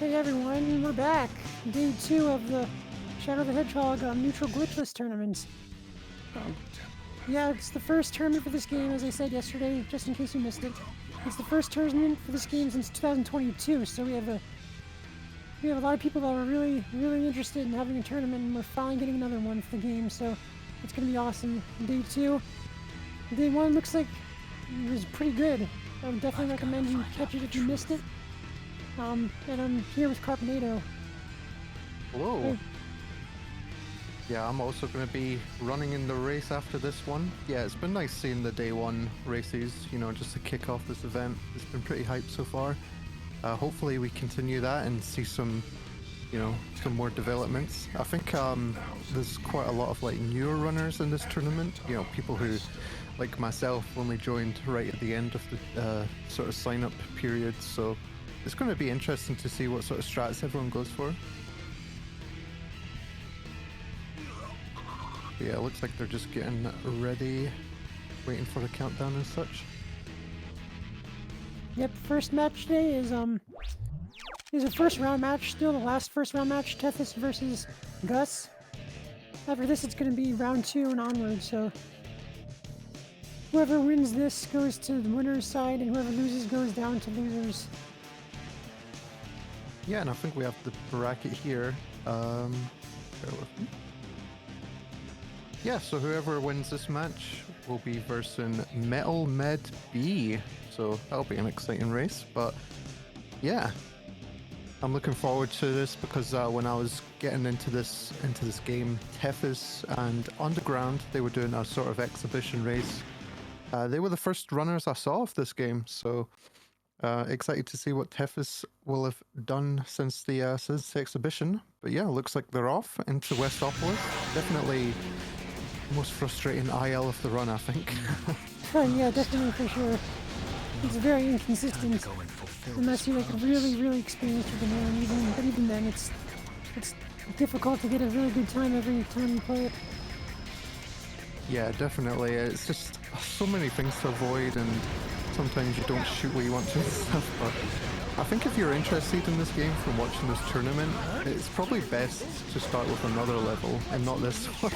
Hey everyone, we're back. Day 2 of the Shadow the Hedgehog neutral glitchless tournament. Yeah, it's the first tournament for this game, as I said yesterday, just in case you missed it. It's the first tournament for this game since 2022, so we have a lot of people that are really interested in having a tournament, and we're finally getting another one for the game, so it's gonna be awesome. Day 2. Day 1 looks like it was pretty good. I would definitely recommend you catch it if you missed it. And I'm here with Carpenado. Hello. Hey. Yeah, I'm also going to be running in the race after this one. Yeah, it's been nice seeing the day 1 races, just to kick off this event. It's been pretty hyped so far. Hopefully we continue that and see some more developments. I think there's quite a lot of newer runners in this tournament. People who, like myself, only joined right at the end of the sort of sign-up period. So it's going to be interesting to see what sort of strats everyone goes for. Yeah, it looks like they're just getting ready, waiting for the countdown and such. Yep, first match today is a first round match, still the last first round match, Tethys versus Gus. After this it's going to be round 2 and onward, so whoever wins this goes to the winner's side and whoever loses goes down to losers. Yeah, and I think we have the bracket here. Bear with me. Yeah, so whoever wins this match will be versing Metal Med B. So that'll be an exciting race. But yeah, I'm looking forward to this because when I was getting into this game, Tethys and Underground, they were doing a sort of exhibition race. They were the first runners I saw of this game, so excited to see what Tethys will have done since the exhibition. But yeah, looks like they're off into Westopolis. Definitely most frustrating IL of the run, I think. Yeah, definitely for sure. It's very inconsistent unless you're really experienced with the man. But even then, it's difficult to get a really good time every time you play it. Yeah, definitely. It's just so many things to avoid, and sometimes you don't shoot where you want to and stuff. But I think if you're interested in this game from watching this tournament, it's probably best to start with another level and not this one.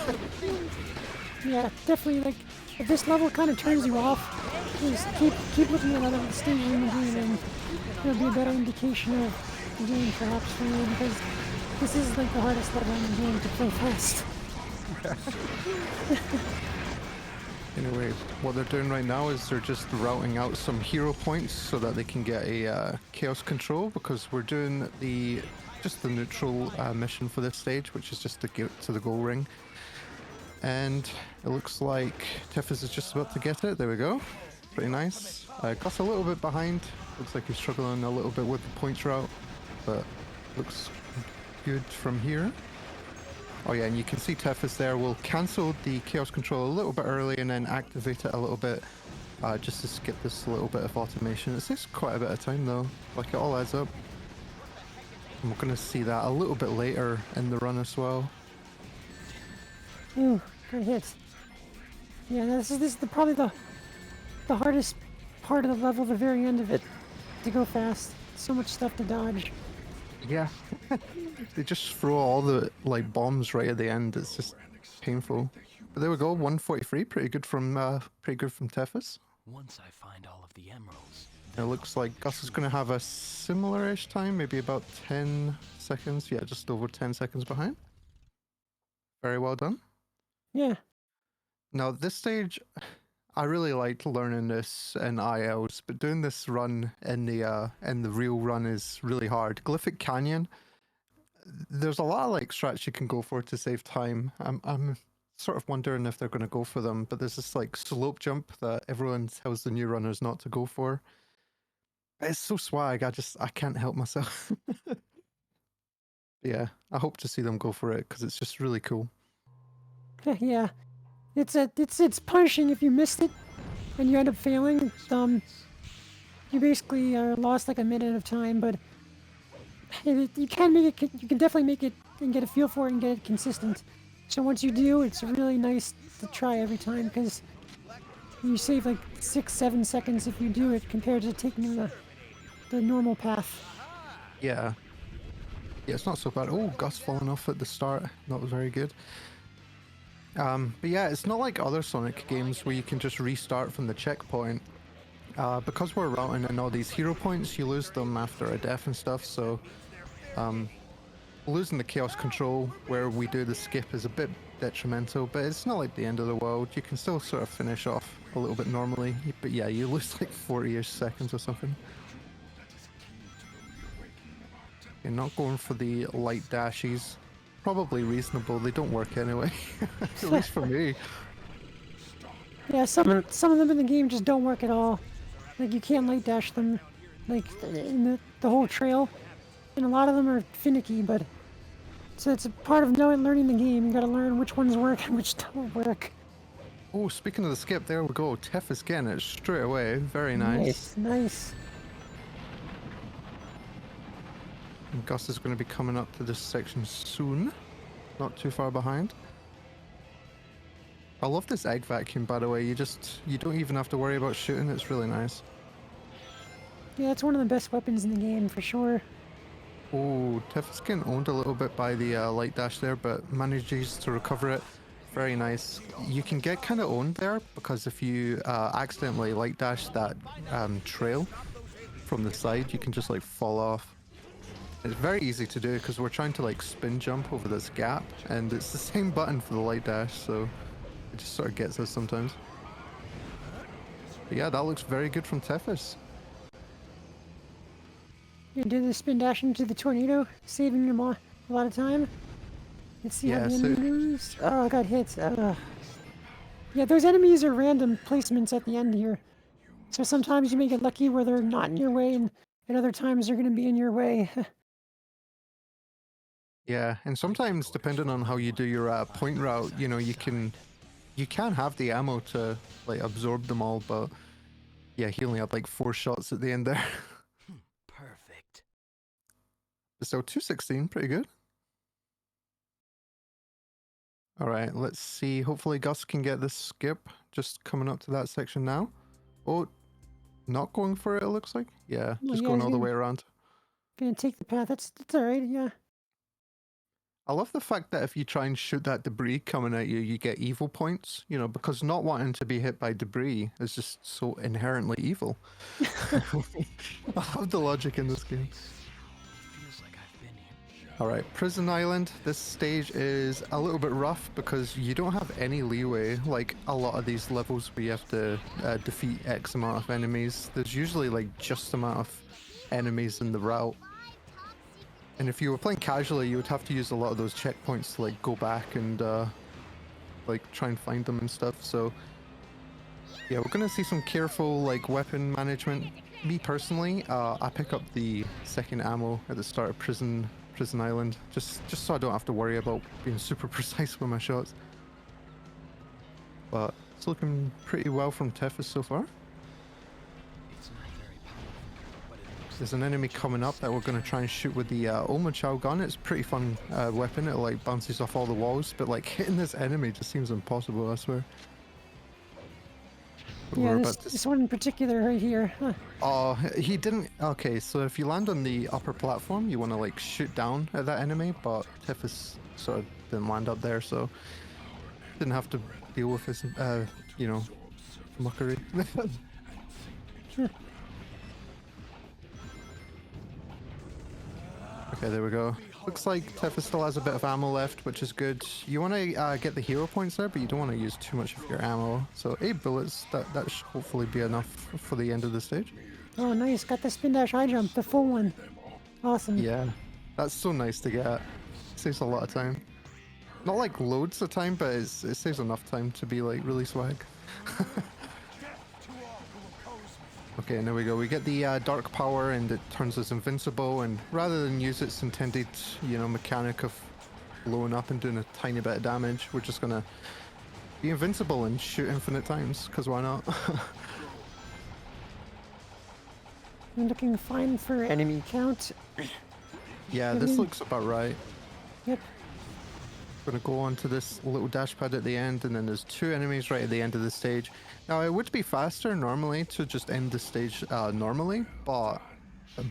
Yeah, definitely. If this level kind of turns you off, just keep looking at other stages in the game, and it'll be a better indication of the game perhaps for you, because this is the hardest level in the game to play fast. Anyway, what they're doing right now is they're just routing out some hero points so that they can get a chaos control, because we're doing just the neutral mission for this stage, which is just to get to the goal ring. And it looks like Tethys is just about to get it. There we go. Pretty nice. Gus a little bit behind. Looks like he's struggling a little bit with the points route, but looks good from here. Oh yeah, and you can see Tethys there will cancel the chaos control a little bit early and then activate it a little bit just to skip this little bit of automation. It takes quite a bit of time though, it all adds up. And we're going to see that a little bit later in the run as well. Ooh, good hit. Yeah, this is probably the hardest part of the level, the very end of it, to go fast. So much stuff to dodge. Yeah, they just throw all the bombs right at the end. It's just painful. But there we go, 143. Pretty good from Tethys. Once I find all of the emeralds. It looks like Gus is going to have a similar-ish time, maybe about 10 seconds. Yeah, just over 10 seconds behind. Very well done. Yeah. Now this stage, I really liked learning this in ILs, but doing this run in the real run is really hard. Glyphic Canyon, there's a lot of strats you can go for to save time. I'm sort of wondering if they're going to go for them, but there's this slope jump that everyone tells the new runners not to go for. It's so swag, I can't help myself. Yeah, I hope to see them go for it because it's just really cool. Yeah. It's punishing if you missed it and you end up failing. You basically are lost a minute of time, but you can make it. You can definitely make it and get a feel for it and get it consistent. So once you do, it's really nice to try every time, because you save 6-7 seconds if you do it compared to taking the normal path. Yeah. Yeah, it's not so bad. Oh, Gus falling off at the start. That was very good. But yeah, it's not like other Sonic games where you can just restart from the checkpoint. Because we're routing in all these hero points, you lose them after a death and stuff, so losing the chaos control where we do the skip is a bit detrimental, but it's not like the end of the world. You can still sort of finish off a little bit normally, but yeah, you lose like 40-ish seconds or something. You're not going for the light dashes. Probably reasonable, they don't work anyway. At least for me. Yeah, some of them in the game just don't work at all. Like you can't light dash them, like in the whole trail, and a lot of them are finicky. But so it's a part of knowing learning the game. You got to learn which ones work and which don't work. Oh, speaking of the skip, there we go. Tiff is getting it straight away. Very nice. Nice. And Gus is going to be coming up to this section soon. Not too far behind. I love this egg vacuum, by the way. You don't even have to worry about shooting. It's really nice. Yeah, it's one of the best weapons in the game for sure. Oh, Tiff is getting owned a little bit by the light dash there, but manages to recover it. Very nice. You can get kind of owned there because if you accidentally light dash that trail from the side, you can just like fall off. It's very easy to do because we're trying to like spin jump over this gap, and it's the same button for the light dash, so it just sort of gets us sometimes. But yeah, that looks very good from Tethys. You do the spin dash into the tornado, saving them a lot of time. Let's see how the enemy moves. Oh, I got hit. Yeah, those enemies are random placements at the end here. So sometimes you may get lucky where they're not in your way, and at other times they're going to be in your way. Yeah, and sometimes depending on how you do your point route, you know, you can have the ammo to like absorb them all, but yeah, he only had like 4 shots at the end there. Perfect. So 216, pretty good. All right, let's see. Hopefully Gus can get this skip. Just coming up to that section now. Oh, not going for it, it looks like. Yeah, just going all the way around. Gonna take the path. That's all right. Yeah. I love the fact that if you try and shoot that debris coming at you, you get evil points, you know, because not wanting to be hit by debris is just so inherently evil. I love the logic in this game. Feels like I've been here. Alright, Prison Island. This stage is a little bit rough because you don't have any leeway, like a lot of these levels where you have to defeat X amount of enemies. There's usually like just amount of enemies in the route. And if you were playing casually, you would have to use a lot of those checkpoints to like go back and like try and find them and stuff. So yeah, we're gonna see some careful like weapon management. Me personally, I pick up the second ammo at the start of Prison Island, just so I don't have to worry about being super precise with my shots. But it's looking pretty well from Tethys so far. It's not very powerful, but it looks There's an enemy coming up that we're going to try and shoot with the Omochao gun. It's a pretty fun weapon. It like bounces off all the walls, but like hitting this enemy just seems impossible, I swear. But Yeah, this one in particular right here. Huh. Oh, he didn't. Okay, so if you land on the upper platform, you want to like shoot down at that enemy, but Tethys sort of didn't land up there, so didn't have to deal with his, you know, muckery. Okay, there we go. Looks like Tethys still has a bit of ammo left, which is good. You want to get the hero points there, but you don't want to use too much of your ammo. So 8 bullets, that should hopefully be enough for the end of the stage. Oh, nice. Got the spin dash high jump, the full one. Awesome. Yeah, that's so nice to get. Saves a lot of time. Not like loads of time, but it saves enough time to be like really swag. Okay, and there we go. We get the dark power and it turns us invincible, and rather than use its intended, you know, mechanic of blowing up and doing a tiny bit of damage, we're just gonna be invincible and shoot infinite times, because why not? I'm looking fine for enemy count. Yeah, this looks about right. Yep. Gonna go on to this little dash pad at the end, and then there's 2 enemies right at the end of the stage. Now it would be faster normally to just end the stage normally, but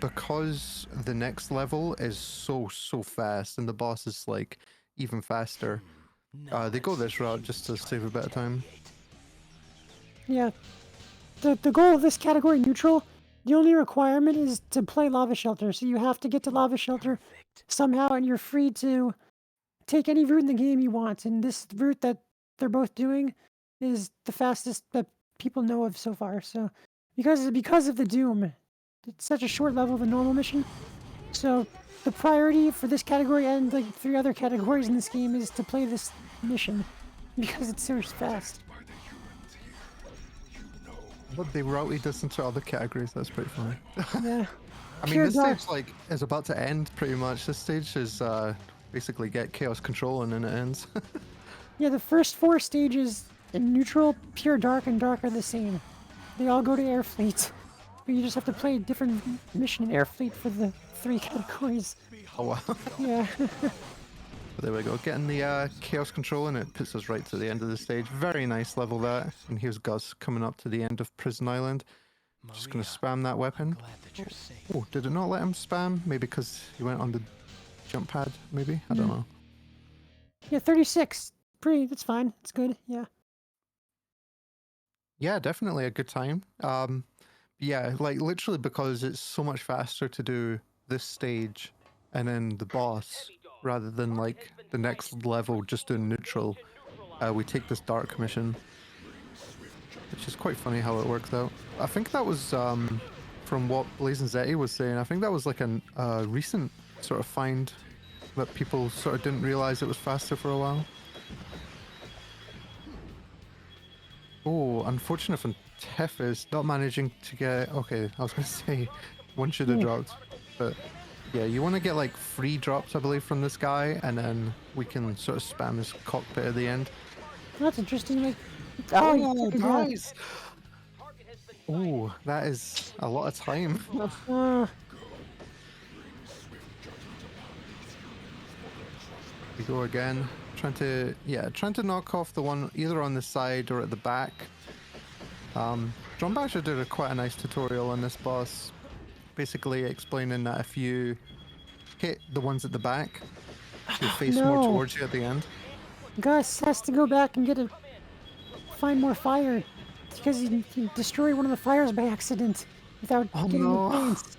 because the next level is so fast and the boss is like even faster, they go this route just to save a bit of time. Yeah. The goal of this category, neutral, the only requirement is to play Lava Shelter. So you have to get to Lava Shelter somehow, and you're free to take any route in the game you want. And this route that they're both doing is the fastest that people know of so far. So because of the Doom, it's such a short level of a normal mission. So the priority for this category and like 3 other categories in this game is to play this mission because it's so fast. But they routed us into other categories. That's pretty funny. Yeah. I mean, Pure this dark. stage like is about to end pretty much. This stage is basically get chaos control and then it ends. Yeah, the first 4 stages in neutral, pure dark, and dark are the same. They all go to air fleet, but you just have to play a different mission in air fleet for the 3 categories. Oh wow. Yeah. But there we go, getting the chaos control and it puts us right to the end of the stage. Very nice level that. And here's Gus coming up to the end of Prison Island. Just gonna spam that weapon. Glad that you're safe. Oh, did it not let him spam? Maybe because he went on the jump pad, maybe? I don't know. Yeah, 36. That's fine. It's good. Yeah. Yeah, definitely a good time. Yeah, like literally because it's so much faster to do this stage and then the boss rather than like the next level just doing neutral. We take this dark mission, which is quite funny how it works out. I think that was from what Blazing Zeti was saying. I think that was like a recent sort of find that people sort of didn't realize it was faster for a while. Oh, unfortunate for Tefis not managing to get. Okay, I was gonna say one should have dropped, but yeah, you want to get like 3 drops, I believe, from this guy, and then we can sort of spam his cockpit at the end. That's interesting. Like, Oh, good nice! Oh, that is a lot of time. We go again, trying to knock off the one either on the side or at the back. John Basher did quite a nice tutorial on this boss, basically explaining that if you hit the ones at the back, they face more towards you at the end. Gus has to go back and find more fire because he destroyed one of the fires by accident without getting the points.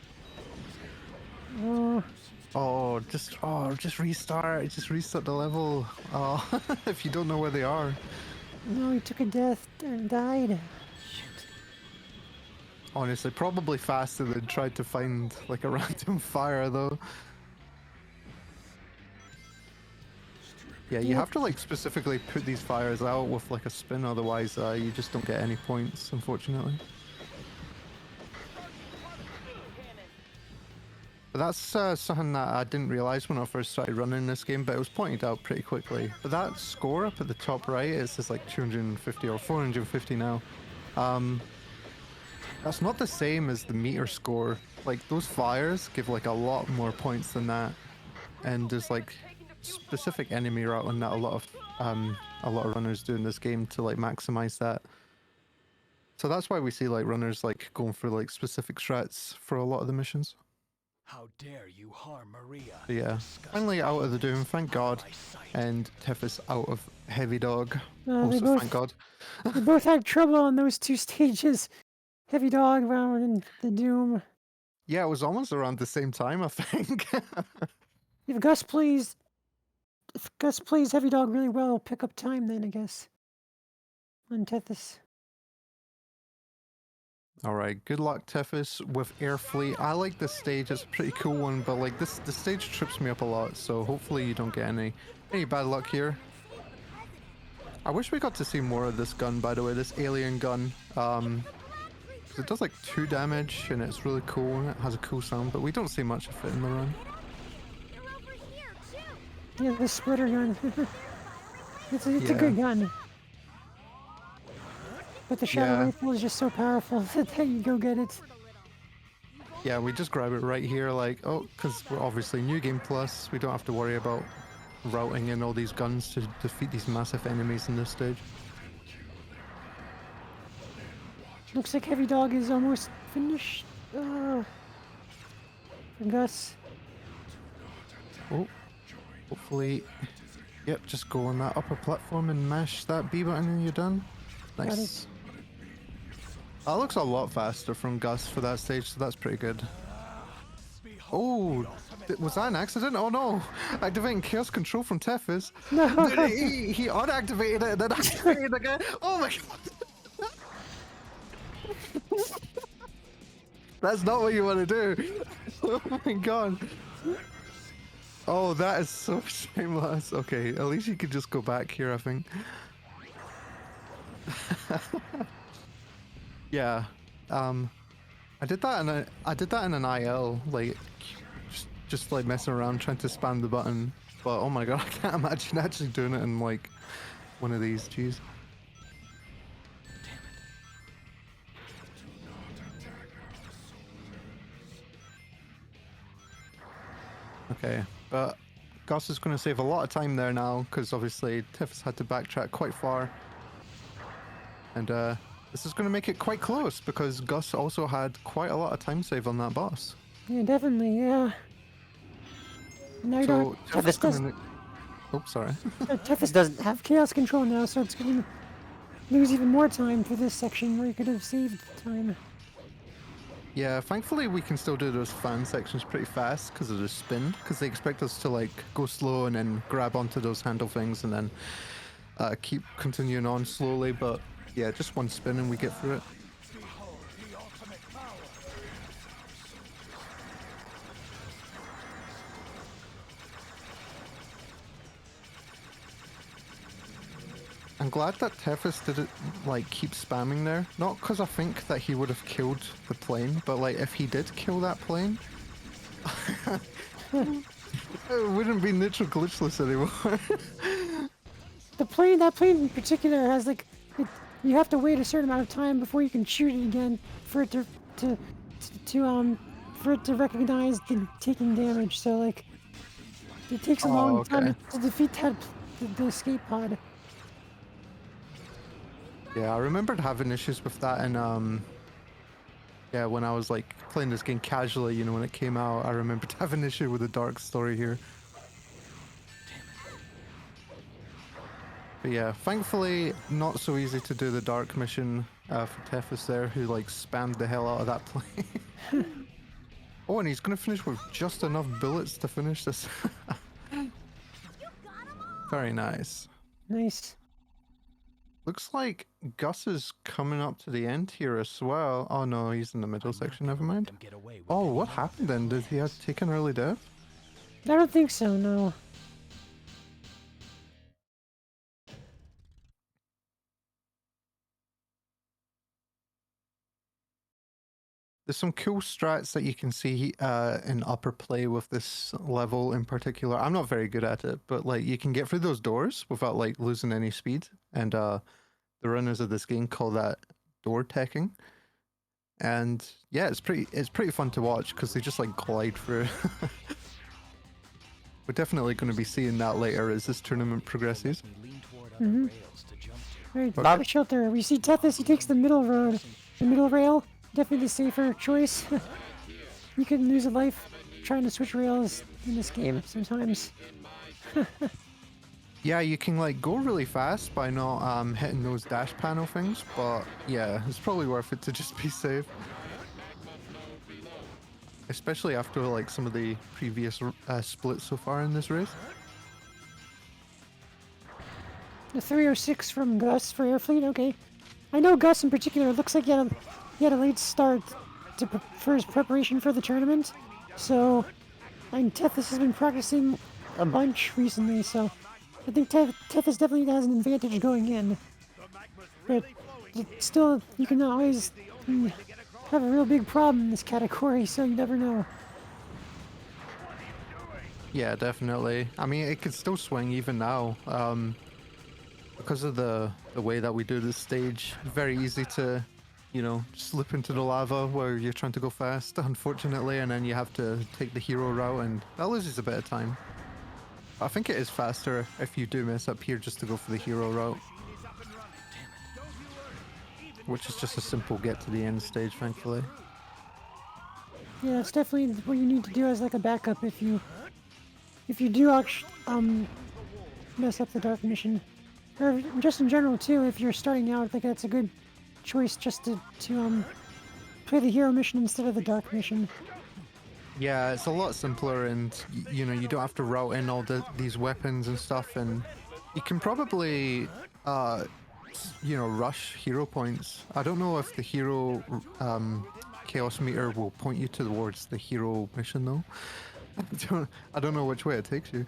Just restart the level. Oh, if you don't know where they are. No, he took a death and died. Honestly, probably faster than tried to find like a random fire though. Yeah, you have to like specifically put these fires out with like a spin, otherwise you just don't get any points, unfortunately. But that's something that I didn't realize when I first started running this game, but it was pointed out pretty quickly. But that score up at the top right, it says like 250 or 450 now. That's not the same as the meter score. Like those fires give like a lot more points than that, and there's like specific enemy routing that a lot of runners do in this game to like maximize that. So that's why we see like runners like going for like specific strats for a lot of the missions. How dare you harm Maria? So yeah, finally out of the Doom, thank God, and Tefis out of Heavy Dog. Also, thank God. They both had trouble on those 2 stages. Heavy Dog round and the Doom. Yeah, it was almost around the same time, I think. If Gus plays Heavy Dog really well, he'll pick up time then, I guess. On Tethys. Alright, good luck Tefis with Air Fleet. I like this stage, it's a pretty cool one, but like the stage trips me up a lot, so hopefully you don't get any bad luck here. I wish we got to see more of this gun, by the way, this alien gun. It does like 2 damage and it's really cool and it has a cool sound, but we don't see much of it in the run. Yeah, the splitter gun. it's a good gun. But the shadow rifle is just so powerful that you go get it. Yeah, we just grab it right here, like, oh, because we're obviously New Game Plus, we don't have to worry about routing in all these guns to defeat these massive enemies in this stage. Looks like Heavy Dog is almost finished. for Gus. Oh, hopefully, yep, just go on that upper platform and mash that B button and you're done. Got it. Nice. That looks a lot faster from Gus for that stage, so that's pretty good. Oh, was that an accident? Oh no! Activating Chaos Control from Tethys. No. He unactivated it and then activated it again. Oh my god! That's not what you want to do. Oh my god. Oh, that is so shameless. Okay, at least you could just go back here, I think. Yeah. I did that in an IL, like just like messing around trying to spam the button. But oh my god, I can't imagine actually doing it in like one of these. Jeez. Okay, but Gus is going to save a lot of time there now because obviously Tiff's had to backtrack quite far, and this is going to make it quite close because Gus also had quite a lot of time save on that boss. Yeah, definitely, yeah. Now you So don't. Tiff's Tethys doesn't. gonna... Oh, sorry. Tethys doesn't have chaos control now, so it's gonna lose even more time for this section where you could have saved time. Yeah, thankfully we can still do those fan sections pretty fast because of the spin, because they expect us to like go slow and then grab onto those handle things and then keep continuing on slowly, but yeah, just one spin and we get through it. I'm glad that Tethys didn't like keep spamming there. Not because I think that he would have killed the plane, but like if he did kill that plane, it wouldn't be neutral glitchless anymore. That plane in particular has like, you have to wait a certain amount of time before you can shoot it again for it to recognize the taking damage. So like, it takes a long time to defeat the escape pod. Yeah, I remembered having issues with that in yeah, when I was like playing this game casually, you know, when it came out, I remembered having an issue with the dark story here. But yeah, thankfully not so easy to do the dark mission for Tethys there, who like spammed the hell out of that plane. Oh, and he's gonna finish with just enough bullets to finish this. Very nice. Nice. Looks like Gus is coming up to the end here as well. Oh no, he's in the middle section, never mind. Oh, what happened then? Did he have to take an early death? I don't think so, no. There's some cool strats that you can see in upper play with this level in particular. I'm not very good at it, but like you can get through those doors without like losing any speed. And the runners of this game call that door teching. And yeah, it's pretty fun to watch because they just like glide through. We're definitely going to be seeing that later as this tournament progresses. Right, watch out there. We see Tethys, he takes the middle road. The middle rail, definitely the safer choice. You can lose a life trying to switch rails in this game sometimes. Yeah, you can like go really fast by not hitting those dash panel things, but yeah, it's probably worth it to just be safe. Especially after like some of the previous splits so far in this race. The 306 from Gus for Air Fleet, okay. I know Gus in particular, it looks like he had a late start for his preparation for the tournament. So, Tethys has been practicing a bunch recently, so I think Tethys definitely has an advantage going in. But still, you can always have a real big problem in this category, so you never know. Yeah, definitely. I mean, it could still swing even now. Because of the way that we do this stage, very easy to, you know, slip into the lava where you're trying to go fast, unfortunately, and then you have to take the hero route, and that loses a bit of time. I think it is faster if you do mess up here just to go for the hero route. Which is just a simple get to the end stage, thankfully. Yeah, that's definitely what you need to do as like a backup if you do actually mess up the dark mission, or just in general too. If you're starting out, I think that's a good choice just to play the hero mission instead of the dark mission. Yeah, it's a lot simpler, and you know, you don't have to route in all these weapons and stuff, and you can probably, you know, rush hero points. I don't know if the hero chaos meter will point you towards the hero mission though. I don't know which way it takes you.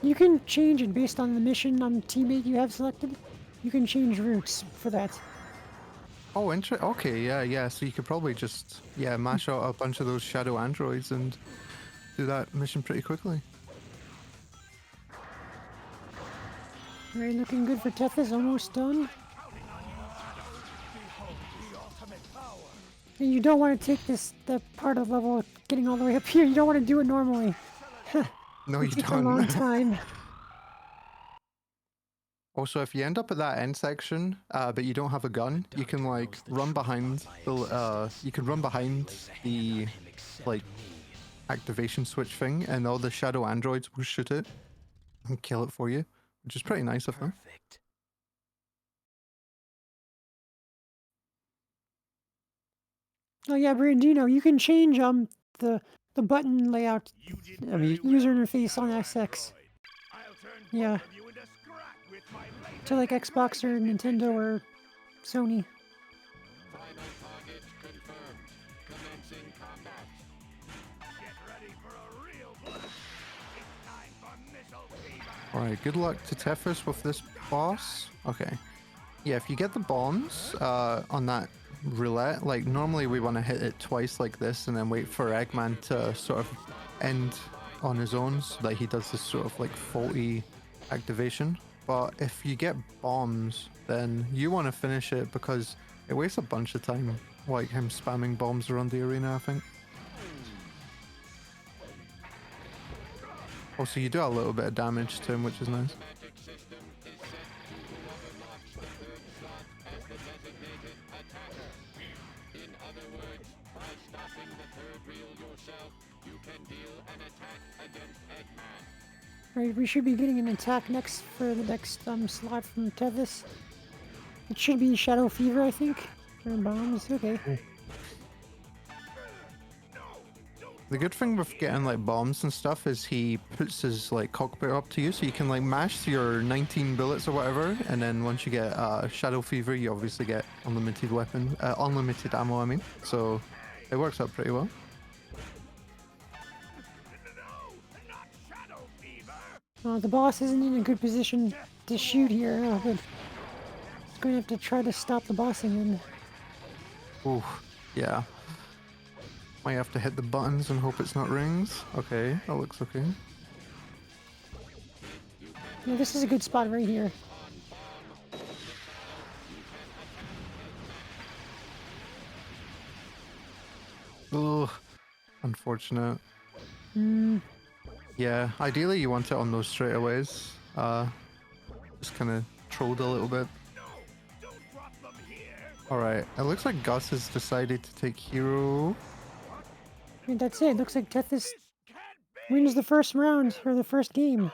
You can change it based on the mission teammate you have selected. You can change routes for that. Oh, okay, yeah, yeah. So you could probably just, yeah, mash out a bunch of those shadow androids and do that mission pretty quickly. Alright, looking good for Tethys, almost done. And you don't want to take that part of the level getting all the way up here. You don't want to do it normally. No, It you takes a long don't. time. Also, if you end up at that end section, but you don't have a gun, you can like run behind you can run behind the like activation switch thing, and all the shadow androids will shoot it and kill it for you, which is pretty nice of them. Perfect. Oh yeah, Brandino, you can change the button layout, user interface on SX. Yeah. To like Xbox or Nintendo or Sony. Alright, good luck to Tethys with this boss. Okay. Yeah, if you get the bombs on that roulette, like normally we want to hit it twice like this and then wait for Eggman to sort of end on his own so that he does this sort of like faulty activation. But if you get bombs, then you want to finish it because it wastes a bunch of time, like him spamming bombs around the arena, I think. Also, you do a little bit of damage to him, which is nice. Right, we should be getting an attack next for the next slot from Tethys. It should be Shadow Fever, I think. Or bombs, okay. The good thing with getting like bombs and stuff is he puts his like cockpit up to you, so you can like mash your 19 bullets or whatever, and then once you get Shadow Fever, you obviously get unlimited unlimited ammo. I mean, so it works out pretty well. The boss isn't in a good position to shoot here, but he's going to have to try to stop the boss again. Ooh, yeah. Might have to hit the buttons and hope it's not rings. Okay, that looks okay. Yeah, this is a good spot right here. Ugh, unfortunate. Yeah, ideally you want it on those straightaways. Just kind of trolled a little bit. Alright, it looks like Gus has decided to take hero. I mean, that's it. Looks like Tethys wins the first round, or the first game.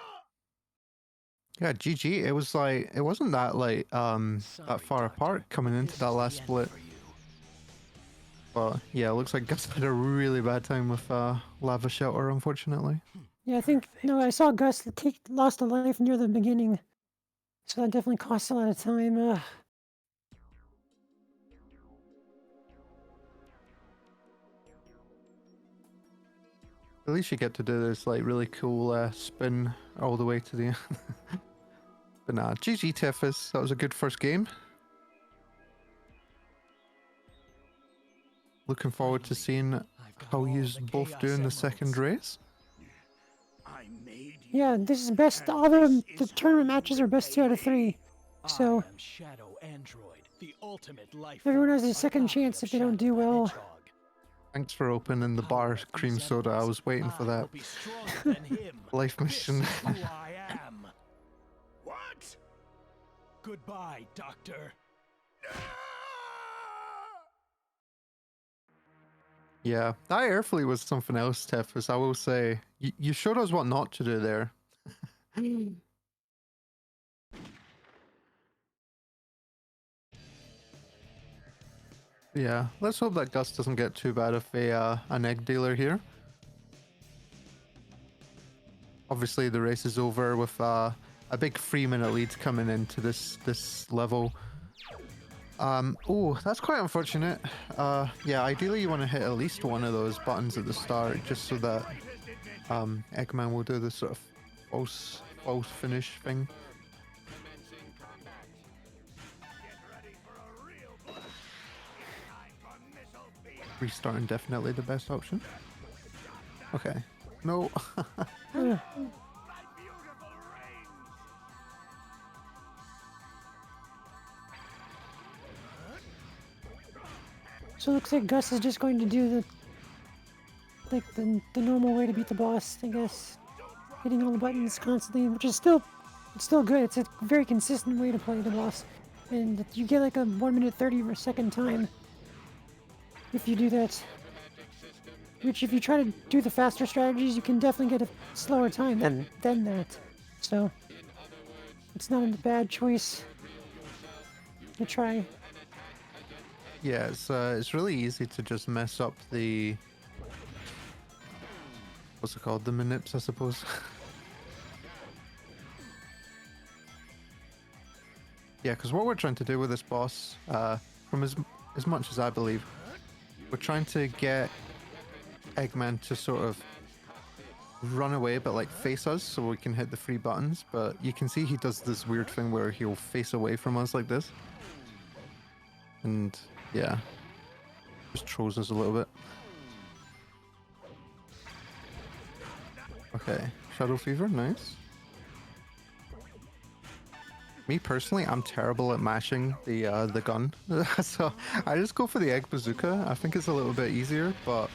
Yeah, GG. It was like, it wasn't that like, that far apart coming into that last split. But yeah, it looks like Gus had a really bad time with Lava Shelter, unfortunately. Yeah, I think, no, I saw Gus lost a life near the beginning. So that definitely cost a lot of time. At least you get to do this like really cool spin all the way to the end. But nah, GG Tethys. That was a good first game. Looking forward to seeing how you both do in the second race. Yeah, this is best. All the tournament matches are best 2 out of 3. So everyone has a second chance if they don't do well. Thanks for opening the bar cream soda. I was waiting for that. Life mission. What? Goodbye, Doctor. Yeah, that air fleet was something else, Tefus. I will say. You showed us what not to do there. Yeah, let's hope that Gus doesn't get too bad of a an egg dealer here. Obviously, the race is over with a big 3-minute lead coming into this level. Oh, that's quite unfortunate. Yeah, ideally you want to hit at least one of those buttons at the start, just so that Eggman will do this sort of false finish thing. Restarting definitely the best option. Okay. No. Uh, so it looks like Gus is just going to do the normal way to beat the boss, I guess. Hitting all the buttons constantly, which is it's still good. It's a very consistent way to play the boss. And you get like a 1 minute 30 per second time if you do that. Which if you try to do the faster strategies, you can definitely get a slower time than that. So it's not a bad choice to try. Yeah, it's really easy to just mess up the what's it called? The manips, I suppose. Yeah, because what we're trying to do with this boss, from as much as I believe, we're trying to get Eggman to sort of run away but like face us so we can hit the 3 buttons, but you can see he does this weird thing where he'll face away from us like this. And yeah, just trolls us a little bit. Okay, Shadow Fever, nice. Me personally, I'm terrible at mashing the gun, so I just go for the egg bazooka. I think it's a little bit easier, but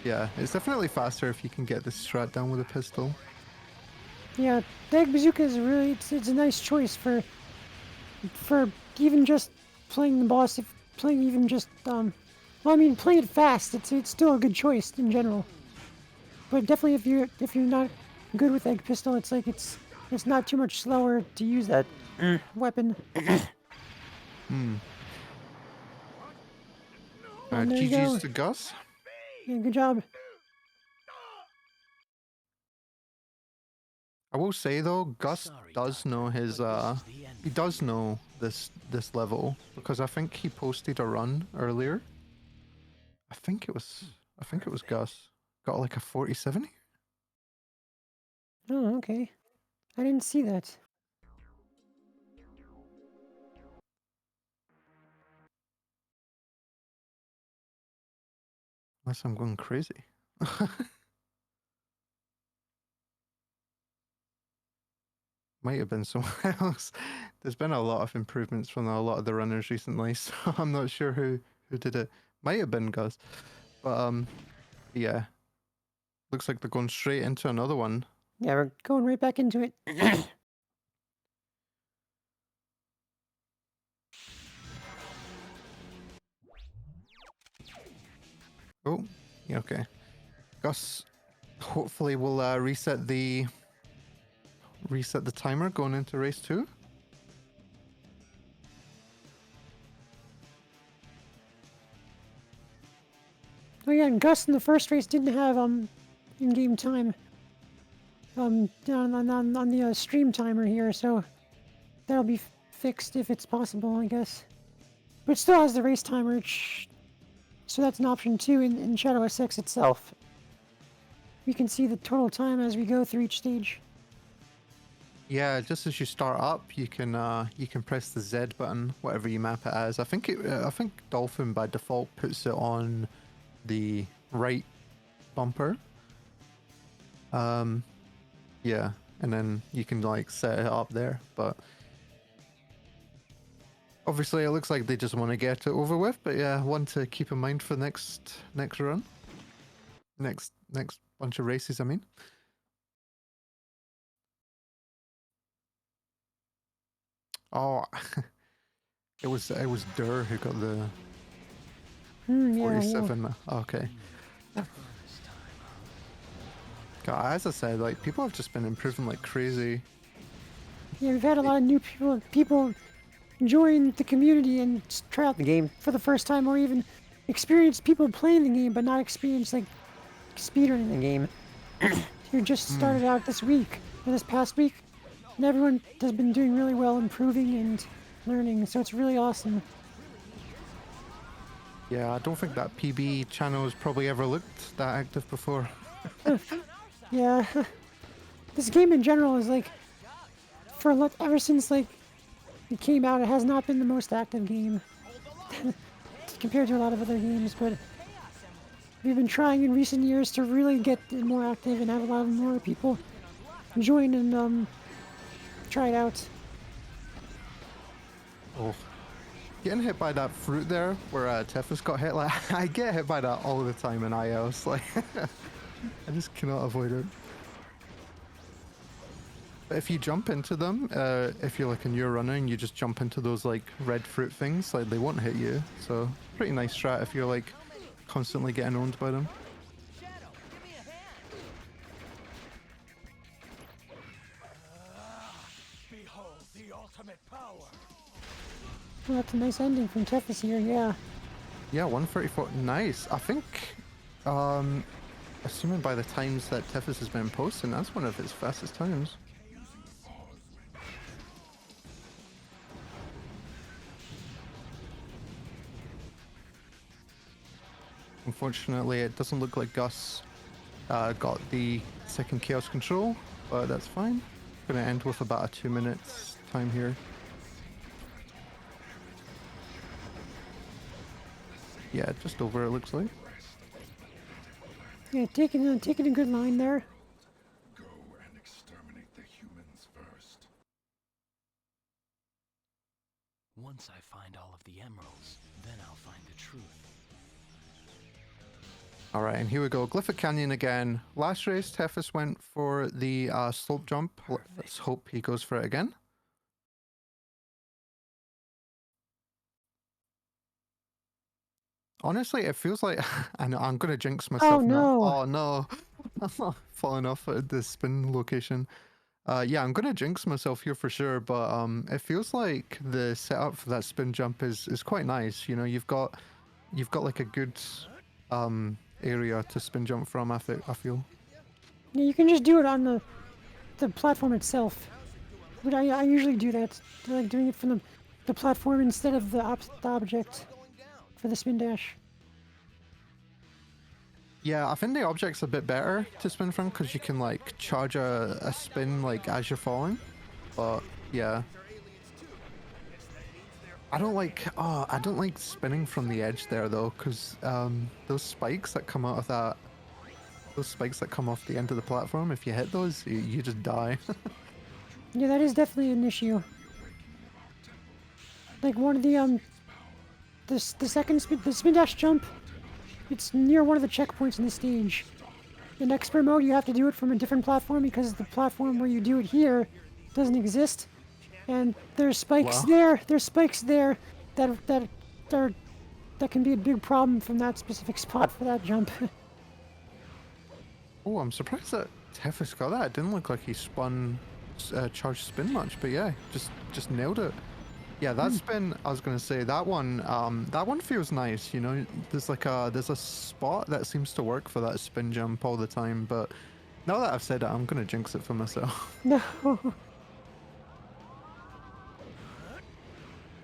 yeah, it's definitely faster if you can get this strat down with a pistol. Yeah, the egg bazooka is really it's a nice choice for even just playing the boss. If playing even just well, I mean playing it fast, it's still a good choice in general. But definitely if you're not good with egg pistol, it's like it's not too much slower to use that weapon. Hmm. And there you GG's go. to Gus. Yeah, good job. I will say though, Gus Sorry, does Doctor, know his but this is the end. he does know this level because I think he posted a run earlier. I think it was Gus. Got like a 40-70. Oh, okay. I didn't see that. Unless I'm going crazy. Might have been someone else. There's been a lot of improvements from a lot of the runners recently, so I'm not sure who did it. Might have been Gus, but yeah. Looks like they're going straight into another one. Yeah, we're going right back into it. Oh, yeah, okay. Gus, hopefully will reset the timer going into race 2. Oh yeah, and Gus in the first race didn't have in-game time on the stream timer here, so that'll be fixed if it's possible, I guess. But it still has the race timer, so that's an option too in Shadow SX itself. We can see the total time as we go through each stage. Yeah, just as you start up, you can press the Z button, whatever you map it as. I think Dolphin by default puts it on the right bumper. Yeah, and then you can like set it up there, but obviously it looks like they just want to get it over with. But yeah, one to keep in mind for next run, next bunch of races. I mean. Oh, it was Durr who got the Yeah, yeah. 47. Okay. God, as I said, like people have just been improving like crazy. Yeah, we've had a lot of new people join the community and try out the game for the first time, or even experience people playing the game, but not experience like speedrunning the game. Who just started out this week, or this past week, and everyone has been doing really well, improving and learning. So it's really awesome. Yeah, I don't think that PB channel has probably ever looked that active before. Yeah, this game in general is like, ever since like it came out, it has not been the most active game compared to a lot of other games, but we've been trying in recent years to really get it more active and have a lot more people join and try it out. Oh, getting hit by that fruit there, where Tefus got hit. Like I get hit by that all the time in IOs. Like I just cannot avoid it. But if you jump into them, if you're like a new runner and you just jump into those like red fruit things, like they won't hit you. So pretty nice strat if you're like constantly getting owned by them. Behold the ultimate power. Well, that's a nice ending from Tethys here, yeah. Yeah, 134. Nice. I think, assuming by the times that Tefus has been posting, that's one of his fastest times. Unfortunately, it doesn't look like Gus got the second Chaos Control, but that's fine. Gonna end with about a 2 minutes time here. Yeah, just over it looks like. Yeah, taking a good line there. Go and exterminate the humans first. Once I find all of the emeralds, then I'll find the truth. Alright, and here we go. Glyphic Canyon again. Last race, Tefus went for the slope jump. Let's hope he goes for it again. Honestly, it feels like I know I'm gonna jinx myself now. no. Oh no, I'm falling off at the spin location. Yeah, I'm gonna jinx myself here for sure, but it feels like the setup for that spin jump is quite nice. You know, you've got like a good area to spin jump from. I feel. Yeah, you can just do it on the platform itself. But I usually do that. I like doing it from the platform instead of the object for the spin dash. Yeah, I think the object's a bit better to spin from because you can like charge a spin like as you're falling. But yeah, I don't like spinning from the edge there though, because those spikes that come out of that, those spikes that come off the end of the platform, if you hit those, you just die. Yeah, that is definitely an issue. Like one of the second the spin dash jump, it's near one of the checkpoints in the stage. In expert mode, you have to do it from a different platform because the platform where you do it here doesn't exist. And there's spikes Wow. there. There's spikes there that can be a big problem from that specific spot for that jump. Oh, I'm surprised that Tefus got that. It didn't look like he spun charged spin much, but yeah, just nailed it. Yeah, that spin, I was gonna say that one feels nice. You know, there's a spot that seems to work for that spin jump all the time. But now that I've said it, I'm gonna jinx it for myself. No.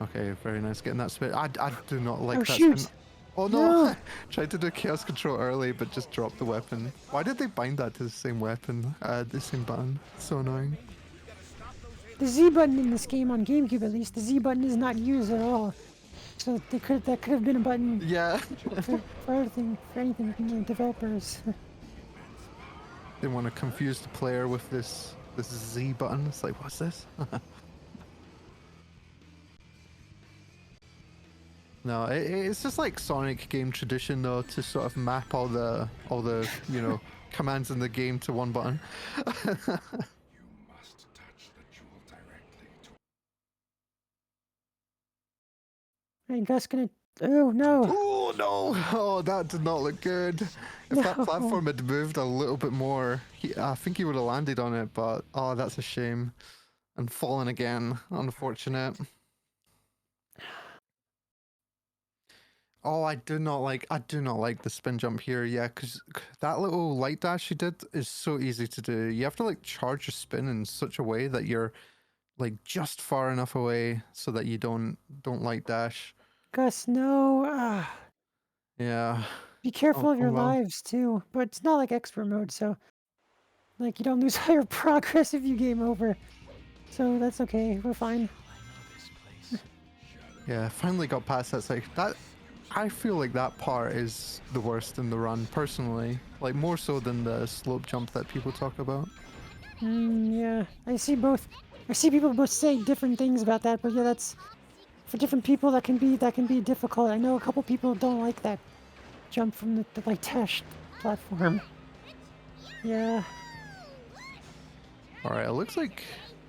Okay, very nice getting that spin. I do not like Oh, that shoot. spin. Oh no! No. Tried to do chaos control early, but just dropped the weapon. Why did they bind that to the same weapon, the same button? So annoying. The Z button in this game on GameCube, at least, the Z button is not used at all. So that could have been a button Yeah. for anything from the developers. Didn't want to confuse the player with this Z button. It's like, what's this? No, it's just like Sonic game tradition though to sort of map all the commands in the game to one button. You must touch the jewel directly to Right, Gus gonna. Oh no! To no! Oh, that did not look good. If that No. platform had moved a little bit more, I think he would have landed on it, but oh, that's a shame. And fallen again. Unfortunate. Oh, I do not like the spin jump here, yeah, because that little light dash you did is so easy to do. You have to like charge your spin in such a way that you're like just far enough away so that you don't light dash. Gus, no. Yeah. Be careful of Oh your well. lives too. But it's not like expert mode, so like you don't lose all your progress if you game over. So that's okay. We're fine. I know this place. Yeah, finally got past that side. That I feel like that part is the worst in the run, personally. Like more so than the slope jump that people talk about. Yeah. I see both. I see people both say different things about that, but yeah, that's for different people. That can be difficult. I know a couple people don't like that jump from the like dash platform. Yeah. Alright, it looks like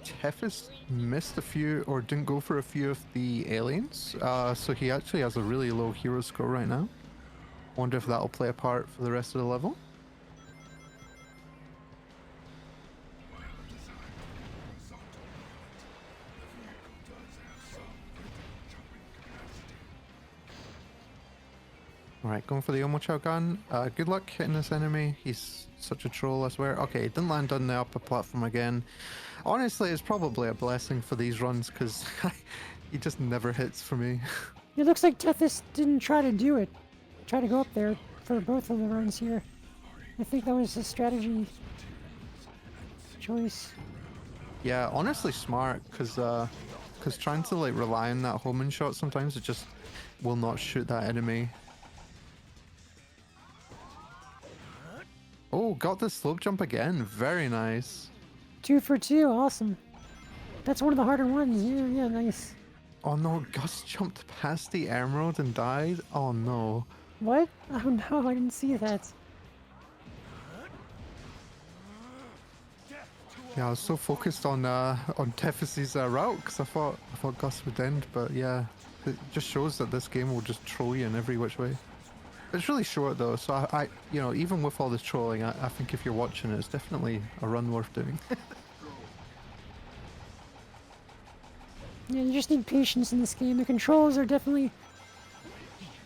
Tefis missed a few or didn't go for a few of the aliens. So he actually has a really low hero score right now. Wonder if that'll play a part for the rest of the level. Alright, going for the Omochao gun. Good luck hitting this enemy. He's such a troll, I swear. Okay, didn't land on the upper platform again. Honestly, it's probably a blessing for these runs because he just never hits for me. It looks like Tethys didn't try to do it. Try to go up there for both of the runs here. I think that was a strategy choice. Yeah, honestly smart because trying to like rely on that homing shot sometimes it just will not shoot that enemy. Oh, got the slope jump again. Very nice. 2 for 2, awesome. That's one of the harder ones. Yeah, nice. Oh no, Gus jumped past the emerald and died. Oh no. What? Oh no, I didn't see that. Yeah, I was so focused on Tefis's route because I thought Gus would end, but yeah, it just shows that this game will just troll you in every which way. It's really short though, so I you know, even with all this trolling, I think if you're watching it, it's definitely a run worth doing. Yeah, you just need patience in this game. The controls are definitely...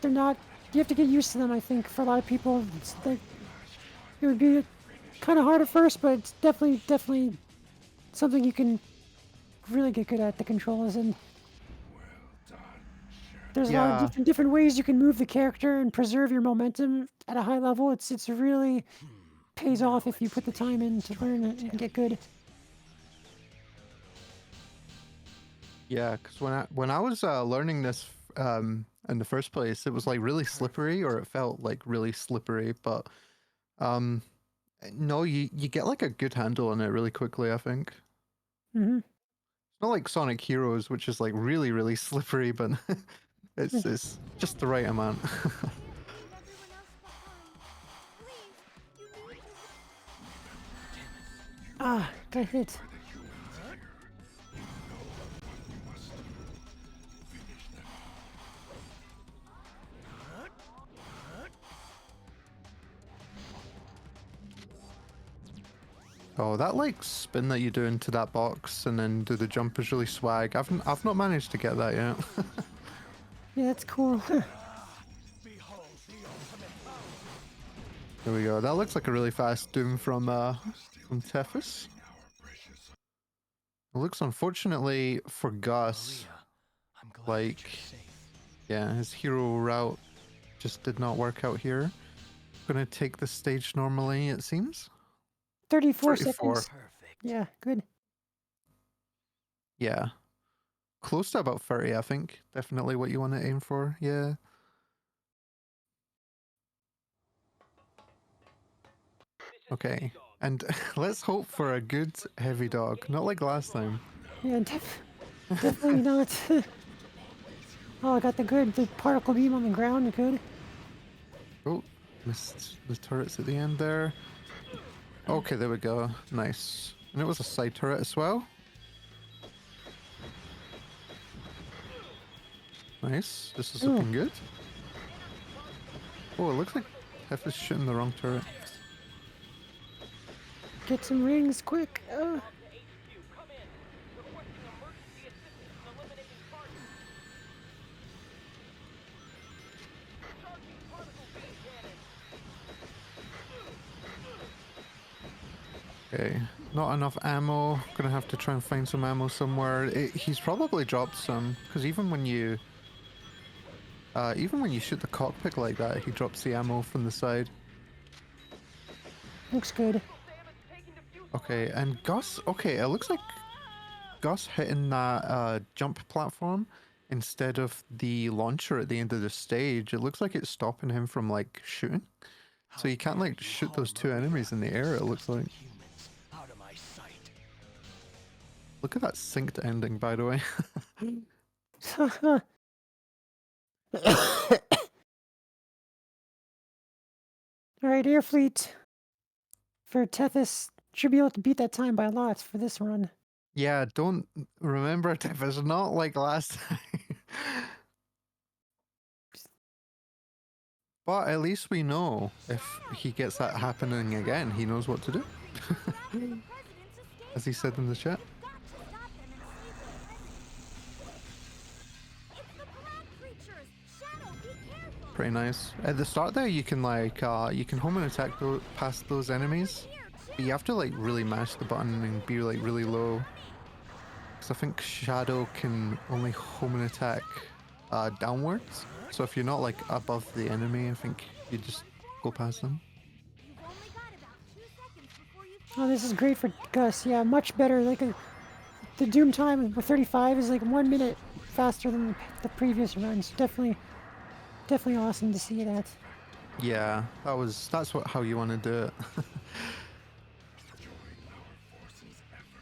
They're not... You have to get used to them, I think, for a lot of people. It's like... It would be kind of hard at first, but it's definitely something you can really get good at, the controls. And there's a lot of different ways you can move the character and preserve your momentum at a high level. It's really pays off if you put the time in to learn it and get good. Yeah, because when I was learning this in the first place, it was like really slippery, or it felt like really slippery. But um, no, you get like a good handle on it really quickly. I think it's not like Sonic Heroes, which is like really slippery, but it's just the right amount. Got hit. Oh, that like spin that you do into that box and then do the jump is really swag. I've not managed to get that yet. Yeah, that's cool. There we go. That looks like a really fast doom from Tefis. It looks unfortunately for Gus, Maria, I'm glad that like you're safe. yeah, his hero route just did not work out here. Gonna take the stage normally, it seems. 34 34. seconds. Perfect. Yeah, good. Yeah. Close to about 30, I think. Definitely what you want to aim for. Yeah. Okay. And let's hope for a good heavy dog. Not like last time. Yeah, definitely not. Oh, I got the particle beam on the ground. Good. Oh, missed the turrets at the end there. Okay, there we go. Nice. And it was a side turret as well. Nice. This is looking good. Oh, it looks like Hef is shooting the wrong turret. Get some rings quick. Okay, not enough ammo. Gonna have to try and find some ammo somewhere. He's probably dropped some, because even when you shoot the cockpit like that, he drops the ammo from the side. Looks good. Okay, and Gus. Okay, it looks like Gus hitting that jump platform instead of the launcher at the end of the stage. It looks like it's stopping him from like shooting. So you can't like shoot those two enemies in the air. It looks like. Humans out of my sight. Look at that synced ending, by the way. Alright, Air Fleet for Tethys should be able to beat that time by lots for this run. Yeah, don't remember if it's not like last time. But at least we know if he gets that happening again, he knows what to do. As he said in the chat. Pretty nice. At the start there, you can like you can home and attack past those enemies, but you have to like really mash the button and be like really low. Because I think Shadow can only home and attack downwards. So if you're not like above the enemy, I think you just go past them. Oh, this is great for Gus. Yeah, much better. Like the Doom time with 35 is like 1 minute faster than the previous runs. Definitely awesome to see that. Yeah, that's how you want to do it.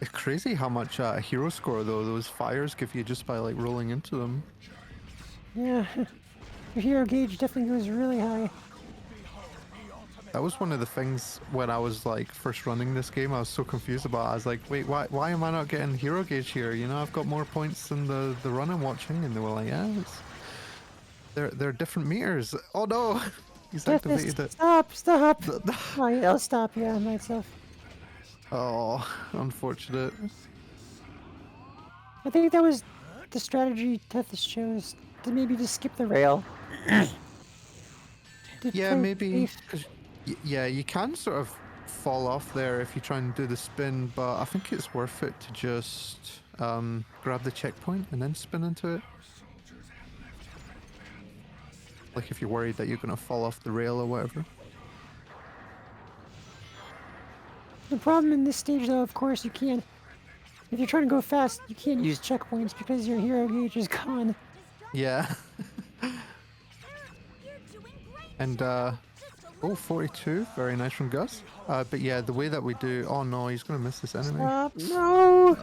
It's crazy how much hero score though those fires give you just by like rolling into them. Yeah, your hero gauge definitely goes really high. That was one of the things when I was like first running this game. I was so confused about. I was like, wait, why am I not getting hero gauge here? You know, I've got more points than the run I'm watching, and they were like, yeah, they're different meters. Oh no, he's activated it. Stop! Oh, I'll stop. Yeah, myself. Oh, unfortunate. I think that was the strategy Tethys chose to maybe just skip the rail. Yeah, maybe. Yeah, you can sort of fall off there if you try and do the spin, but I think it's worth it to just grab the checkpoint and then spin into it. Like if you're worried that you're going to fall off the rail or whatever. The problem in this stage, though, of course, you can't. If you're trying to go fast, you can't use checkpoints because your hero gauge is gone. Yeah. And, oh, 42. Very nice from Gus. But yeah, the way that we do... Oh no, he's going to miss this enemy. No!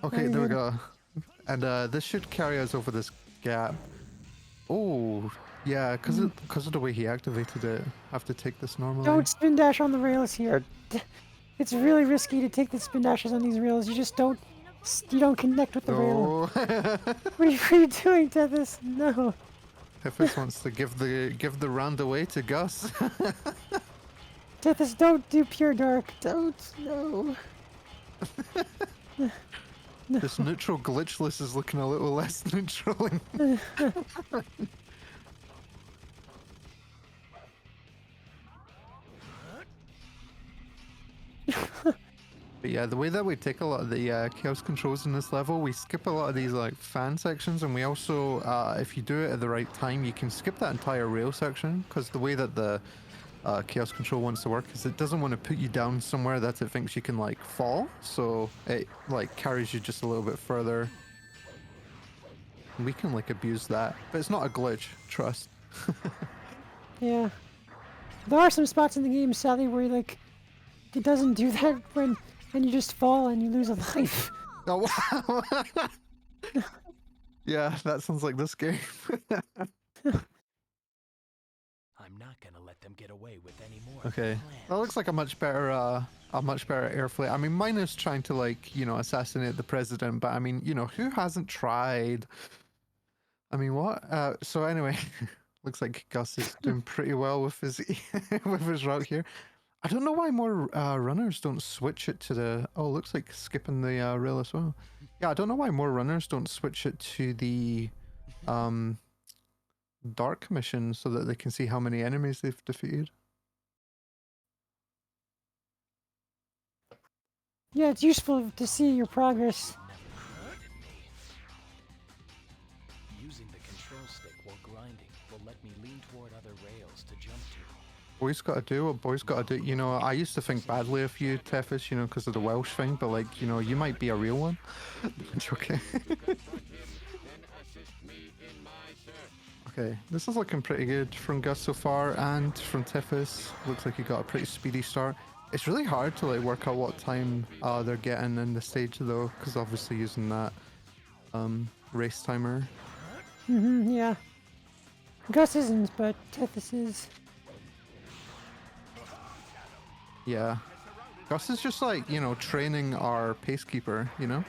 Okay, there we go. And this should carry us over this gap. Oh, yeah, because of the way he activated it. I have to take this normally. Don't spin dash on the rails here. It's really risky to take the spin dashes on these rails. You just don't... You don't connect with the rail. What are you doing, Tethys? No. Tethys wants to give the round away to Gus. Tethys, don't do pure dark. Don't. No. No. This neutral glitchless is looking a little less neutral. But yeah, the way that we take a lot of the chaos controls in this level, we skip a lot of these like fan sections, and we also, if you do it at the right time, you can skip that entire rail section, because the way that the chaos control wants to work is it doesn't want to put you down somewhere that it thinks you can like fall, so it like carries you just a little bit further. And we can like abuse that, but it's not a glitch, trust. Yeah. There are some spots in the game, sadly, where like it doesn't do that when you just fall and you lose a life. Oh wow. Yeah, that sounds like this game. I'm not gonna let them get away with any more. Okay, that looks like a much better air flight. I mean, mine is trying to like, you know, assassinate the president, but I mean, you know, who hasn't tried? I mean, what? So anyway, Looks like Gus is doing pretty well with his with his route here. I don't know why more runners don't switch it to the. Oh, looks like skipping the rail as well. Yeah, I don't know why more runners don't switch it to the um, dark mission so that they can see how many enemies they've defeated. Yeah, it's useful to see your progress. Using the control stick while grinding will let me lean toward other rails to jump to. Boys gotta do what boys gotta do. You know, I used to think badly of you, Tethys, you know, because of the Welsh thing, but like, you know, you might be a real one. It's okay. Okay, this is looking pretty good from Gus so far, and from Tethys. Looks like he got a pretty speedy start. It's really hard to like work out what time they're getting in the stage though, because obviously using that race timer. Yeah. Gus isn't, but Tethys is. Yeah. Gus is just like, you know, training our pacekeeper, you know?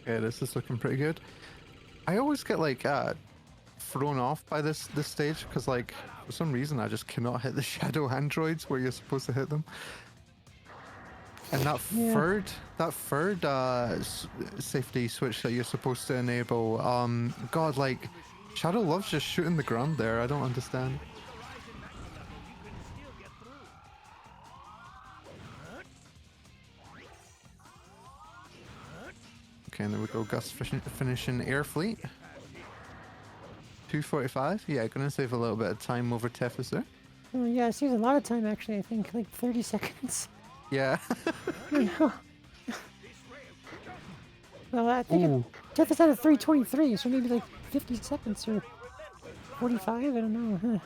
Okay, this is looking pretty good. I always get like thrown off by this stage because like for some reason I just cannot hit the shadow androids where you're supposed to hit them. And that Yeah. third safety switch that you're supposed to enable, God, like Shadow loves just shooting the ground there. I don't understand. Okay, and there we go. Gus finishing air fleet. 2:45. Yeah, gonna save a little bit of time over Tethys there. Oh, yeah, it saves a lot of time actually. I think like 30 seconds. Yeah. Well, I think Ooh. Tethys had a 3:23, so maybe like 50 seconds or 45. I don't know. Huh.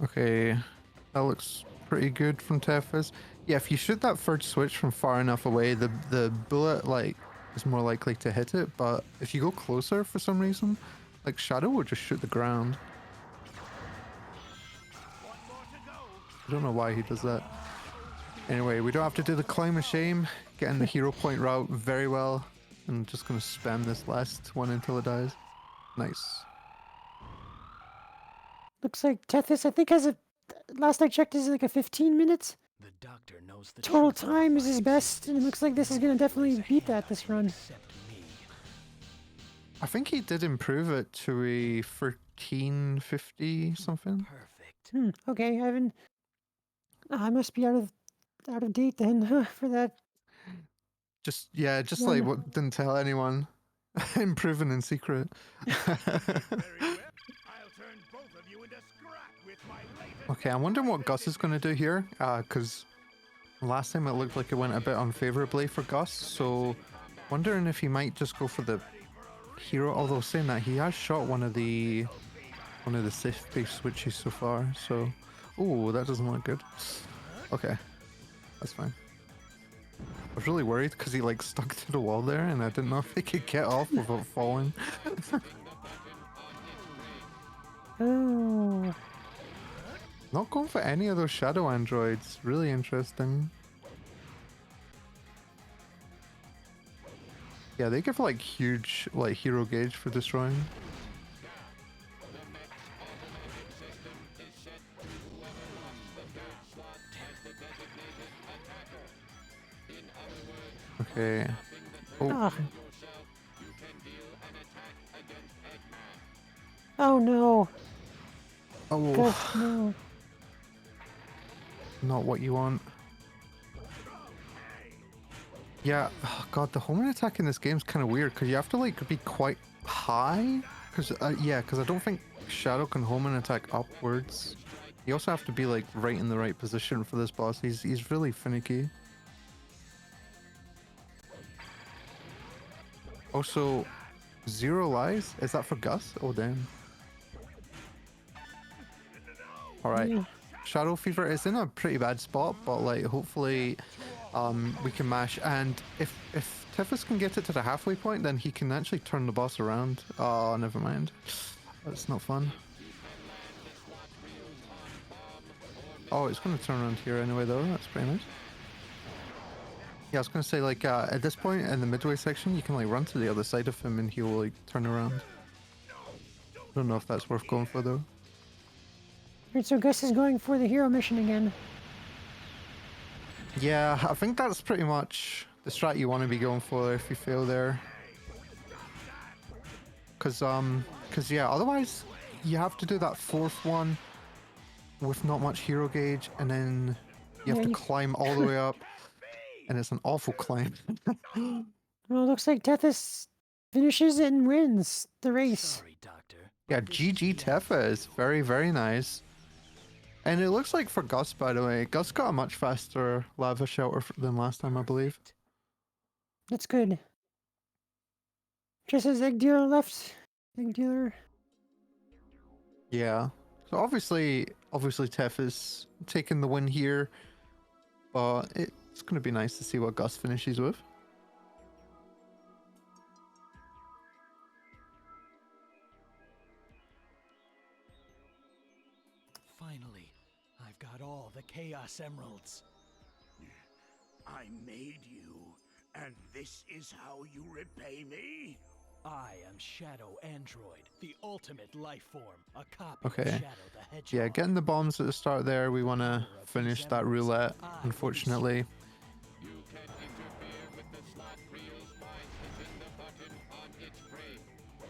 Okay, that looks pretty good from Tethys. Yeah, if you shoot that third switch from far enough away, the bullet like is more likely to hit it. But if you go closer for some reason, like Shadow will just shoot the ground. I don't know why he does that. Anyway, we don't have to do the climb of shame. Getting the hero point route very well. I'm just gonna spam this last one until it dies. Nice. Looks like Tethys, I think, has a. Last I checked, is like a 15 minutes. The doctor knows the Total truth about time is my his best, and it looks like this is gonna definitely beat that this run. Except me. I think he did improve it to a 1350 something. Perfect. Okay, I haven't. I must be out of date then for that. Just yeah, just One. like what didn't tell anyone. Improving in secret. Very well. I'll turn both of you into scrap with my latest. Okay, I'm wondering what Gus is going to do here, because last time it looked like it went a bit unfavorably for Gus, so wondering if he might just go for the hero. Although saying that, he has shot one of the safety switches so far. So, oh, that doesn't look good. Okay, that's fine. I was really worried because he like stuck to the wall there, and I didn't know if he could get off without falling. Oh. Not going for any of those shadow androids. Really interesting. Yeah, they give like huge like hero gauge for destroying. Okay. Oh, Ah. Oh no. oh, Gus, no. not what you want. Yeah, oh God, the homing attack in this game is kind of weird because you have to like be quite high. Because because I don't think Shadow can homing attack upwards. You also have to be like right in the right position for this boss. He's really finicky. Also, zero lies. Is that for Gus? Oh damn. All right. Yeah. Shadow Fever is in a pretty bad spot, but like hopefully we can mash, and if Tiffus can get it to the halfway point, then he can actually turn the boss around. Oh, never mind. That's not fun. Oh, it's going to turn around here anyway, though. That's pretty nice. Yeah, I was going to say, like, at this point in the midway section, you can, like, run to the other side of him and he'll, like, turn around. I don't know if that's worth going for, though. Alright, so Gus is going for the hero mission again. Yeah, I think that's pretty much the strat you want to be going for if you fail there. Cause yeah, otherwise you have to do that fourth one with not much hero gauge, and then you have Yeah, to you- climb all the way up, and it's an awful climb. Well, it looks like Tethys finishes and wins the race. Sorry, Doctor. Yeah, but this GG is the end for Tefa you. is very, very nice. And it looks like for Gus, by the way, Gus got a much faster lava shelter than last time, I believe. That's good. Just as Egg Dealer left. Egg Dealer. Yeah. So obviously Tef is taking the win here, but it's going to be nice to see what Gus finishes with. Finally, I've got all the Chaos Emeralds. I made you, and this is how you repay me? I am Shadow Android, the ultimate life form, a copy Okay. of Shadow the Hedgehog. Yeah, getting the bombs at the start there, we want to finish that roulette, unfortunately.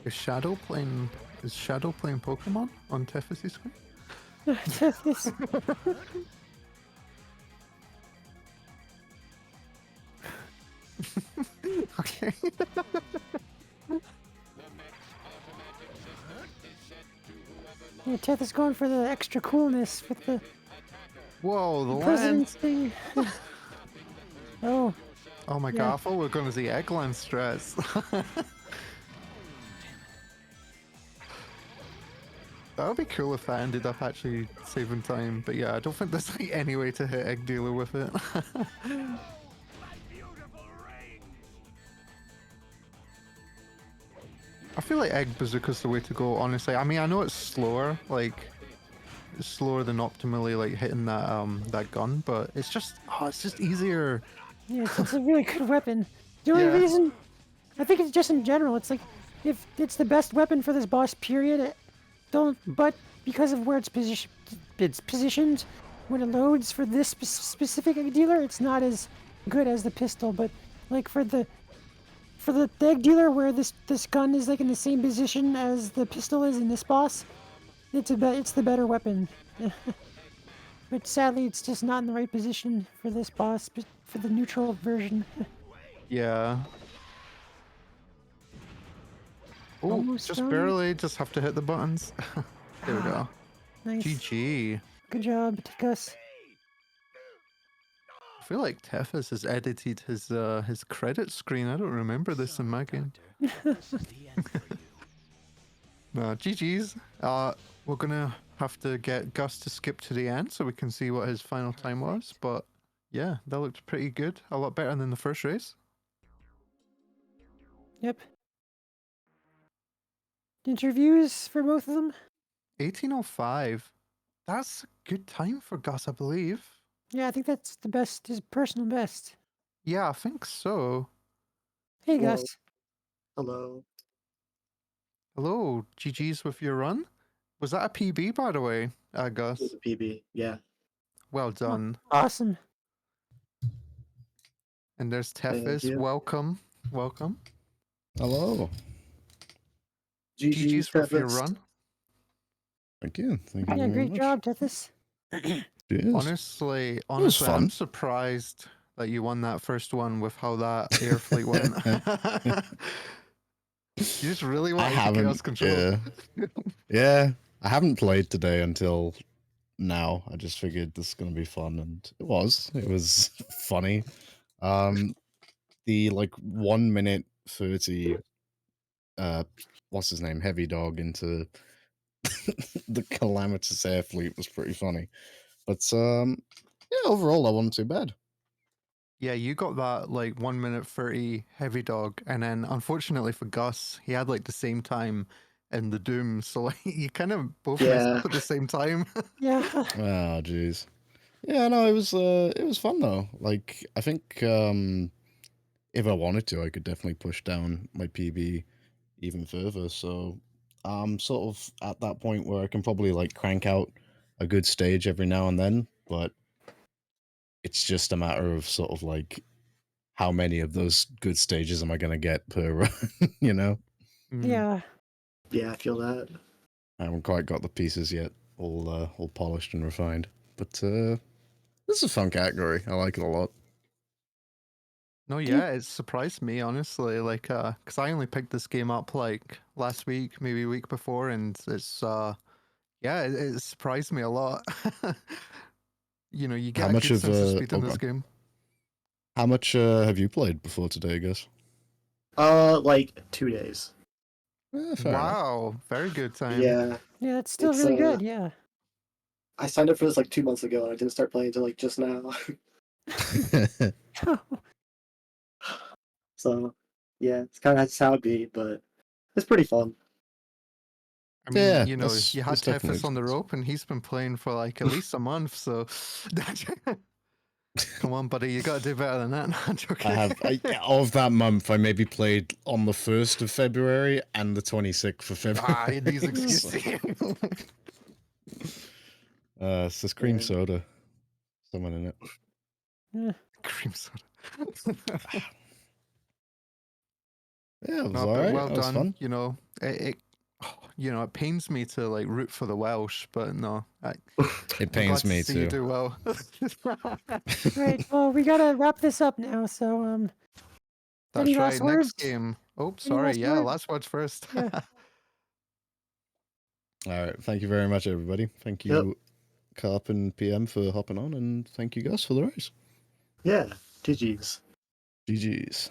Is Shadow playing Pokemon on Tefus' screen? Tethys. Okay. Yeah, Tethys going for the extra coolness with the Whoa, the land! president's thing. Oh, Oh my Yeah. god, I thought we were going to see Eggland strats. That would be cool if that ended up actually saving time, but yeah, I don't think there's like any way to hit Egg Dealer with it. My beautiful rings! I feel like Egg Bazooka's the way to go, honestly. I mean, I know it's slower, like it's slower than optimally like hitting that gun, but it's just easier. yeah, it's a really good weapon. The only Yeah. reason, I think it's just in general, it's like, if it's the best weapon for this boss, period, but because of where it's positioned, when it loads for this specific egg dealer, it's not as good as the pistol, but like for the egg dealer where this gun is like in the same position as the pistol is in this boss, it's the better weapon. But sadly, it's just not in the right position for this boss, but for the neutral version. Yeah. Oh, Almost just done. barely, just have to hit the buttons. There we go. Nice. GG. Good job, Gus. I feel like Tefus has edited his credit screen. I don't remember this in my game. Doctor, this is the end for you. No, GG's. We're gonna have to get Gus to skip to the end so we can see what his final time was. But yeah, that looked pretty good. A lot better than the first race. Yep. Interviews for both of them? 18:05. That's a good time for Gus, I believe. Yeah, I think that's the best, his personal best. Yeah, I think so. Hey, Well- Gus. Hello. Hello, GG's with your run. Was that a PB, by the way, Gus? It was a PB. Yeah. Well done. Awesome. And there's Thank Tefis. you. Welcome. Hello. GG's with your Tethys. run. Thank you. Thank you Yeah, very great much. job, Tethys. Cheers. Honestly, was I'm fun. surprised that you won that first one with how that air fleet went. You just really I wanted haven't. chaos control. Yeah. I haven't played today until now. I just figured this is gonna be fun, and it was. It was funny. The like 1 minute 30. What's his name? Heavy Dog into the calamitous air fleet was pretty funny. But yeah, overall, I wasn't too bad. Yeah, you got that like 1 minute 30 heavy dog, and then unfortunately for Gus, he had like the same time in the Doom. So like you kind of both messed Yeah. up at the same time. Yeah. Oh, jeez. Yeah, no, it was fun though. Like, I think if I wanted to, I could definitely push down my PB even further. So I'm sort of at that point where I can probably like crank out a good stage every now and then, but it's just a matter of sort of like how many of those good stages am I gonna get per run, you know? Mm. Yeah. Yeah, I feel that. I haven't quite got the pieces yet, all polished and refined. But this is a fun category. I like it a lot. No, Do you- yeah, it surprised me honestly. Like, because I only picked this game up like last week, maybe a week before, and it's yeah, it surprised me a lot. You know, you How get a much good of sense of speed oh in this god. game. How much have you played before today, Gus? Like 2 days. Fair enough. Wow, very good time. Yeah. Yeah, it's still It's, really good. Yeah. I signed up for this like 2 months ago, and I didn't start playing until like just now. So, yeah, it's kind of how it be, but it's pretty fun. I mean, Yeah, you know, that's you had definitely Tefus on the rope, and he's been playing for like at least a month. So, come on, buddy, you got to do better than that. No, I'm joking. of that month, I maybe played on the 1st of February and the 26th of February. these So, excuses. it's this cream Yeah. soda. Someone in it. Yeah. Cream soda. Yeah, it was No, but alright. well That was done. fun. You know, you know, it pains me to like root for the Welsh, but no, It I'm glad pains to me see you too. do well. Right. Well, we gotta wrap this up now. So, That's any right. last Next words? game. Oh, Any sorry. last Yeah, words? last words first. Yeah. Alright, thank you very much, everybody. Thank Yep. you, Carp and PM, for hopping on, and thank you, Gus, for the race. Yeah. GG's. GG's.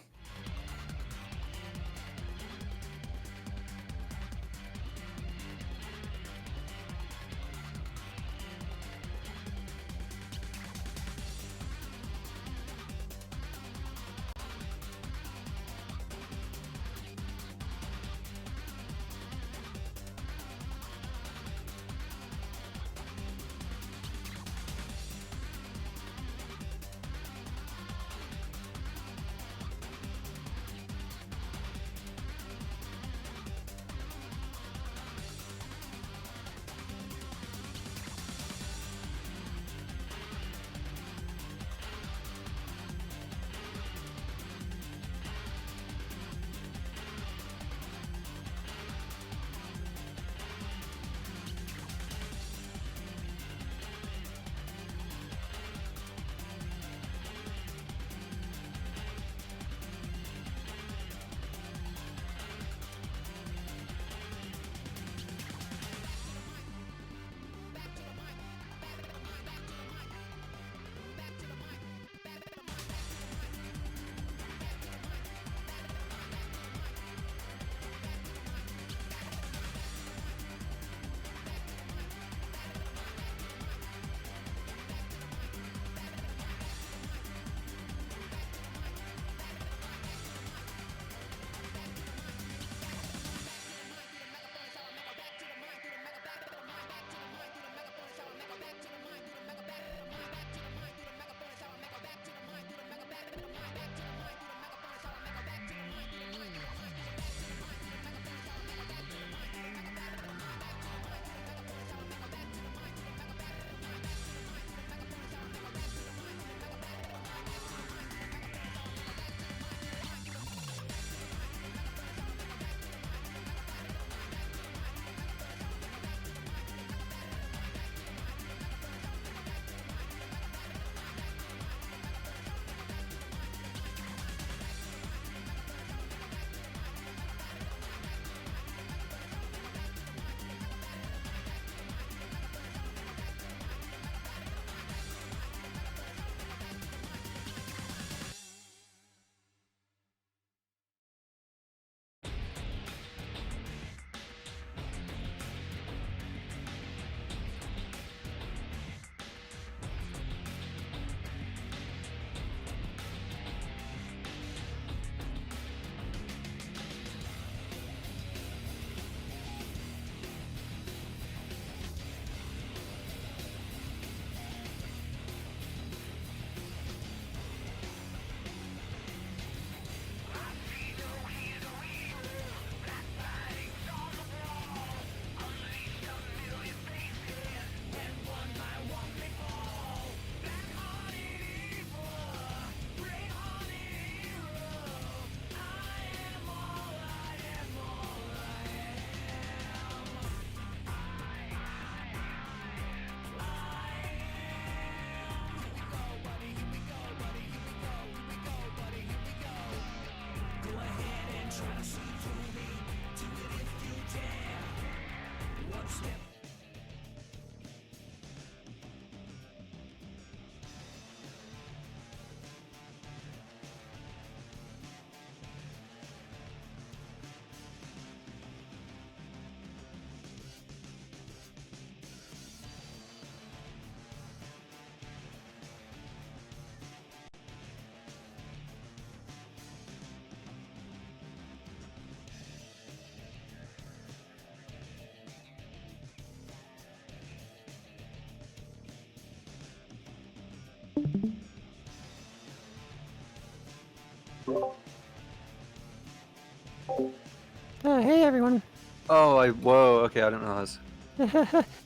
Oh, whoa, okay, I didn't realize.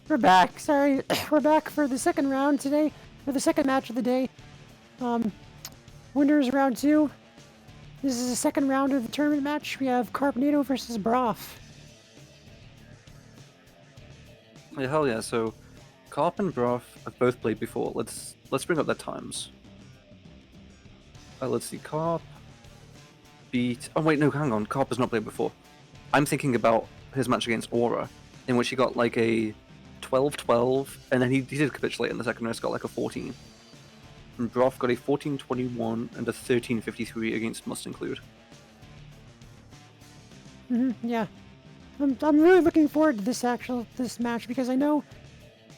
We're back. Sorry, we're back for the second round today, for the second match of the day. Winners round 2. This is the second round of the tournament match. We have Carpnado versus Broth. Yeah, hell yeah, so Carp and Broth have both played before. Let's bring up their times. Let's see, Carp beat... Oh wait, no, hang on, Carp has not played before. I'm thinking about his match against Aura, in which he got like a 12-12, and then he did capitulate in the second race, got like a 14. And Broth got a 14-21 and a 13-53 against Must Include. Yeah. I'm really looking forward to this match because I know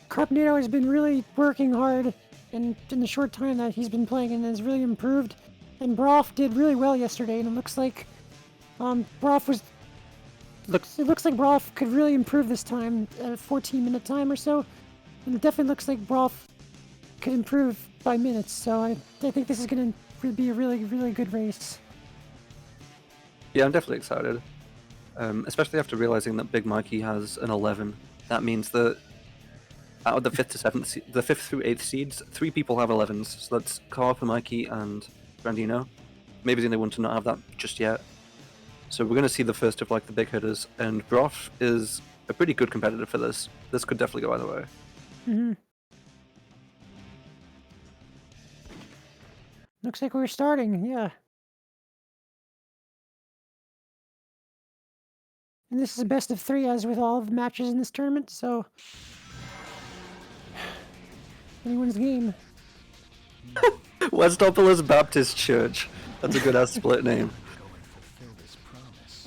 Carpnado has been really working hard in the short time that he's been playing and has really improved. And Broth did really well yesterday, and it looks like Broth could really improve this time at a 14-minute time or so. And it definitely looks like Broth could improve by minutes, so I think this is going to be a really, really good race. Yeah, I'm definitely excited. Especially after realizing that Big Mikey has an 11. That means that out of the 5th to 7th, the 5th through 8th seeds, 3 people have 11s. So that's Carp, Mikey, and Brandino. Maybe they want to not have that just yet. So we're going to see the first of like the big hitters, and Broth is a pretty good competitor for this. This could definitely go either way. Looks like we're starting, yeah. And this is a best of 3, as with all of the matches in this tournament, so anyone's game. Westopolis Baptist Church. That's a good ass split name. Go and fulfill this promise.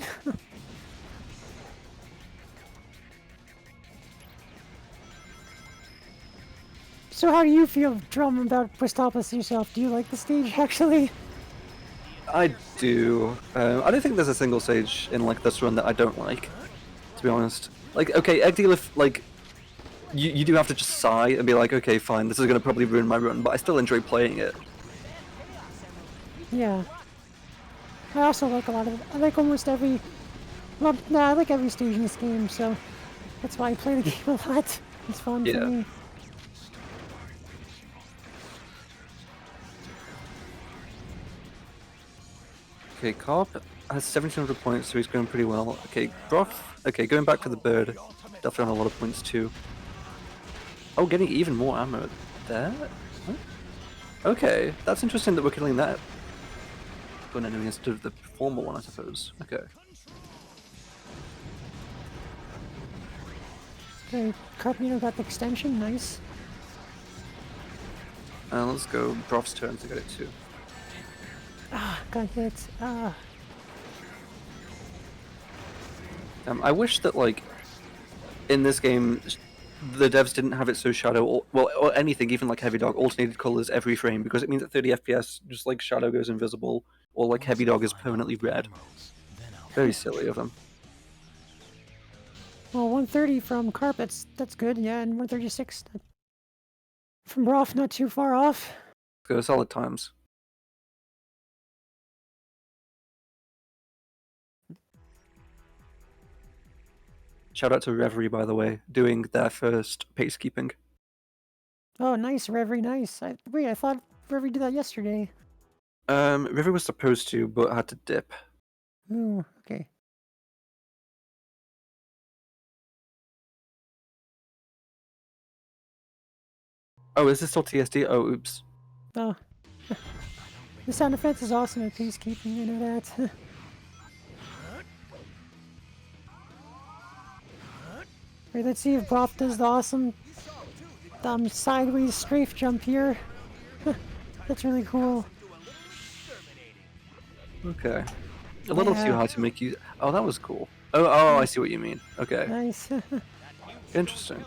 So how do you feel, Drum, about Westopolis yourself? Do you like the stage, actually? I do. I don't think there's a single stage in like this run that I don't like, to be honest. Like, okay, Egdeal, like, you do have to just sigh and be like, okay, fine, this is gonna probably ruin my run, but I still enjoy playing it. Yeah. I also like a lot of it. I like almost every... Well, nah, I like every stage in this game, so that's why I play the game a lot. It's fun for me. Okay, Carp has 1700 points, so he's going pretty well. Okay, Broth. Okay, going back to the bird. Definitely on a lot of points too. Oh, getting even more ammo there? Huh? Okay, that's interesting that we're killing that gun enemy instead of the former one, I suppose. Okay. Okay, Carpino got the extension, nice. Let's go. Broth's turn to get it too. Ah, got hit. Ah. I wish that, like, in this game, the devs didn't have it so Shadow, or anything, even like Heavy Dog, alternated colors every frame, because it means at 30 FPS, just like Shadow goes invisible, or like Heavy Dog is permanently red. Very silly of them. Well, 130 from Carpets, that's good, yeah, and 136 from Broth, not too far off. Go solid times. Shout out to Reverie, by the way, doing their first pacekeeping. Oh, nice, Reverie, nice. Wait, I thought Reverie did that yesterday. Reverie was supposed to, but had to dip. Ooh, okay. Oh, is this still TSD? Oh, oops. Oh. The sound effect is awesome at peacekeeping, you know that. Wait, let's see if Broth does the awesome sideways strafe jump here. That's really cool. Okay. A little too high to make you... Oh, that was cool. Oh, I see what you mean. Okay. Nice. Interesting.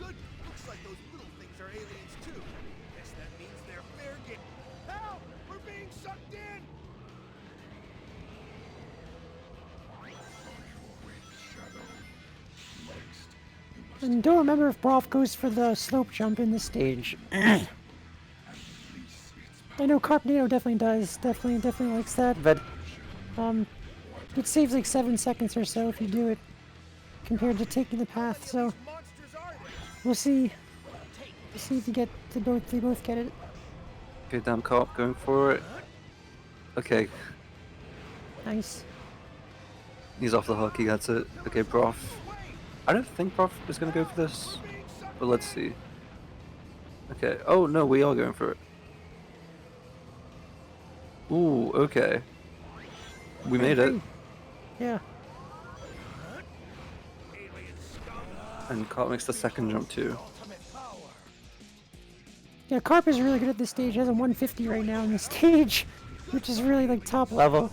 Good. Looks like those little things are aliens too. Guess that means they're fair game. Help! We're being sucked in! And don't remember if Broth goes for the slope jump in this stage. I know Carpnado definitely does. Definitely likes that, but It saves like 7 seconds or so if you do it, compared to taking the path. So Monsters are there? we'll see. We'll see if you get to both. They both get it. Okay, damn cop, going for it. Okay, Nice. he's off the hook, he gets it. Okay, Broth. I don't think Broth is gonna go for this, but let's see. Okay, oh no, we are going for it. Ooh, okay. We made it. Yeah. And Cop makes the second jump too. Yeah, Carp is really good at this stage. He has a 150 right now on the stage, which is really like top level.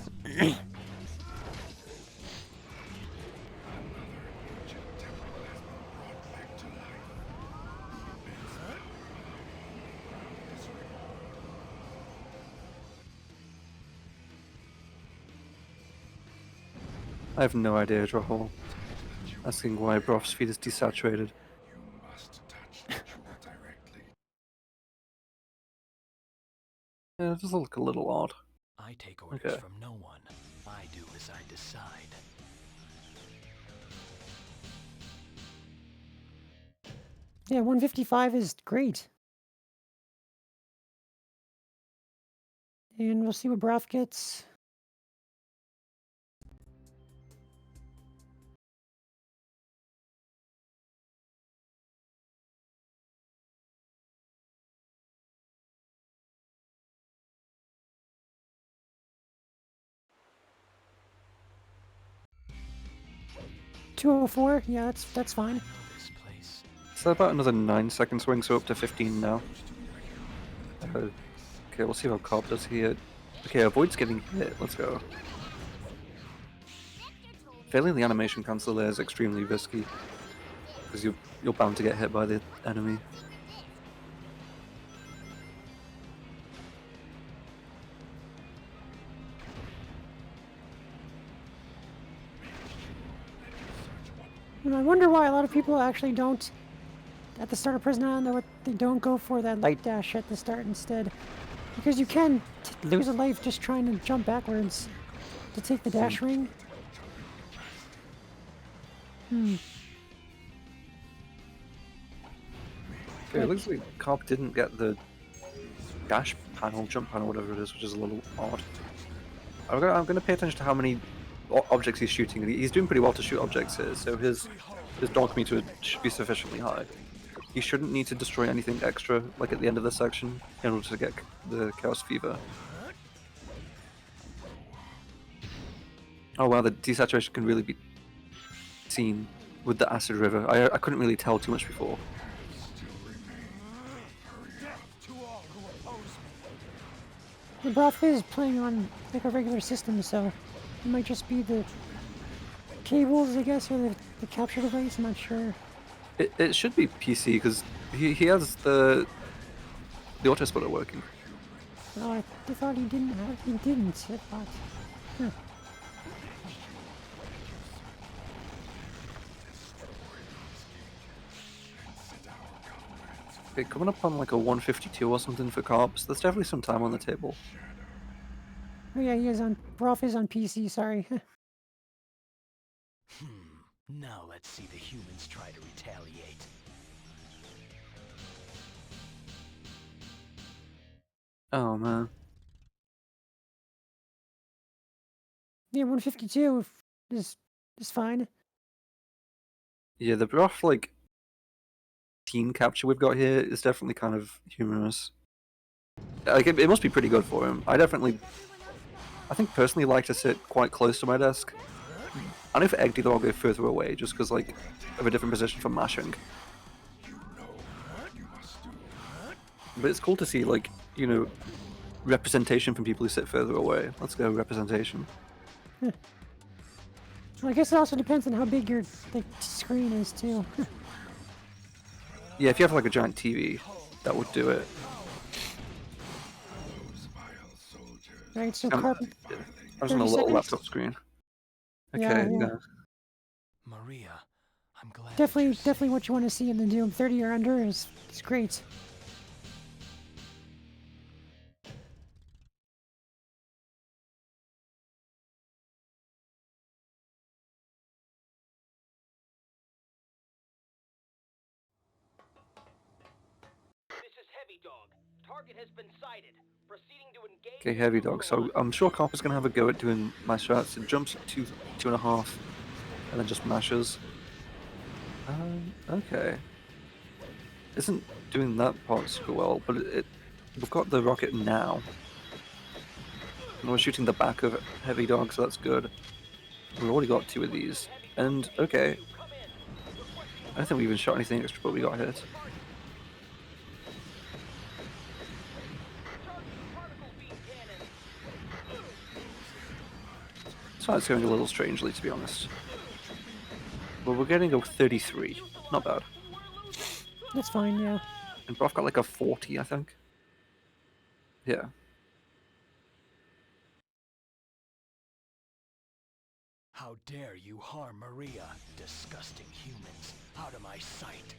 I have no idea, Drohol. Asking why Broth's feed is desaturated. You must touch the jewel directly. Yeah, it does look a little odd. I take orders Okay. from no one. I do as I decide. Yeah, 155 is great. And we'll see what Broth gets. $204. Yeah, that's fine. This place. So about another 9-second swing, so up to 15 now. Okay, we'll see how Cop does here. Okay, avoids getting hit. Let's go. Failing the animation cancel there is extremely risky, because you're bound to get hit by the enemy. And I wonder why a lot of people actually don't, at the start of Prison Island, what they don't go for that light dash at the start instead. Because you can lose a life just trying to jump backwards to take the dash ring. Okay, it looks like Cop didn't get the dash panel, jump panel, whatever it is, which is a little odd. I'm gonna pay attention to how many objects he's shooting. He's doing pretty well to shoot objects here, so his dog meter should be sufficiently high. He shouldn't need to destroy anything extra, like at the end of this section, in order to get the Chaos Fever. Oh wow, the desaturation can really be seen with the Acid River. I couldn't really tell too much before. The Broth is playing on like a regular system, so it might just be the cables, I guess, or the capture device. I'm not sure. It should be PC because he has the auto splitter working. Oh, I thought he didn't have. He didn't. I thought. Huh. Okay, coming up on like a 152 or something for Cops. There's definitely some time on the table. Oh yeah, he is on. Broth is on PC. Sorry. Now let's see the humans try to retaliate. Oh man. Yeah, 152 is fine. Yeah, the rough like team capture we've got here is definitely kind of humorous. Like it must be pretty good for him. I think personally like to sit quite close to my desk. I know for Egg Dealer I'll go further away just because like of a different position for mashing. But it's cool to see like, you know, representation from people who sit further away. Let's go representation. Well, I guess it also depends on how big your like screen is too. Yeah, if you have like a giant TV, that would do it. Right, so Um, Carpet. I was on a 30 little seconds? laptop screen. Okay, Yeah, yeah. Maria, I'm glad. Definitely what you want to see in the Doom. 30 or under is great. Okay, heavy dog. So I'm sure Carp is gonna have a go at doing my strats. It jumps at 2.5, and then just mashes. Okay. Isn't doing that part super well, but we've got the rocket now. And we're shooting the back of heavy dog, so that's good. We've already got 2 of these, and okay. I don't think we even shot anything extra, but we got hit. So it's going a little strangely, to be honest. But we're getting a 33. Not bad. That's fine, yeah. And Broth got like a 40, I think. Yeah. How dare you harm Maria, disgusting humans, out of my sight.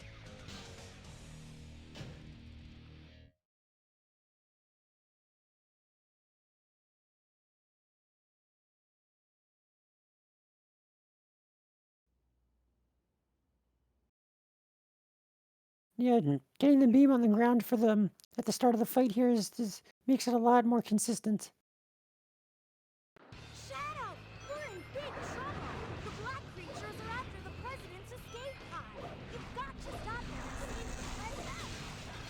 Yeah, getting the beam on the ground for them at the start of the fight here is makes it a lot more consistent. Shadow! We're in big trouble! The black creatures are after the president's escape pod! You've got to stop them and save the president!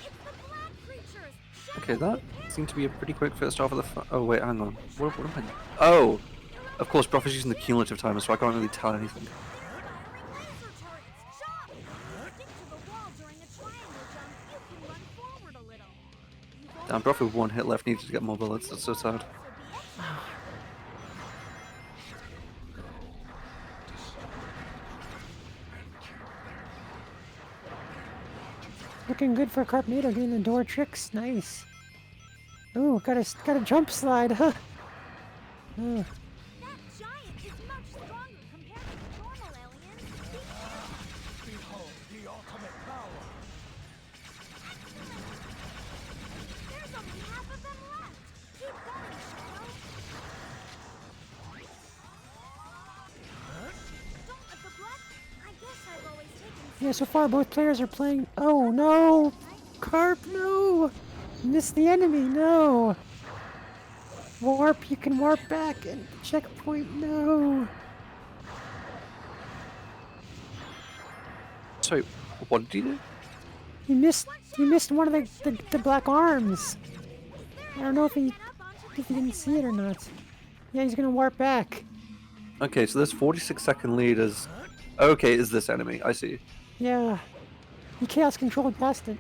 It's the black creatures! Shadow, Okay, that be careful! seemed to be a pretty quick first half of the Oh, wait, hang on. What am I... Oh! Of course, Broth is using the cumulative timer, so I can't really tell anything. Firing laser turrets! Jump! Stick to the wall during a triangle jump. You can run forward a little. You've Damn, Broth with 1 hit left needed to get more bullets. That's so sad. also be extra. Looking good for Carpnado getting the door tricks. Nice. Ooh, got a jump slide, huh? Oh. That giant is much stronger compared to the normal aliens. Be careful! Behold the ultimate power. There's only half of them left. Keep going, Shadow. Don't let the black... I guess I've always taken... Yeah, so far both players are playing. Oh no! Carp, no! Missed the enemy, no! Warp, you can warp back and checkpoint, no! Sorry, what did you do? He missed one of the black arms. I don't know if he didn't see it or not. Yeah, he's gonna warp back. Okay, so this 46-second lead is... Okay, is this enemy? I see. Yeah. He chaos controlled past it.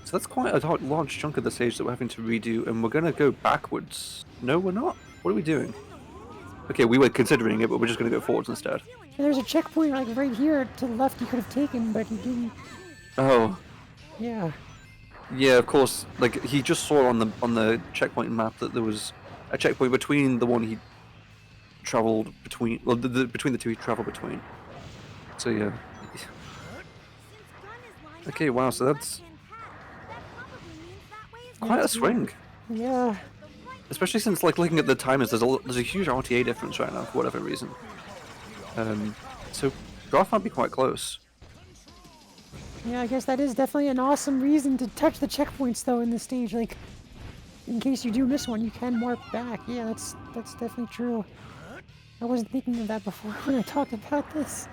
So that's quite a large chunk of the stage that we're having to redo, and we're gonna go backwards. No, we're not. What are we doing? Okay, we were considering it, but we're just gonna go forwards instead. And there's a checkpoint like right here to the left he could have taken, but he didn't. Oh, Yeah. yeah, of course. Like he just saw on the checkpoint map that there was a checkpoint between the one he traveled between. Well, between the two he traveled between. So yeah. Since gun is lined Okay, up wow. on So the that's left-hand path, that probably means that way is quite a swing. Yeah. the right. Especially since, like, looking at the timers, there's a huge RTA difference right now for whatever reason. So Broth might be quite close. Yeah, I guess that is definitely an awesome reason to touch the checkpoints though in this stage. Like, in case you do miss one, you can warp back. Yeah, that's definitely true. I wasn't thinking of that before when I talked about this.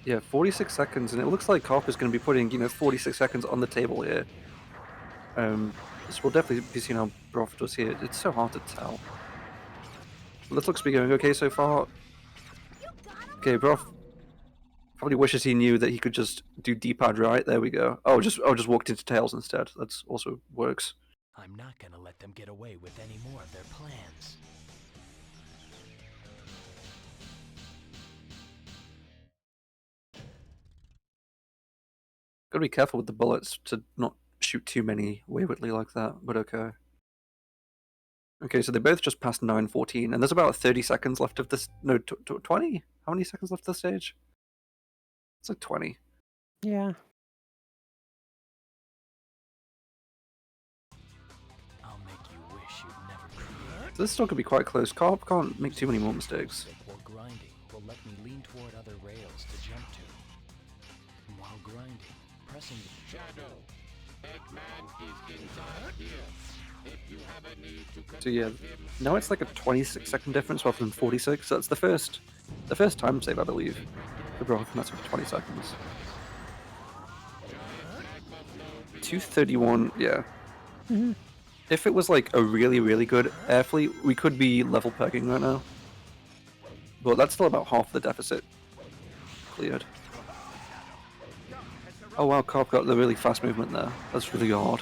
Yeah, 46 seconds, and it looks like Carp is going to be putting, 46 seconds on the table here. So we'll definitely be seeing how Broth does here. It's so hard to tell. But this looks to be going okay so far. Okay, Broth probably wishes he knew that he could just do D-pad right. There we go. Oh, just walked into Tails instead. That's also works. I'm not gonna let them get away with any more of their plans. Gotta be careful with the bullets to not shoot too many waywardly like that, but okay. Okay, so they both just passed 9:14, and there's about 30 seconds left of this. No, 20? How many seconds left of the stage? It's like 20. Yeah. I'll make you wish you'd never created So this still could be quite close. Carp can't make too many more mistakes. stick while grinding will let me lean toward other rails to jump to. pressing the So yeah, now it's like a 26-second difference rather than 46. That's the first time save, I believe, for Broth, and that's for 20 seconds. 231, yeah. If it was like a really, really good air fleet, we could be level pegging right now. But that's still about half the deficit cleared. Oh wow, Carp got the really fast movement there. That's really odd.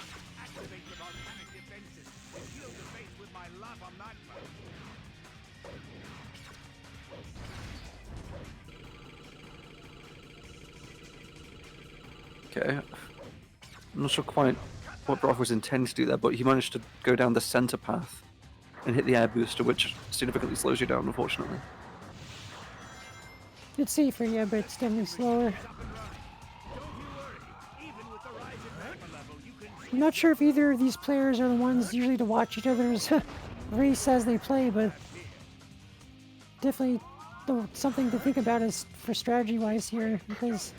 Okay. I'm not sure quite what Broth was intending to do there, but he managed to go down the center path and hit the air booster, which significantly slows you down, unfortunately. It's safer, yeah, but it's definitely slower. I'm not sure if either of these players are the ones usually to watch each other's race as they play, but definitely something to think about is for strategy-wise here, because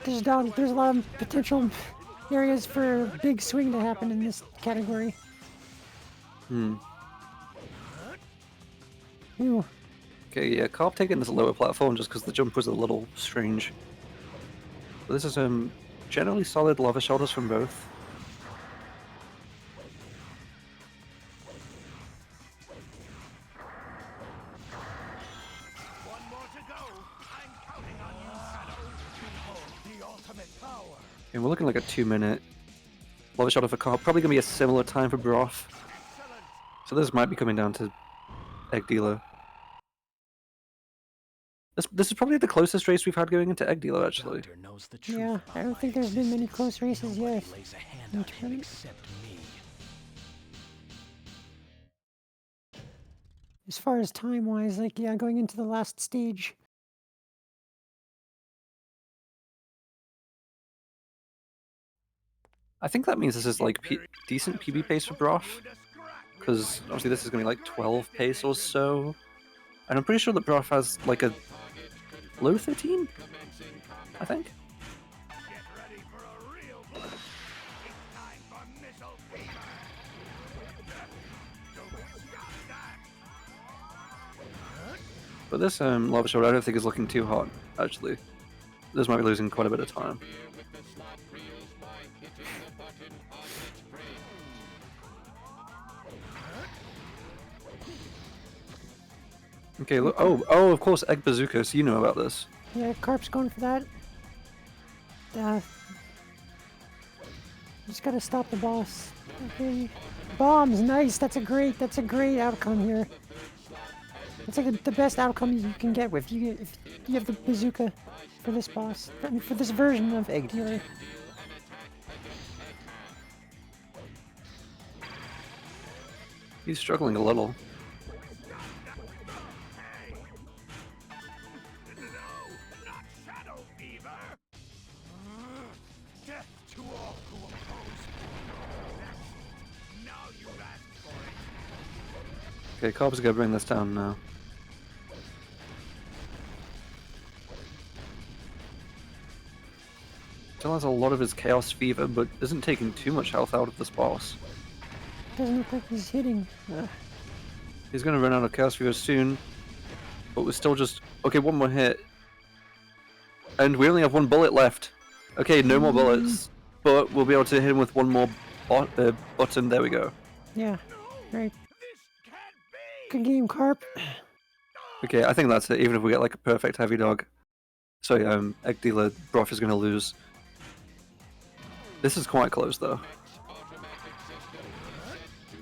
there's a lot of potential areas for a big swing to happen in this category. Ooh. Okay, yeah, Carp taking this lower platform just because the jump was a little strange. But this is generally solid lava shoulders from both. One more to go. I'm counting on you, Shadow. Behold the ultimate power. And we're looking like a 2-minute lava shoulder for Carp. Probably gonna be a similar time for Broth. So this might be coming down to Egg Dealer. This is probably the closest race we've had going into Egg Dealer, actually. doctor knows the truth Yeah, about I don't think there's been many close races yet. Nobody lays a hand in on him tournament. except me. As far as time-wise, like, yeah, going into the last stage. I think that means this is like decent PB pace for Broth, because obviously this is going to be like 12 pace or so. And I'm pretty sure that Broth has like a low 13, I think. Get ready for a real blow. It's time for missile fever. Don't stop that. But this lava shoulder I don't think is looking too hot, actually. This might be losing quite a bit of time. Okay, look. Oh, of course, Egg Bazooka, so you know about this. Yeah, Carp's going for that. Just gotta stop the boss. Okay. Bombs, nice. That's a great outcome here. It's like the best outcome you can get if you have the bazooka for this boss, for this version of Egg Dealer. He's struggling a little. Okay, Carp's gonna bring this down now. Still has a lot of his Chaos Fever, but isn't taking too much health out of this boss. Doesn't look like he's hitting. He's gonna run out of Chaos Fever soon, but we're still just... Okay, one more hit. And we only have one bullet left. Okay, no more bullets, but we'll be able to hit him with one more button. There we go. Yeah, right. Good game, Carp. Okay, I think that's it, even if we get like a perfect heavy dog. Sorry, Egg Dealer Broth is gonna lose. This is quite close though.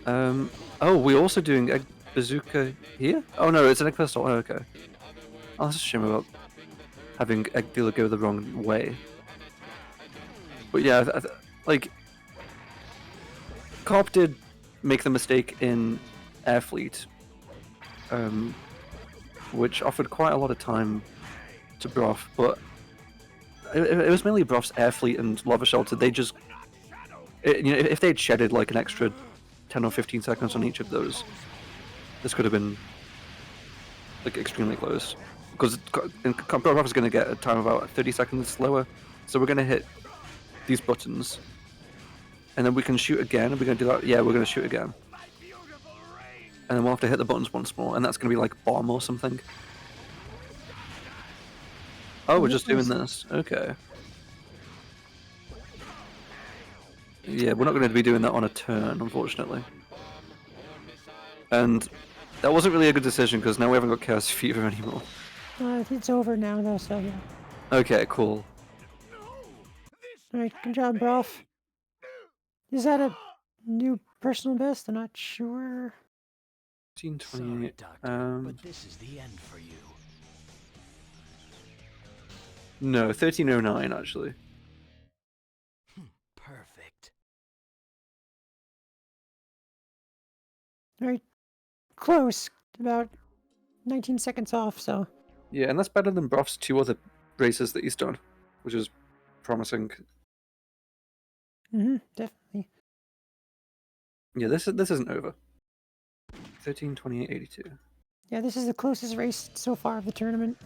Oh, we're also doing Egg Bazooka here? Oh no, it's an Egg Pistol. Oh, okay. Oh, that's a shame about having Egg Dealer go the wrong way. But yeah, like, Carp did make the mistake in Air Fleet, which offered quite a lot of time to Broth, but it was mainly Broth's Air Fleet and Lava Shelter. They just, if they'd shedded like an extra 10 or 15 seconds on each of those, this could have been like extremely close. Because Broth is going to get a time about 30 seconds slower So we're gonna hit these buttons, and then we can shoot again. Are we gonna do that? Yeah, we're gonna shoot again. And then we'll have to hit the buttons once more, and that's gonna be like bomb or something. Oh, we're just doing this. Okay. Yeah, we're not going to be doing that on a turn, unfortunately. And that wasn't really a good decision because now we haven't got Chaos Fever anymore. It's over now, though, so yeah. Okay, cool. Alright, good job, Broth. Is that a new personal best? I'm not sure. 1328. But this is the end for you. No, 1309 actually. Perfect. Alright, close. About 19 seconds off, so. Yeah, and that's better than Broth's 2 other races that he's done, which is promising. Definitely. Yeah, this isn't over. 1328.82. Yeah, this is the closest race so far of the tournament.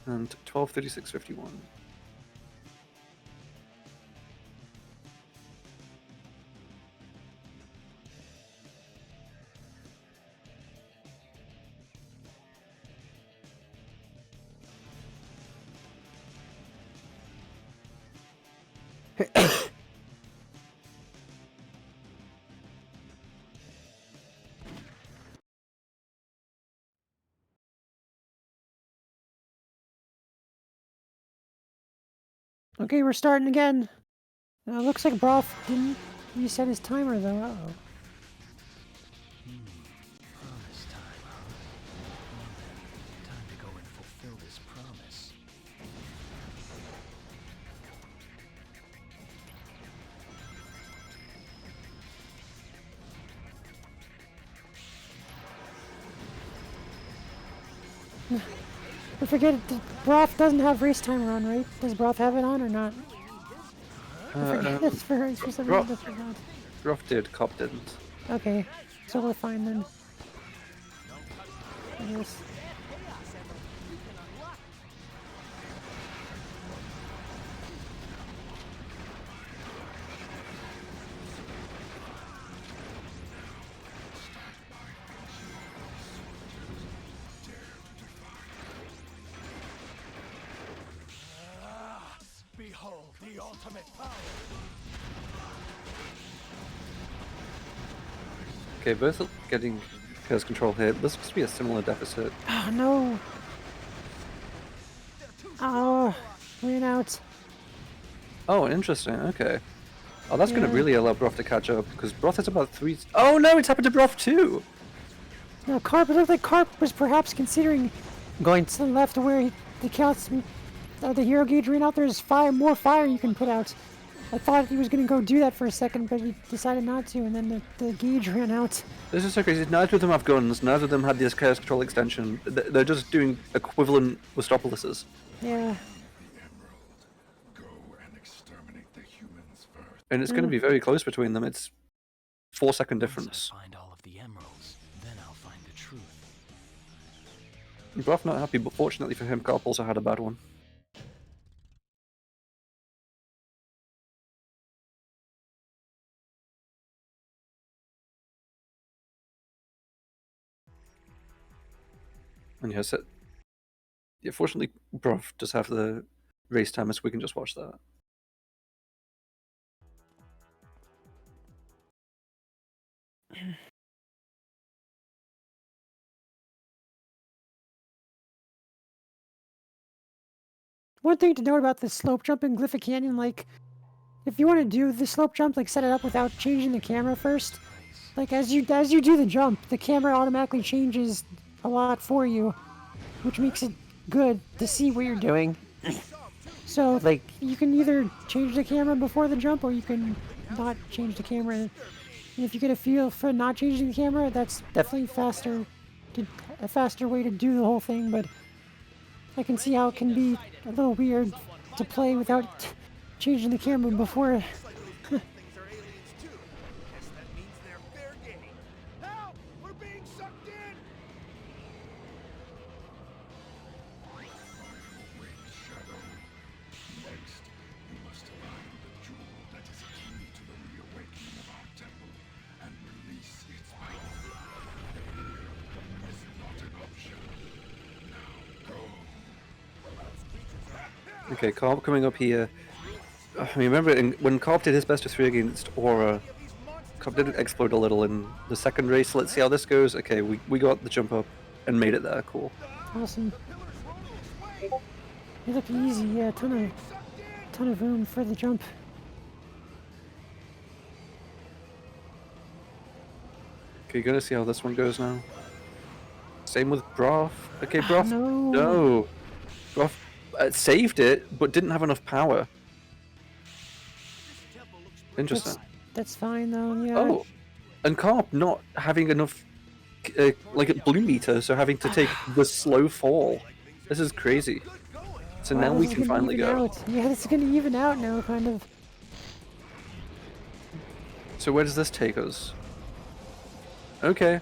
And 1236.51. Okay, we're starting again. Looks like Broth didn't reset his timer, though. Uh-oh. Promise time, huh? Well then, time to go and fulfill this promise. I forget, Broth doesn't have race timer on, right? Does Broth have it on or not? I forget, it's for some reason I forgot. Broth did, Cop didn't. Okay, so we're fine then. I guess. Behold the ultimate power. Okay, both are getting Chaos Control here. This looks to be a similar deficit. Oh no! Oh, ran out. Oh, interesting, okay. Oh, that's going to Yeah. really allow Broth to catch up, because Broth is about 3... Oh no, it's happened to Broth too! No, Carp, it looked like Carp was perhaps considering going to the left where the counts, the hero gauge ran out. There's more fire you can put out. I thought he was going to go do that for a second, but he decided not to, and then the gauge ran out. This is so crazy. Neither of them have guns, neither of them had this Chaos Control extension. They're just doing equivalent Westopolises. Yeah. Go and exterminate the humans first. And it's going to be very close between them. It's 4-second difference. Once I find all of the emeralds, then I'll find the truth. Broth not happy, but fortunately for him, Carp also had a bad one. And yes, yeah, fortunately, Broth does have the race timer, so we can just watch that. One thing to note about the slope jump in Glyphic Canyon, like, if you want to do the slope jump, like, set it up without changing the camera first. Like, as you do the jump, the camera automatically changes a lot for you, which makes it good to see what you're doing. So, like, you can either change the camera before the jump, or you can not change the camera. And if you get a feel for not changing the camera, that's definitely a faster way to do the whole thing, but I can see how it can be a little weird to play without changing the camera before. Things are aliens too. Guess that means they're fair game. Okay, Carp coming up here. Remember when Carp did his best of 3 against Aura, Carp did explode a little in the second race. Let's see how this goes. Okay, we got the jump up and made it there. Cool. Awesome. It looked easy, yeah, ton of room for the jump. Okay, gonna see how this one goes now. Same with Broth. Okay, Broth. No. No. Broth saved it, but didn't have enough power. Interesting. That's fine though, yeah. Oh, and Carp not having enough, like a blue meter, so having to take the slow fall. This is crazy. So Wow, now this we is can gonna finally even go. out. Yeah, this is gonna even out now, kind of. So where does this take us? Okay.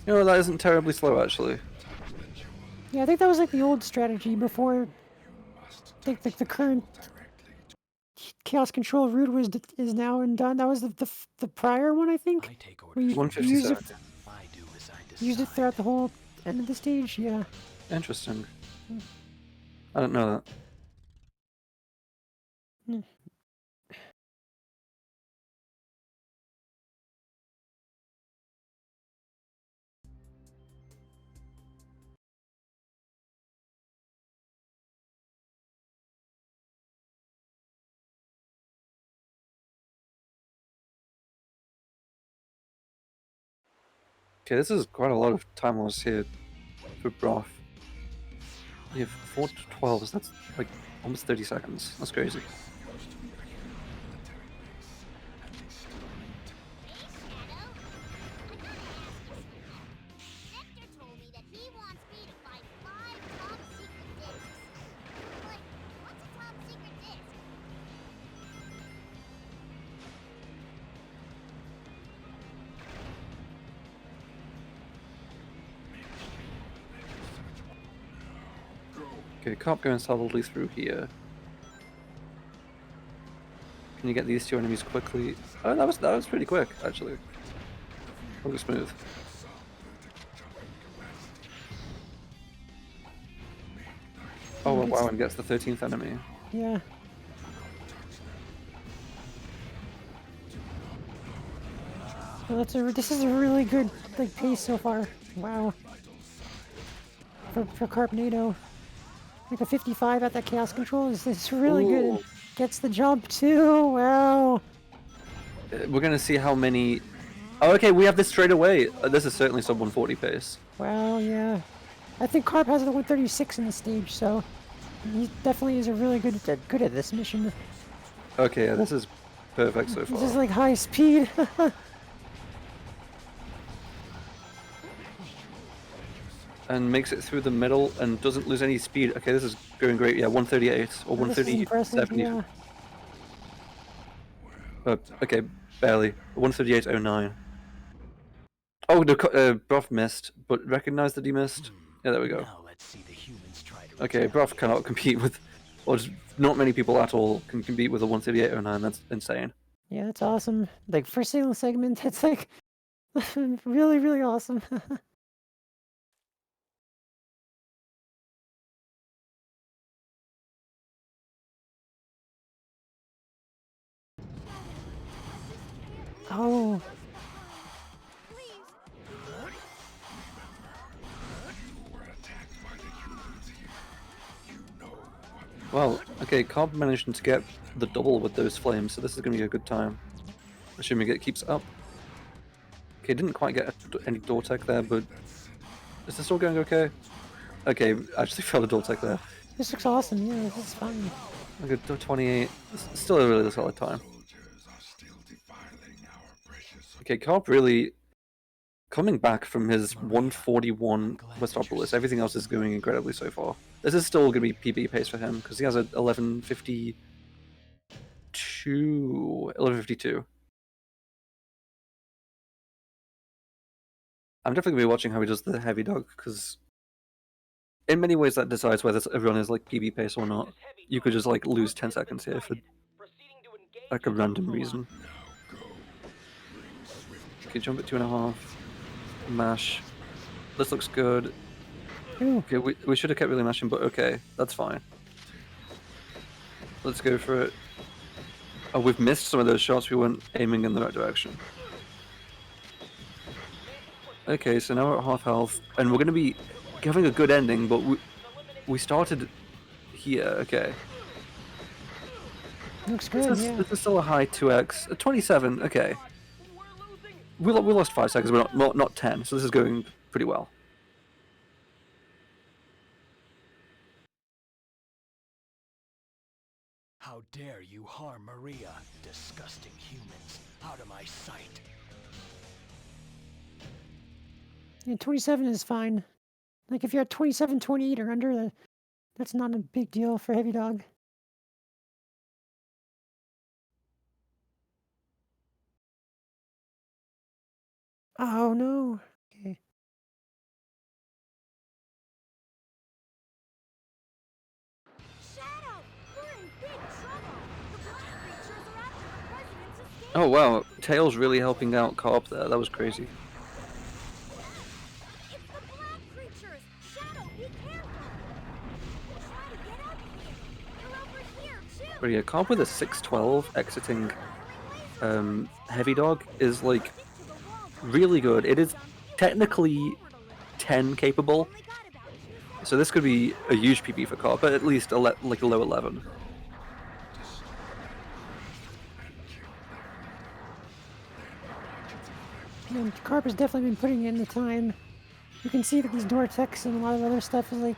You know, that isn't terribly slow, actually. Yeah, I think that was like the old strategy before. I think the current chaos control route is now and done. That was the prior one, I think. I take We orders. used it, 157. I do as I decide. used it throughout the whole end of the stage. Yeah. Interesting. I don't know that. Hmm. Okay, this is quite a lot of time loss here for Broth. You have 4 to 12s, that's like almost 30 seconds. That's crazy. Nectar told me that he wants me to find 5 top secret discs. Like, what's a top secret disc? Okay, Carp going solidly through here. Can you get these 2 enemies quickly? Oh, that was pretty quick, actually. Really smooth. Oh wow, and gets the 13th enemy. Yeah. Well, this is a really good like pace so far. Wow. For Carpnado. Like a 55 at that chaos control is really good. And Ooh. gets the jump too. Wow. We're gonna see how many. Oh, okay, we have this straight away. This is certainly sub 140 pace. Wow, yeah. I think Carp has the 136 in the stage, so he definitely is a really good at this mission. Okay, yeah, this is perfect so far. This is like high speed. And makes it through the middle and doesn't lose any speed. Okay, this is going great. Yeah, 138 or This is impressive, 137. yeah. Okay, barely. 138.09. Oh, no, Broth missed, but recognized that he missed. Yeah, there we go. Now let's see the humans try to Okay, Broth cannot compete with, or just not many people at all can compete with a 138.09. That's insane. Yeah, that's awesome. Like for single segment, that's like really, really awesome. Oh. Well, okay, Cobb managed to get the double with those flames, so this is going to be a good time. Assuming it keeps up. Okay, didn't quite get any door tech there, but is this all going okay? Okay, actually failed a door tech there. This looks awesome, yeah, this is fun. Like a 28, still a really solid time. Okay, Cobb really coming back from his 141 Westopolis. Everything else is going incredibly so far. This is still going to be PB pace for him because he has a 1152. I'm definitely going to be watching how he does the heavy dog because in many ways that decides whether everyone is like PB pace or not. You could just like lose 10 seconds here for like a random reason. Okay, jump at 2.5. Mash. This looks good. Ooh, Okay, we should have kept really mashing, but okay, that's fine. Let's go for it. Oh, we've missed some of those shots. We weren't aiming in the right direction. Okay, so now we're at half health, and we're going to be having a good ending, but we started here. Okay. looks good, yeah. This is still a high 2x. 27, okay. We lost 5 seconds, but not 10, so this is going pretty well. How dare you harm Maria, disgusting humans, out of my sight. Yeah, 27 is fine. Like if you're at 27, 28 or under, that's not a big deal for Heavy Dog. Oh no. Okay. Shadow, we're in big trouble. The black creatures are after the president's escape. Oh wow, Tails really helping out Carp there. That was crazy. It's the black creatures. Shadow, be careful. Try to get up here. They're over here too. But yeah, Carp with a 612 exiting Heavy Dog is like really good. It is technically 10 capable, so this could be a huge PP for Carp, but at least like a low 11. And Carp has definitely been putting in the time. You can see that these door techs and a lot of other stuff is like,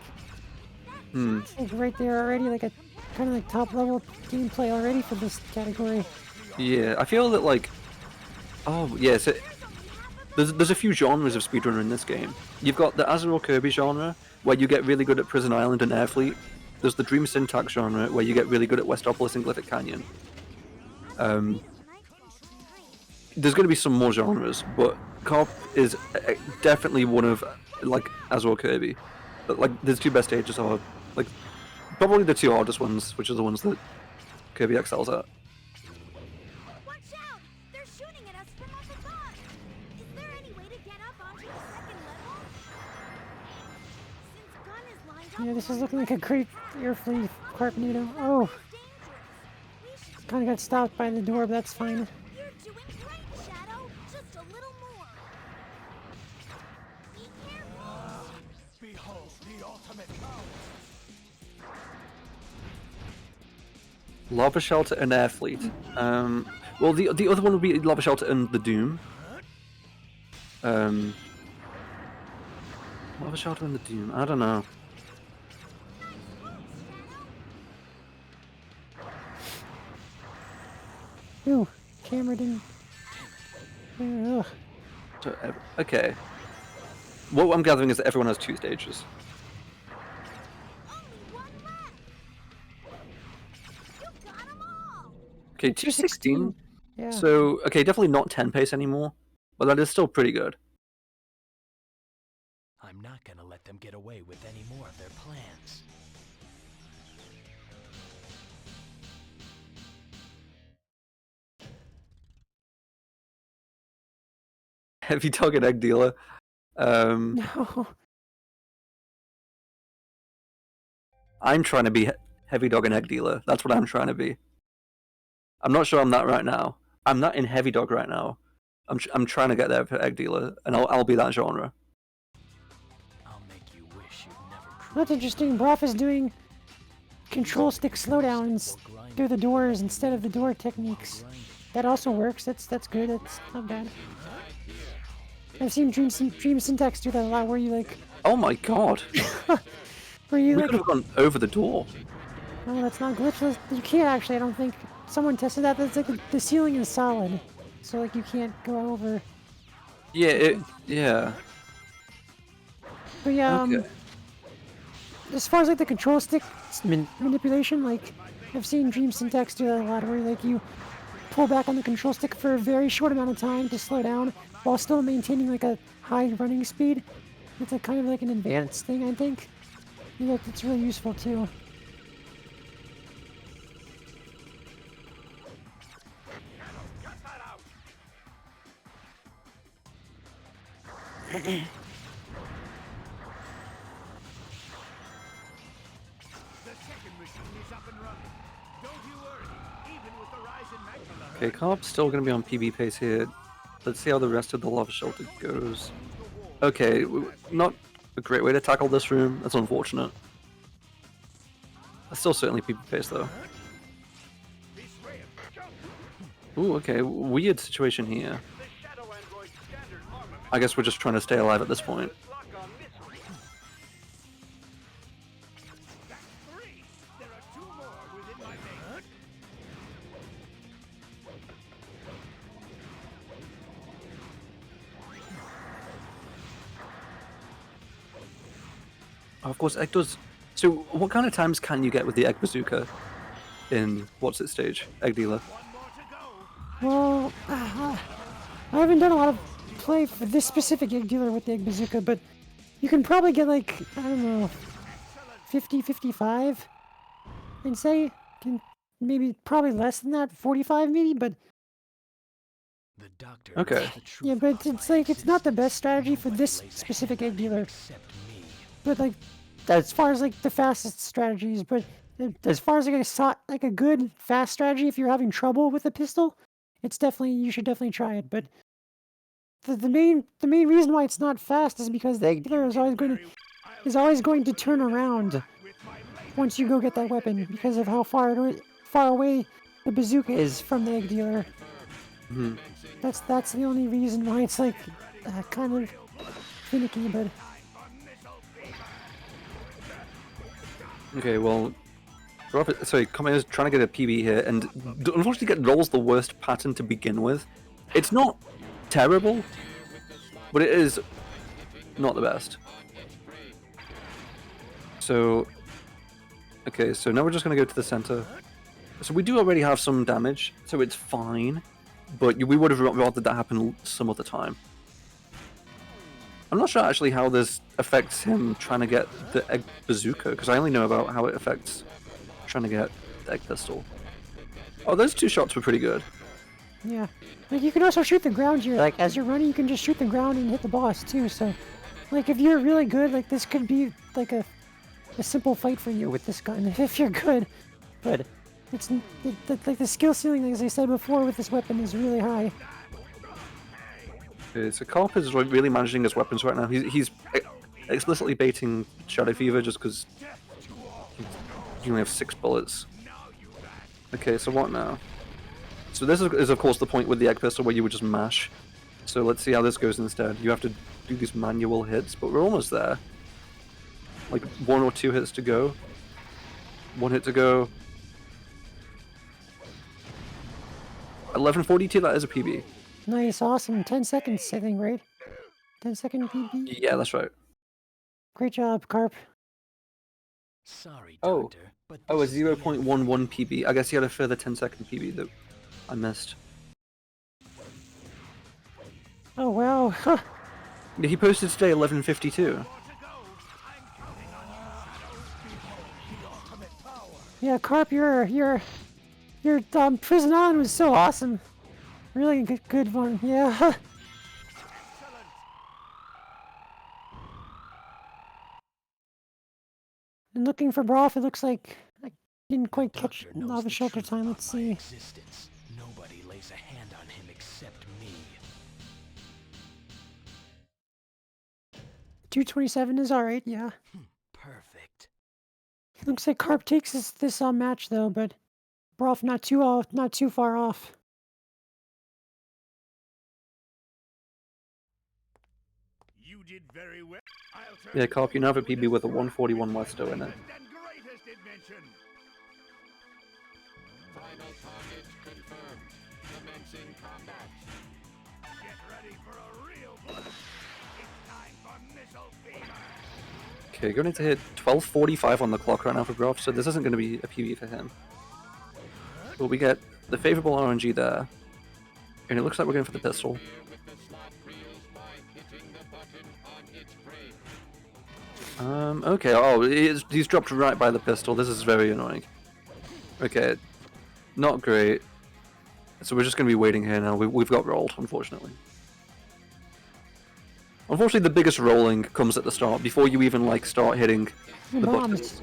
it's like right there already, like a kind of like top level gameplay already for this category. Yeah, I feel that like, oh yeah, so there's a few genres of speedrunner in this game. You've got the Azeroth Kirby genre, where you get really good at Prison Island and Airfleet. There's the Dream Syntax genre, where you get really good at Westopolis and Glyphic Canyon. There's going to be some more genres, but Carp is definitely one of, like, Azeroth Kirby. But, like, the two best stages are, like, probably the two hardest ones, which are the ones that Kirby excels at. Watch out! They're shooting at us from up above. Is there any way to get up onto the second level? Since gun is lined up, Yeah, this is looking like a great Airfleet Carpnado. Oh, kind of got stopped by the door, but that's fine. You're doing great, Shadow. Just a little more. Be careful. Behold the ultimate power. Lava Shelter and Airfleet. Well, the other one would be Lava Shelter and the Doom. Lava Shelter and the Doom. I don't know. Ooh, camera didn't. Ugh. So, okay. What I'm gathering is that everyone has 2 stages. Only one left. You got 'em all. Okay, 216. Yeah. So, okay, definitely not 10 pace anymore, but that is still pretty good. I'm not gonna let them get away with any more of their plans. Heavy Dog and Egg Dealer. No. I'm trying to be Heavy Dog and Egg Dealer. That's what I'm trying to be. I'm not sure I'm that right now. I'm not in Heavy Dog right now. I'm trying to get there for Egg Dealer, and I'll be that genre. I'll make you wish you'd never That's interesting. Broth is doing control stick slowdowns through the doors instead of the door techniques. That also works. That's good. That's not bad. I've seen Dream Syntax do that a lot, where you like, Oh my god! where you We like. could have gone over the door. No, that's not glitchless. You can't actually. I don't think someone tested that. That's like the ceiling is solid, so like you can't go over. Yeah, yeah. But yeah, Okay. as far as like the control stick manipulation, like I've seen Dream Syntax do that a lot, where like you pull back on the control stick for a very short amount of time to slow down while still maintaining like a high running speed. It's like kind of like an advanced thing, I think. I think that's really useful too. Okay, Carp's still going to be on PB pace here. Let's see how the rest of the lava shelter goes. Okay, not a great way to tackle this room. That's unfortunate. That's still certainly PB pace though. Ooh, okay, weird situation here. I guess we're just trying to stay alive at this point. Of course, egg does. So, what kind of times can you get with the egg bazooka in what's its stage? Egg dealer. Well, I haven't done a lot of play for this specific egg dealer with the egg bazooka, but you can probably get like, I don't know, 50, 55, and say, maybe probably less than that, 45 maybe, but The doctor Okay. knows the truth yeah, but about it's my like, it's not the best strategy for Nobody this lays a specific hand egg dealer. except me. But like, as far as like the fastest strategies, but as far as like a good fast strategy, if you're having trouble with a pistol, it's definitely, you should definitely try it. But the main reason why it's not fast is because the egg dealer is always going to turn around once you go get that weapon because of how far away the bazooka is from the egg dealer. Mm-hmm. That's the only reason why it's like kind of finicky, but. Okay, well, Kame is trying to get a PB here, and unfortunately get rolls the worst pattern to begin with. It's not terrible, but it is not the best. So, okay, so now we're just going to go to the center. So we do already have some damage, so it's fine, but we would have rather that happen some other time. I'm not sure actually how this affects him trying to get the egg bazooka, because I only know about how it affects trying to get the egg pistol. Oh, those two shots were pretty good. Yeah. Like, you can also shoot the ground here. Like, as you're running, you can just shoot the ground and hit the boss, too. So, like, if you're really good, like, this could be, like, a simple fight for you with this gun, if you're good. But, like, the skill ceiling, as I said before, with this weapon is really high. Okay, so Carp is really managing his weapons right now. He's explicitly baiting Shadow Fever just because you only have 6 bullets. Okay, so what now? So this is of course the point with the egg pistol where you would just mash. So let's see how this goes instead. You have to do these manual hits, but we're almost there. Like 1 or 2 hits to go. 1 hit to go. 11:42, that is a PB. Nice, awesome. 10 seconds, I think, right? 10-second PB? Yeah, that's right. Great job, Carp. Sorry, Oh. doctor, but Oh, a this is the end. 0.11 PB. I guess he had a further 10-second PB that I missed. Oh, wow. Huh. He posted today 11:52. Yeah, Carp, your Prison Island was so awesome. Really good one, yeah. And looking for Broth, it looks like I didn't quite catch Doctor knows Lava the Shelter truth time. about Let's my see. existence. Nobody lays a hand on him except me. 227 is alright, yeah. Perfect. Looks like Carp takes this match though, but Broth not too far off. You did very well. Yeah, Carp, you now have a PB with a 141 Westo in it. Greatest invention. Final target confirmed. Commencing combat. Get ready for a real blow. It's time for missile fever. Okay, going to hit 12:45 on the clock right now for Broth, so this isn't going to be a PB for him. But we get the favorable RNG there, and it looks like we're going for the pistol. With the slot reels by hitting the button on its brain. Okay, oh, he's dropped right by the pistol. This is very annoying. Okay, not great. So we're just going to be waiting here now. We've got rolled, unfortunately. Unfortunately, the biggest rolling comes at the start, before you even, like, start hitting the Bombs. buttons.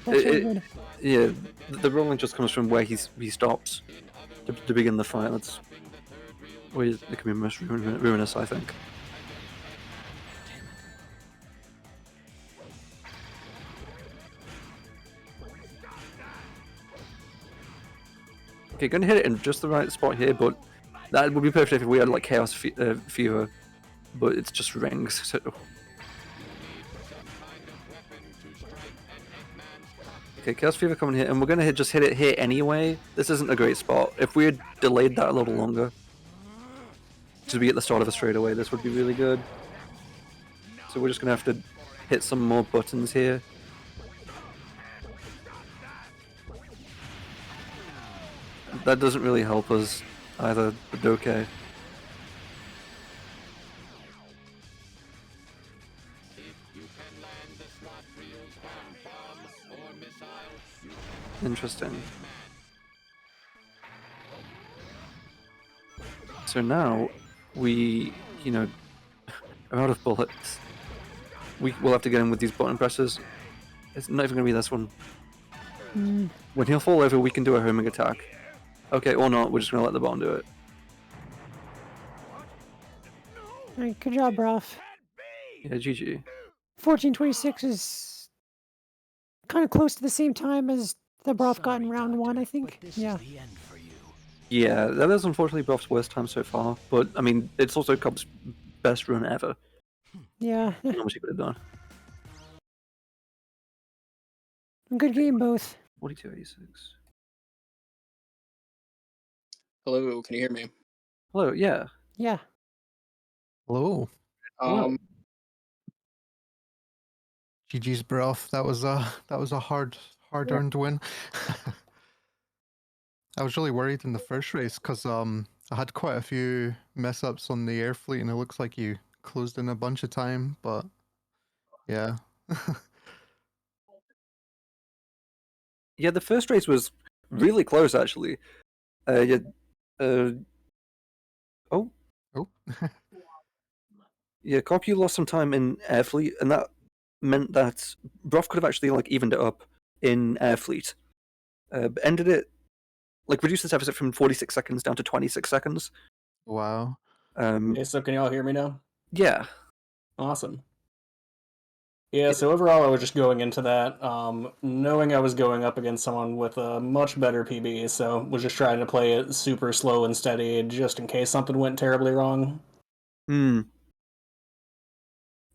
That's really It- good. Yeah, the rolling just comes from where he stops. to begin the fight. That's where it can be most ruinous, I think. Okay, gonna hit it in just the right spot here, but that would be perfect if we had like Chaos Fever, but it's just rings. So. Okay, Chaos Fever coming here, and we're gonna just hit it here anyway. This isn't a great spot. If we had delayed that a little longer, to be at the start of a straightaway, this would be really good. So we're just gonna have to hit some more buttons here. That doesn't really help us either, but okay. Interesting. So now we, are out of bullets. We will have to get in with these button presses. It's not even gonna be this one. When he'll fall over, we can do a homing attack. Okay, or not. We're just gonna let the button do it. All right, good job, Broff. Yeah, GG. 1426 is kind of close to the same time as the Broff got in Sorry, round one, Doctor, I think. but this Yeah. is the end for you. Yeah, that is unfortunately Broff's worst time so far. But I mean, it's also Cobb's best run ever. Yeah. Not much he could have done. Good game, both. 42.86. Hello, can you hear me? Hello. Yeah. Yeah. Hello. Hello. GG's Broth. That was a hard-earned win. I was really worried in the first race because I had quite a few mess ups on the air fleet, and it looks like you closed in a bunch of time. But yeah, Yeah, the first race was really close actually. Yeah. Oh. oh, Yeah, Cobb, you lost some time in air fleet, and that meant that Broff could have actually like evened it up in air fleet. But ended it reduced this deficit from 46 seconds down to 26 seconds. wow. Okay, so can y'all hear me now? Yeah. Awesome. Yeah, so overall I was just going into that, knowing I was going up against someone with a much better PB, so was just trying to play it super slow and steady just in case something went terribly wrong.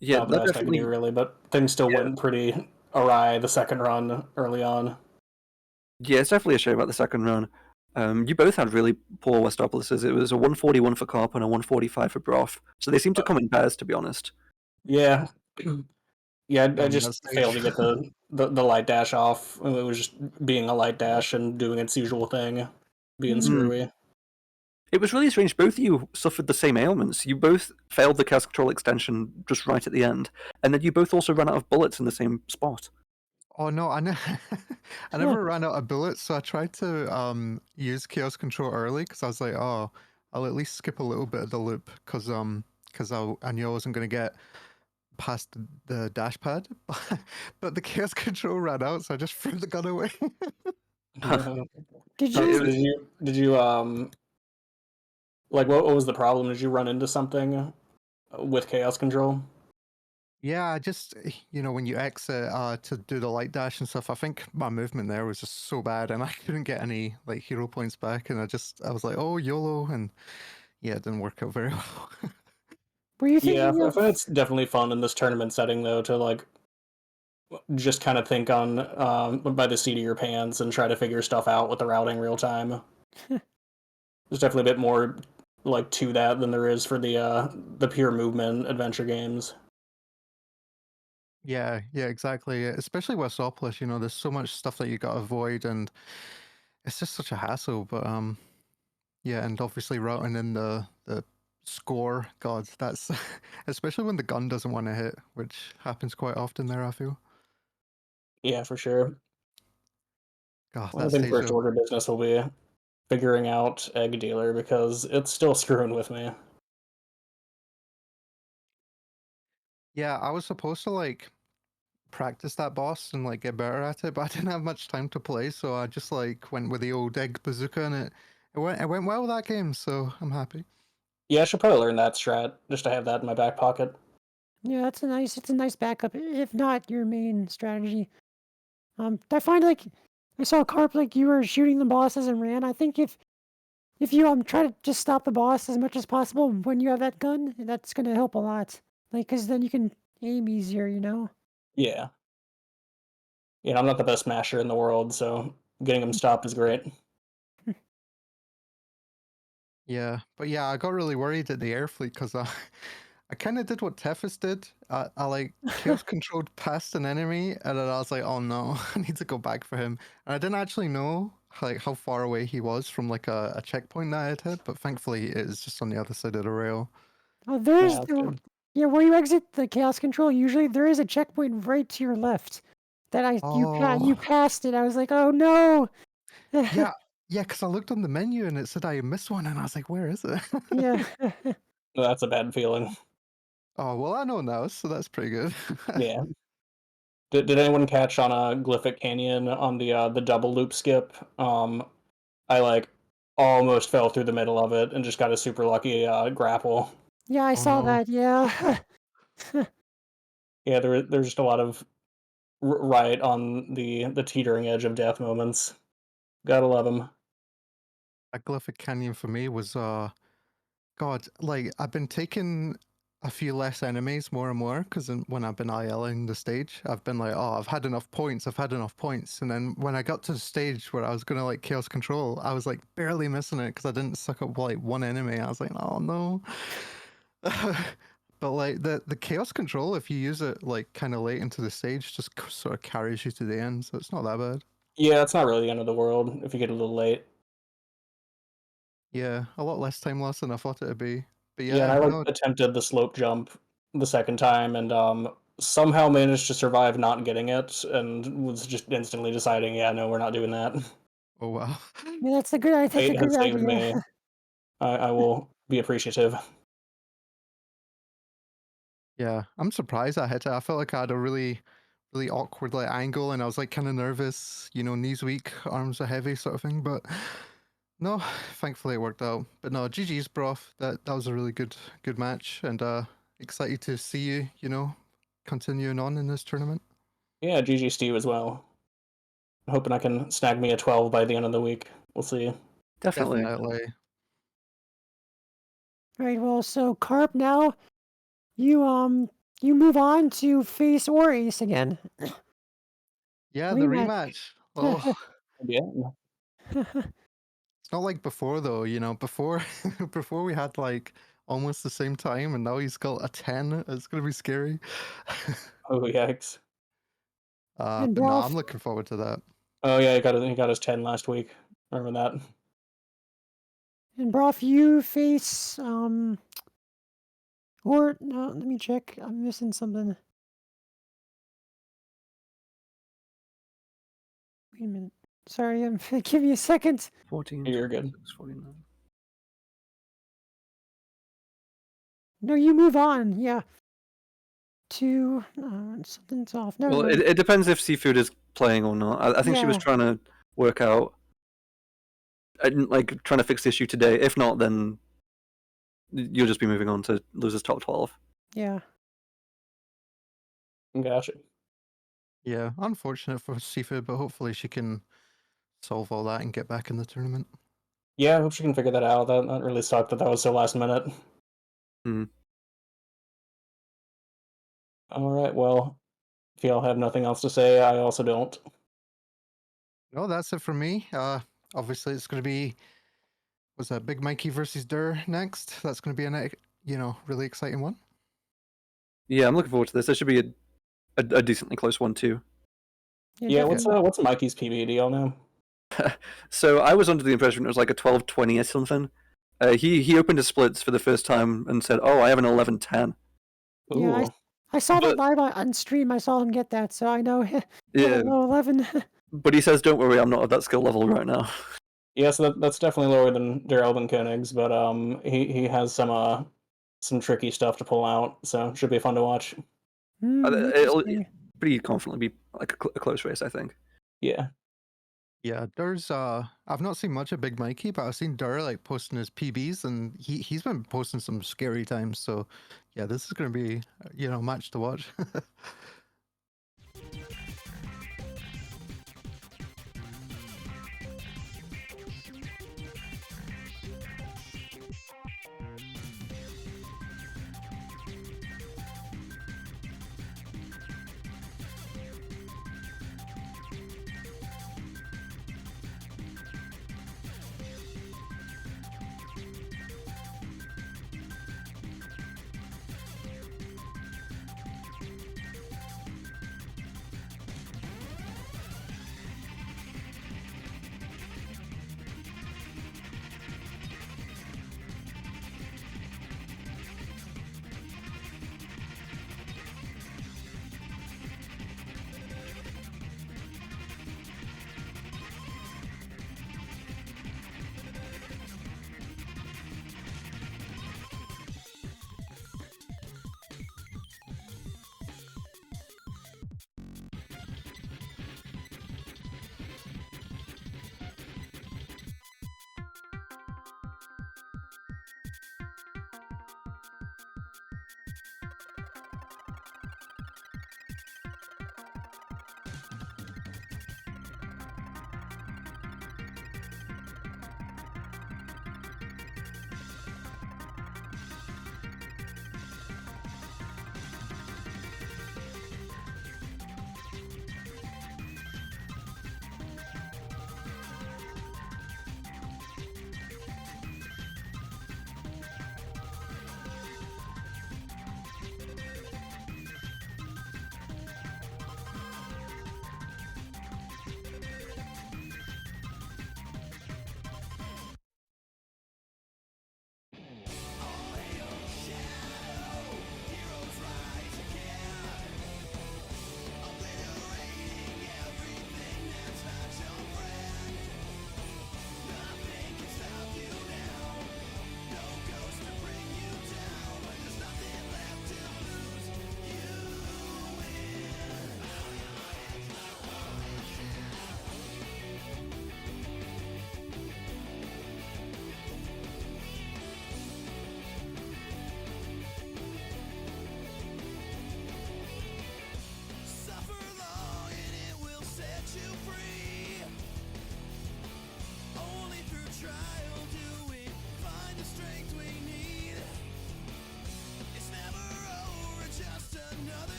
Yeah, Not the that best I could do definitely. really, but things still went pretty awry the second run early on. Yeah, it's definitely a shame about the second run. You both had really poor Westopolises. It was a 141 for Carp and a 145 for Broth. So they seem to come in pairs, to be honest. Yeah. Yeah, I On that just stage. failed to get the light dash off. It was just being a light dash and doing its usual thing, being screwy. It was really strange. Both of you suffered the same ailments. You both failed the cast control extension just right at the end, and then you both also ran out of bullets in the same spot. Oh no, I never ran out of bullets, so I tried to use chaos control early because I was like, oh, I'll at least skip a little bit of the loop because I knew I wasn't gonna get past the dash pad, but the chaos control ran out, so I just threw the gun away. Did So you? did you like what was the problem? Did you run into something with chaos control? Yeah, I just when you exit to do the light dash and stuff, I think my movement there was just so bad, and I couldn't get any like hero points back, and I was like, oh YOLO, and yeah, it didn't work out very well. Were you Yeah, thinking I of? find it's definitely fun in this tournament setting though to like just kind of think on by the seat of your pants and try to figure stuff out with the routing real time. There's definitely a bit more like to that than there is for the pure movement adventure games. Yeah, exactly. Especially Westopolis, there's so much stuff that you gotta avoid, and it's just such a hassle. But yeah, and obviously routing in the score, God, that's especially when the gun doesn't want to hit, which happens quite often there, I feel. Yeah, for sure. God, Well, I that think stage first of order business will be figuring out Egg Dealer because it's still screwing with me. yeah, I was supposed to like practice that boss and like get better at it, but I didn't have much time to play, so I just like went with the old egg bazooka, and It went well that game, so I'm happy. Yeah, I should probably learn that strat just to have that in my back pocket. Yeah, it's a nice backup. If not your main strategy. I find like I saw Carp like you were shooting the bosses and ran. I think if you try to just stop the boss as much as possible when you have that gun, that's gonna help a lot. Like, cause then you can aim easier, you know. Yeah. Yeah, I'm not the best smasher in the world, so getting him stopped is great. Yeah, but yeah, I got really worried at the air fleet because I kind of did what Tethys did. I like chaos controlled past an enemy, and then I was like, oh no, I need to go back for him. And I didn't actually know like how far away he was from like a checkpoint that I had hit, but thankfully it is just on the other side of the rail. Oh, there's Yeah, that's the good. yeah where you exit the chaos control. Usually there is a checkpoint right to your left. That you Oh, passed it. I was like, oh no. yeah, yeah, because I looked on the menu and it said I missed one, and I was like, where is it? Yeah. That's a bad feeling. Oh, well, I know now, so that's pretty good. Yeah. Did anyone catch on a Glyphic Canyon on the double loop skip? I like almost fell through the middle of it and just got a super lucky grapple. Yeah, I Oh saw no. that. Yeah. Yeah, there's just a lot of right on the teetering edge of death moments. Gotta love them. A Glyphic Canyon for me was God, like I've been taking a few less enemies more and more because when I've been ILing the stage, I've been like, oh, I've had enough points, I've had enough points, and then when I got to the stage where I was gonna like chaos control, I was like barely missing it because I didn't suck up like one enemy. I was like, oh no. But like the chaos control, if you use it like kind of late into the stage, just sort of carries you to the end, so it's not that bad. Yeah, it's not really the end of the world if you get a little late. Yeah, a lot less time loss than I thought it'd be. But Yeah, and yeah, I like no, attempted the slope jump the second time and somehow managed to survive not getting it and was just instantly deciding, yeah, no, we're not doing that. oh wow. Yeah, that's a Fate good has saved idea. me. I will be appreciative. Yeah, I'm surprised I hit it. I felt like I had a really awkward like angle, and I was like kind of nervous. You know, knees weak, arms are heavy, sort of thing. But no, thankfully it worked out. But no, GG's, broth. That was a really good match, and excited to see you. You know, continuing on in this tournament. Yeah, GG Steve as well. Hoping I can snag me a 12 by the end of the week. We'll see. Definitely. Definitely. Right. Well, so Carp now you you move on to face or ace again. Yeah, the Rematch. rematch. Oh, Yeah. it's not like before though. You know, before before we had like almost the same time, and now he's got a 10. It's gonna be scary. Oh, yikes. And But no, I'm Broth looking forward to that. Oh, yeah, he got his 10 last week. Remember that? and Broth you face or no, let me check. I'm missing something. Wait a minute. Sorry, I'm give me a second. 14, You're good. 26, 49. No, you move on. Yeah. To something's off. Never Well, mind. it depends if Seafood is playing or not. I think she was Yeah. trying to work out, like, trying to fix the issue today. If not, then you'll just be moving on to losers top 12. Yeah. Gotcha. Yeah, unfortunate for Seafood, but hopefully she can solve all that and get back in the tournament. Yeah, I hope she can figure that out. That really sucked that was so last minute. Hmm. All right, well, if y'all have nothing else to say, I also don't. No, that's it for me. Obviously it's going to be was that Big Mikey versus Dur next. That's going to be really exciting one. Yeah, I'm looking forward to this. This should be a decently close one too. Yeah, Yeah, definitely. what's Mikey's PB? Do y'all know? So I was under the impression it was like a 12-20 or something. He opened his splits for the first time and said, "Oh, I have an 11-10." Yeah, Ooh. I saw that But live on stream. I saw him get that, so I know he had a yeah, low 11. but he says, "Don't worry, I'm not at that skill level right now." Yeah, so that's definitely lower than Der Elben Koenig's, but he has some tricky stuff to pull out, so should be fun to watch. Hmm, It'll interesting. pretty confidently be like a close race, I think. Yeah. Yeah, Dur's I've not seen much of Big Mikey, but I've seen Dur like posting his PBs and he's been posting some scary times, so yeah, this is gonna be a match to watch.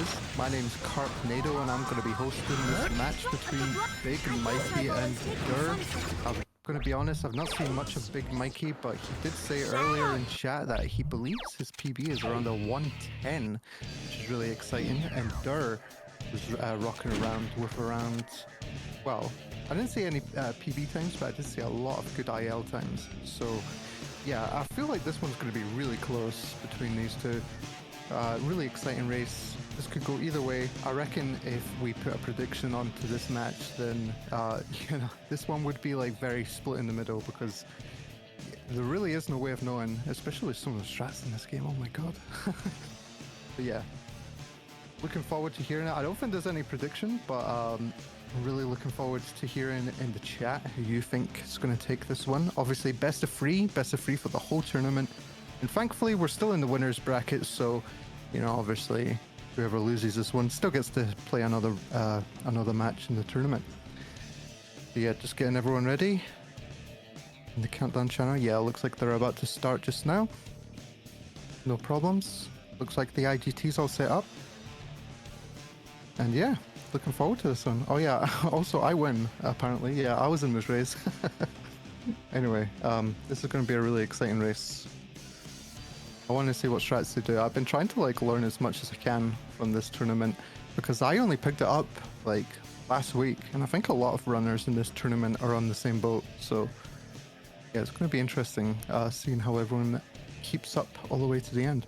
is. My name's Carpnado, and I'm going to be hosting this match between Big Mikey and Dur. I'm going to be honest, I've not seen much of Big Mikey, but he did say earlier in chat that he believes his PB is around a 110, which is really exciting. And Dur was rocking around with around, well, I didn't see any PB times, but I did see a lot of good IL times. So yeah, I feel like this one's going to be really close between these two. Really exciting race. This could go either way. I reckon if we put a prediction onto this match, then you know, this one would be like very split in the middle, because there really is no way of knowing, especially with some of the strats in this game. Oh my god. But yeah, looking forward to hearing it. I don't think there's any prediction, but I'm really looking forward to hearing in the chat who you think is going to take this one. Obviously, best of three for the whole tournament. And thankfully, we're still in the winners bracket, so, you know, obviously, whoever loses this one still gets to play another match in the tournament. But yeah, just getting everyone ready in the countdown channel. Yeah, looks like they're about to start just now. No problems. Looks like the IGT's all set up. And yeah, looking forward to this one. Oh yeah, also I win, apparently. Yeah, I was in this race. Anyway, this is going to be a really exciting race. I want to see what strats they do. I've been trying to like learn as much as I can from this tournament, because I only picked it up like last week, and I think a lot of runners in this tournament are on the same boat. So yeah, it's going to be interesting seeing how everyone keeps up all the way to the end.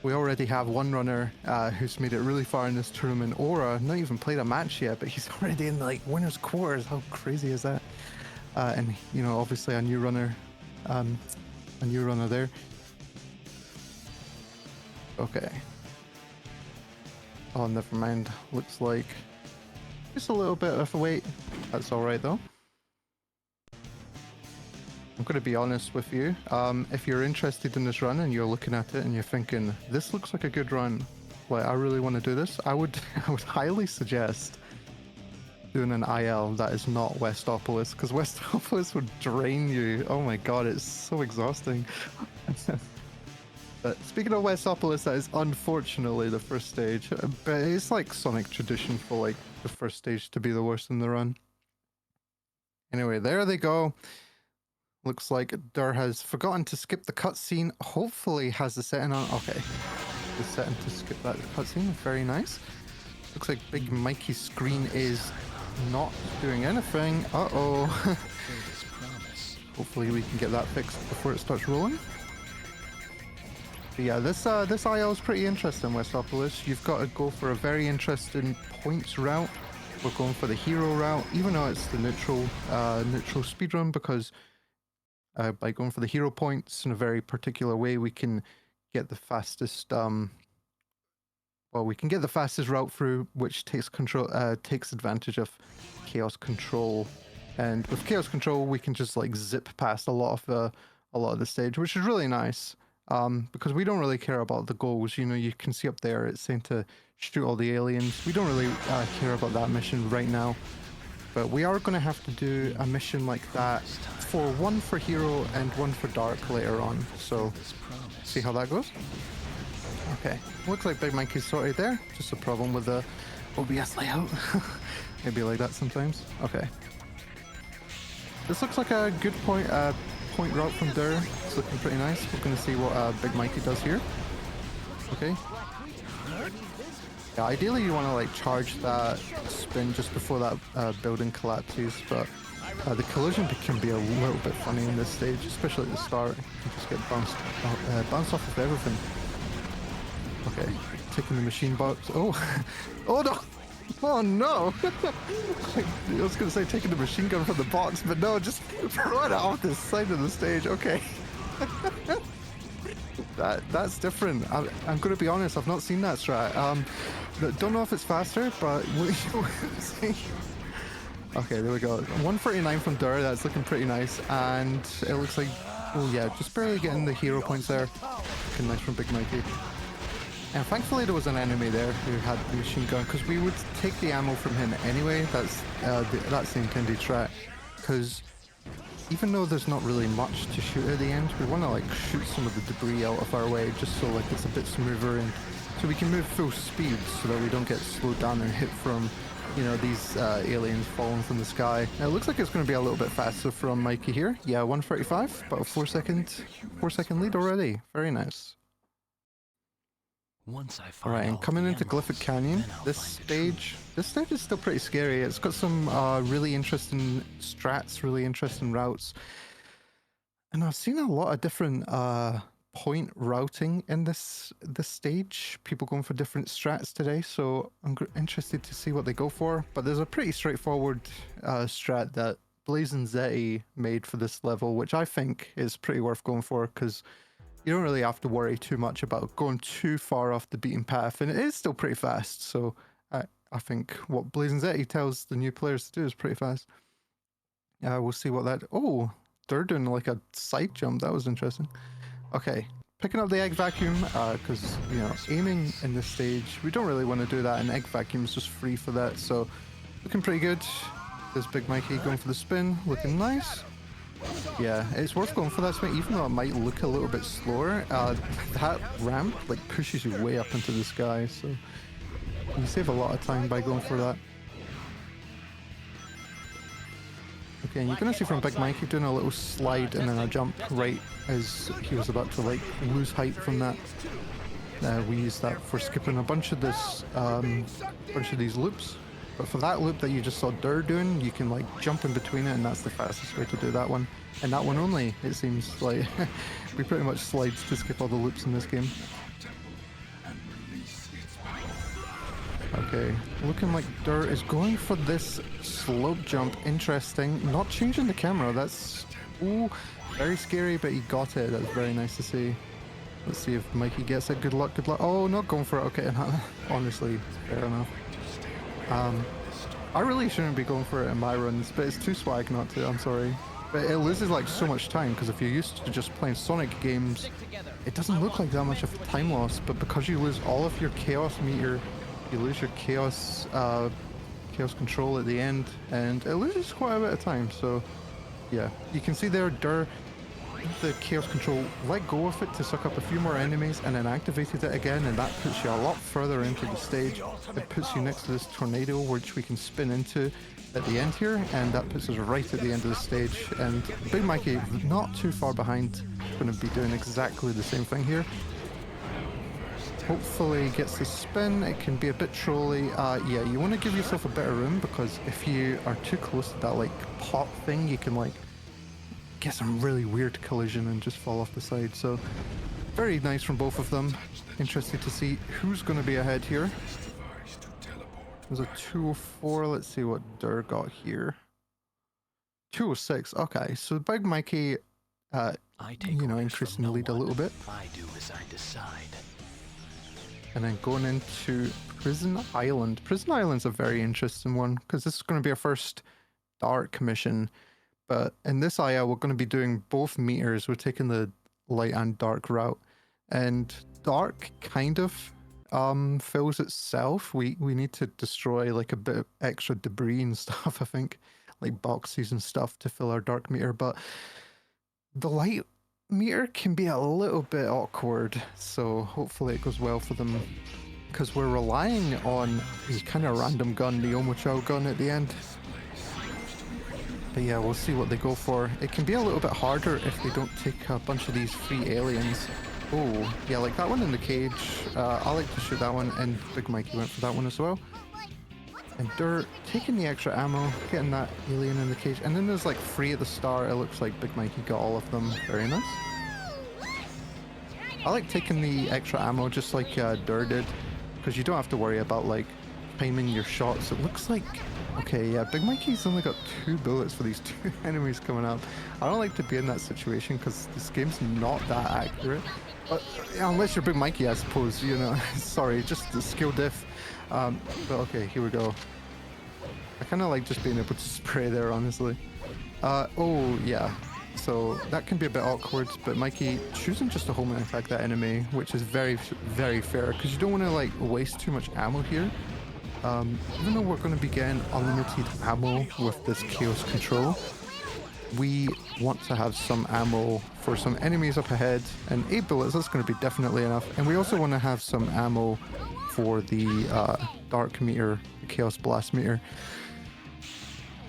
We already have one runner who's made it really far in this tournament. Aura, not even played a match yet, but he's already in the like winners quarters. How crazy is that? And you know, obviously a new runner there. Okay. Oh, never mind. Looks like just a little bit of a wait. That's all right though. I'm going to be honest with you. If you're interested in this run and you're looking at it and you're thinking, this looks like a good run, like I really want to do this, I would highly suggest doing an IL that is not Westopolis, because Westopolis would drain you. Oh my god, it's so exhausting. But speaking of Westopolis, that is unfortunately the first stage, but it's like Sonic tradition for like the first stage to be the worst in the run. Anyway, there they go. Looks like Dur has forgotten to skip the cutscene. Hopefully has the setting on. Okay, the setting to skip that cutscene. Very nice. Looks like Big Mikey's screen is not doing anything. Uh-oh. Hopefully we can get that fixed before it starts rolling. But yeah, this IL is pretty interesting, Westopolis. You've got to go for a very interesting points route. We're going for the hero route, even though it's the neutral speedrun, because by going for the hero points in a very particular way, we can get the fastest we can get the fastest route through, which takes advantage of chaos control. And with chaos control, we can just like zip past a lot of the stage, which is really nice. Because we don't really care about the goals. You know, you can see up there it's saying to shoot all the aliens. We don't really care about that mission right now, but we are going to have to do a mission like that for one for hero and one for dark later on. So see how that goes. Okay, looks like Big Mikey's sorted there. Just a problem with the OBS layout. Maybe like that sometimes. Okay, this looks like a good point route from Dur. It's looking pretty nice. We're going to see what Big Mikey does here. Okay. Yeah, ideally you want to like charge that spin just before that building collapses, but the collision can be a little bit funny in this stage, especially at the start. You can just get bounced off of everything. Okay, taking the machine box. Oh, oh no! Oh no! I was going to say taking the machine gun from the box, but no, just throw it off the side of the stage. Okay. That's different. I'm going to be honest, I've not seen that strat. Don't know if it's faster, but we'll see. Okay, there we go. 139 from Dur, that's looking pretty nice. And it looks like, oh yeah, just barely getting the hero points there. Looking nice from Big Mikey. And thankfully there was an enemy there who had the machine gun, because we would take the ammo from him anyway. That's the intended strat. Because even though there's not really much to shoot at the end, we want to like shoot some of the debris out of our way just so like it's a bit smoother and So we can move full speed so that we don't get slowed down and hit from, you know, these aliens falling from the sky. Now, it looks like it's going to be a little bit faster from Mikey here. Yeah, 135, about a 4-second lead already. Very nice. Once I find Alright, and all coming the into Glyphic emeralds, Canyon, then I'll this find the truth. stage is still pretty scary. It's got some really interesting strats, really interesting routes. And I've seen a lot of different point routing in this stage. People going for different strats today, so I'm interested to see what they go for. But there's a pretty straightforward strat that Blazing Zeti made for this level, which I think is pretty worth going for, because you don't really have to worry too much about going too far off the beaten path, and it is still pretty fast. So I think what Blazing Zeti tells the new players to do is pretty fast. We'll see what that... Oh, they're doing like a side jump. That was interesting. Okay, picking up the egg vacuum, because, you know, aiming in this stage, we don't really want to do that, and egg vacuum is just free for that, so looking pretty good. There's Big Mikey going for the spin, looking nice. Yeah, it's worth going for that spin, even though it might look a little bit slower. That ramp like pushes you way up into the sky, so you save a lot of time by going for that. Okay, and you're gonna see from Big Mikey doing a little slide and then a jump right as he was about to like lose height from that. We use that for skipping a bunch of this, bunch of these loops. But for that loop that you just saw Dur doing, you can like jump in between it, and that's the fastest way to do that one. And that one only, it seems like. We pretty much slides to skip all the loops in this game. Okay, looking like Dur is going for this slope jump. Interesting. Not changing the camera. That's, ooh, very scary, but he got it. That's very nice to see. Let's see if Mikey gets it. Good luck, good luck. Oh, not going for it. Okay, honestly, fair enough. I really shouldn't be going for it in my runs, but it's too swag not to, I'm sorry. But it loses like so much time, because if you're used to just playing Sonic games, it doesn't look like that much of a time loss, but because you lose all of your chaos meter, you lose your chaos control at the end, and it loses quite a bit of time, so yeah. You can see there, Dur, the chaos control, let go of it to suck up a few more enemies and then activated it again, and that puts you a lot further into the stage. It puts you next to this tornado, which we can spin into at the end here, and that puts us right at the end of the stage. And Big Mikey, not too far behind, going to be doing exactly the same thing here. Hopefully gets the spin. It can be a bit trolly. Yeah, you want to give yourself a bit of room, because if you are too close to that like pop thing, you can like get some really weird collision and just fall off the side. So very nice from both of them. Interested to see who's going to be ahead here. There's a 204. Let's see what Dur got here. 206. Okay, so Big Mikey, you know, increasing the lead a little bit. I do as I decide. And then going into Prison Island. Prison Island's a very interesting one, because this is going to be our first dark mission. But in this IA, we're going to be doing both meters. We're taking the light and dark route. And dark kind of fills itself. We need to destroy like a bit of extra debris and stuff, I think. Like boxes and stuff to fill our dark meter. But the light meter can be a little bit awkward. So hopefully it goes well for them. Because we're relying on the kind of random gun, the Omochao gun at the end. But yeah, we'll see what they go for. It can be a little bit harder if they don't take a bunch of these free aliens. Oh, yeah, like that one in the cage. I like to shoot that one, and Big Mikey went for that one as well. And Dur taking the extra ammo, getting that alien in the cage. And then there's like 3 at the start. It looks like Big Mikey got all of them. Very nice. I like taking the extra ammo just like Dur did, because you don't have to worry about like timing your shots. It looks like... Okay, yeah, Big Mikey's only got 2 bullets for these 2 enemies coming up. I don't like to be in that situation, because this game's not that accurate. But unless you're Big Mikey, I suppose, you know. Sorry, just the skill diff. But okay, here we go. I kind of like just being able to spray there, honestly. Oh, yeah. So that can be a bit awkward, but Mikey choosing just to home and attack that enemy, which is very, very fair, because you don't want to like waste too much ammo here. Even though we're going to be getting unlimited ammo with this chaos control, we want to have some ammo for some enemies up ahead, and 8 bullets, that's going to be definitely enough. And we also want to have some ammo for the dark meter, the chaos blast meter,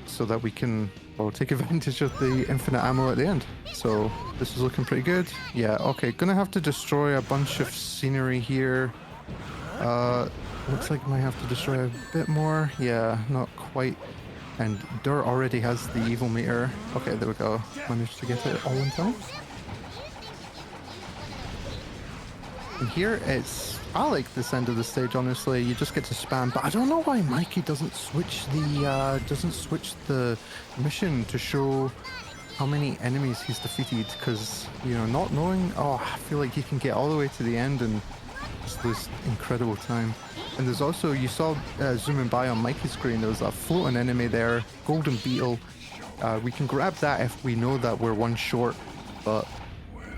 so that we can, well, take advantage of the infinite ammo at the end. So this is looking pretty good. Yeah, okay, gonna have to destroy a bunch of scenery here. Looks like I might have to destroy a bit more. Yeah, not quite. And Dur already has the evil meter. Okay, there we go. Managed to get it all in time. And here it's, I like this end of the stage, honestly. You just get to spam, but I don't know why Mikey doesn't switch the mission to show how many enemies he's defeated, because, you know, not knowing, oh, I feel like he can get all the way to the end and just lose incredible time. And there's also, you saw zooming by on Mikey's screen, there was a floating enemy there, golden beetle. We can grab that if we know that we're one short, but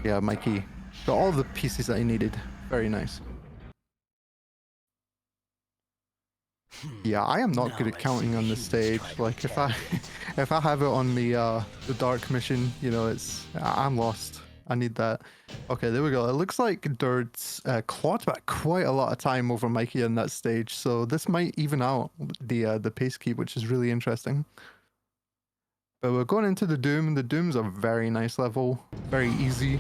yeah, Mikey got all the pieces that he needed. Very nice. Yeah, I am not good at counting on this stage. Like if I have it on the dark mission, you know, I'm lost. I need that. Okay, there we go. It looks like Dirt's clawed back quite a lot of time over Mikey on that stage, so this might even out the pace keep, which is really interesting. But we're going into the Doom. The Doom's a very nice level, very easy.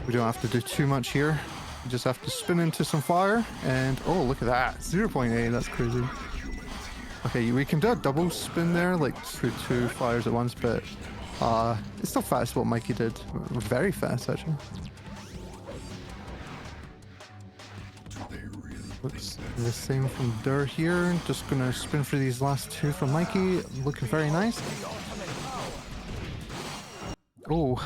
We don't have to do too much here. You just have to spin into some fire, and oh, look at that, 0.8, that's crazy. Okay, we can do a double spin there, like through 2 fires at once, but it's still fast what Mikey did. Very fast, actually. Looks the same from Dur here. Just gonna spin for these last 2 from Mikey. Looking very nice. Oh,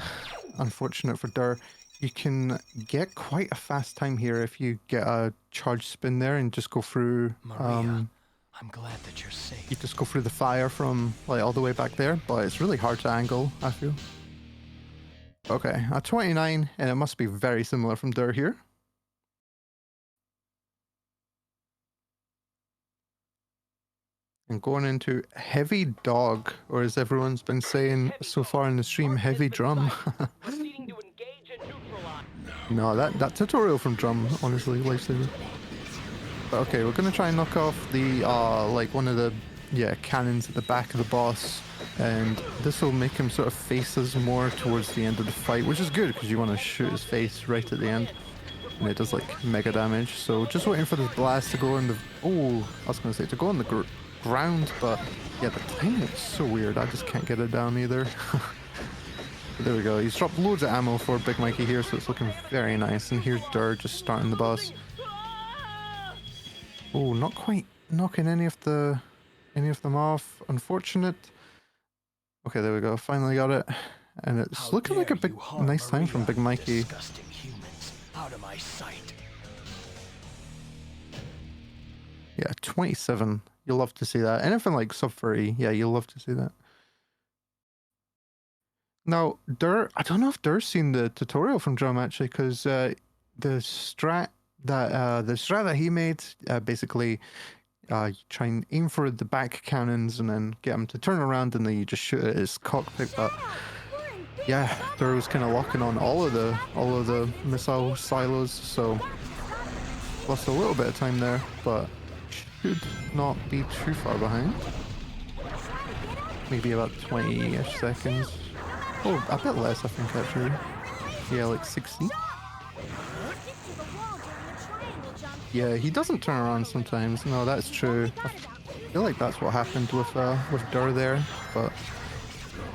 unfortunate for Dur. You can get quite a fast time here if you get a charge spin there and just go through. Maria, I'm glad that you're safe. You just go through the fire from like all the way back there, but it's really hard to angle, I feel. Okay, a 29, and it must be very similar from Dur here. And going into Heavy Dog, or as everyone's been saying so far in the stream, Heavy Drum. No, that tutorial from Drum, honestly, lifesaver. But okay, we're gonna try and knock off the like one of the cannons at the back of the boss, and this will make him sort of face us more towards the end of the fight, which is good because you want to shoot his face right at the end, and it does like mega damage. So just waiting for this blast to go in the I was gonna say to go on the ground, but yeah, the timing is so weird. I just can't get it down either. There we go. He's dropped loads of ammo for Big Mikey here, so it's looking very nice. And here's Dur just starting the boss. Oh, not quite knocking any of them off. Unfortunate. Okay, there we go. Finally got it. And it's looking like a nice time from Big Mikey. Disgusting humans, out of my sight. Yeah, 27. You'll love to see that. Anything like sub 30, yeah, you'll love to see that. Now, Dur, I don't know if Dur's seen the tutorial from Drum actually, because the strat that he made, basically, you try and aim for the back cannons and then get him to turn around, and then you just shoot at his cockpit. But yeah, Dur was kind of locking on all of the missile silos, so lost a little bit of time there, but should not be too far behind. Maybe about 20-ish seconds. Oh, a bit less, I think, actually. Yeah, like 60. Yeah, he doesn't turn around sometimes. No, that's true. I feel like that's what happened with Dur there, but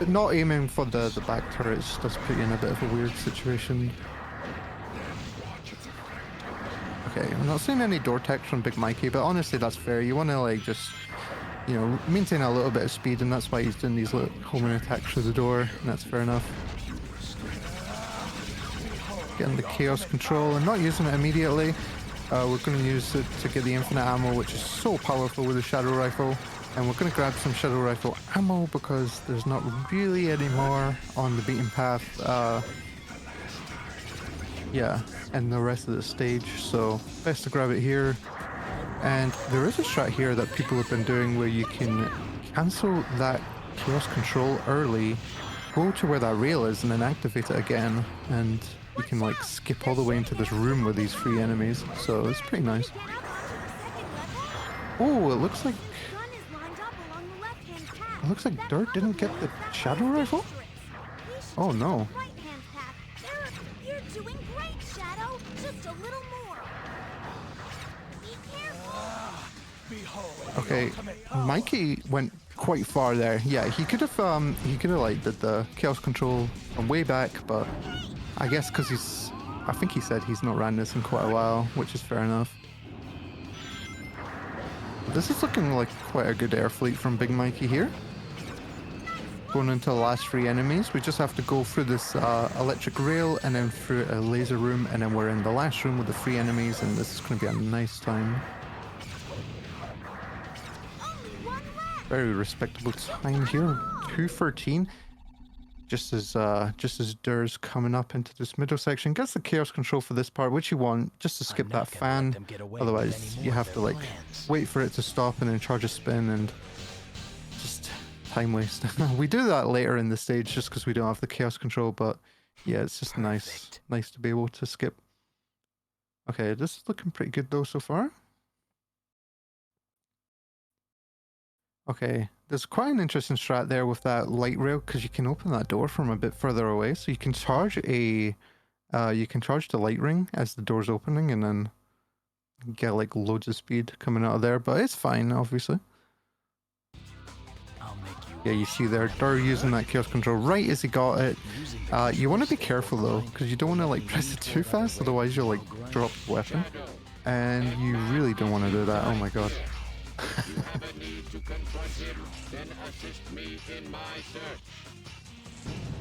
not aiming for the back turrets does put you in a bit of a weird situation. Okay, I'm not seeing any door tech from Big Mikey, but honestly, that's fair. You want to like just, you know, maintain a little bit of speed, and that's why he's doing these little homing attacks through the door, and that's fair enough. Getting the chaos control and not using it immediately. We're going to use it to get the infinite ammo, which is so powerful with the shadow rifle, and we're going to grab some shadow rifle ammo because there's not really any more on the beaten path. Yeah, and the rest of the stage, so best to grab it here. And there is a strat here that people have been doing where you can cancel that chaos control early go to where that rail is and then activate it again, and you can like skip all the way into this room with these three enemies. So it's pretty nice. Get up onto the second level. Oh, it looks like The gun is lined up along the left-hand path. it looks like That Dirt didn't get probably the means that shadow way is rifle. dangerous. We should Oh take no. the right-hand path. You're doing great, Shadow. Just a little more. Be careful. Behold. Okay, Mikey went quite far there. Yeah, he could have like did the chaos control from way back, but I guess because I think he said he's not ran this in quite a while, which is fair enough. This is looking like quite a good air fleet from Big Mikey here. Going into the last three enemies, we just have to go through this electric rail and then through a laser room, and then we're in the last room with the three enemies, and this is going to be a nice time. Very respectable time here. 2:13. Just as Dur's coming up into this middle section, gets the chaos control for this part, which you want just to skip that fan. Otherwise, you have to like wait for it to stop and then charge a spin, and just time waste. We do that later in the stage just because we don't have the chaos control, but yeah, it's just nice to be able to skip. Okay, this is looking pretty good though so far. Okay, there's quite an interesting strat there with that light rail because you can open that door from a bit further away, so you can charge the light ring as the door's opening, and then get like loads of speed coming out of there. But it's fine, obviously. Yeah, you see there, Dur using that chaos control right as he got it. You want to be careful though, because you don't want to like press it too fast, otherwise you'll like drop the weapon, and you really don't want to do that. Oh my god.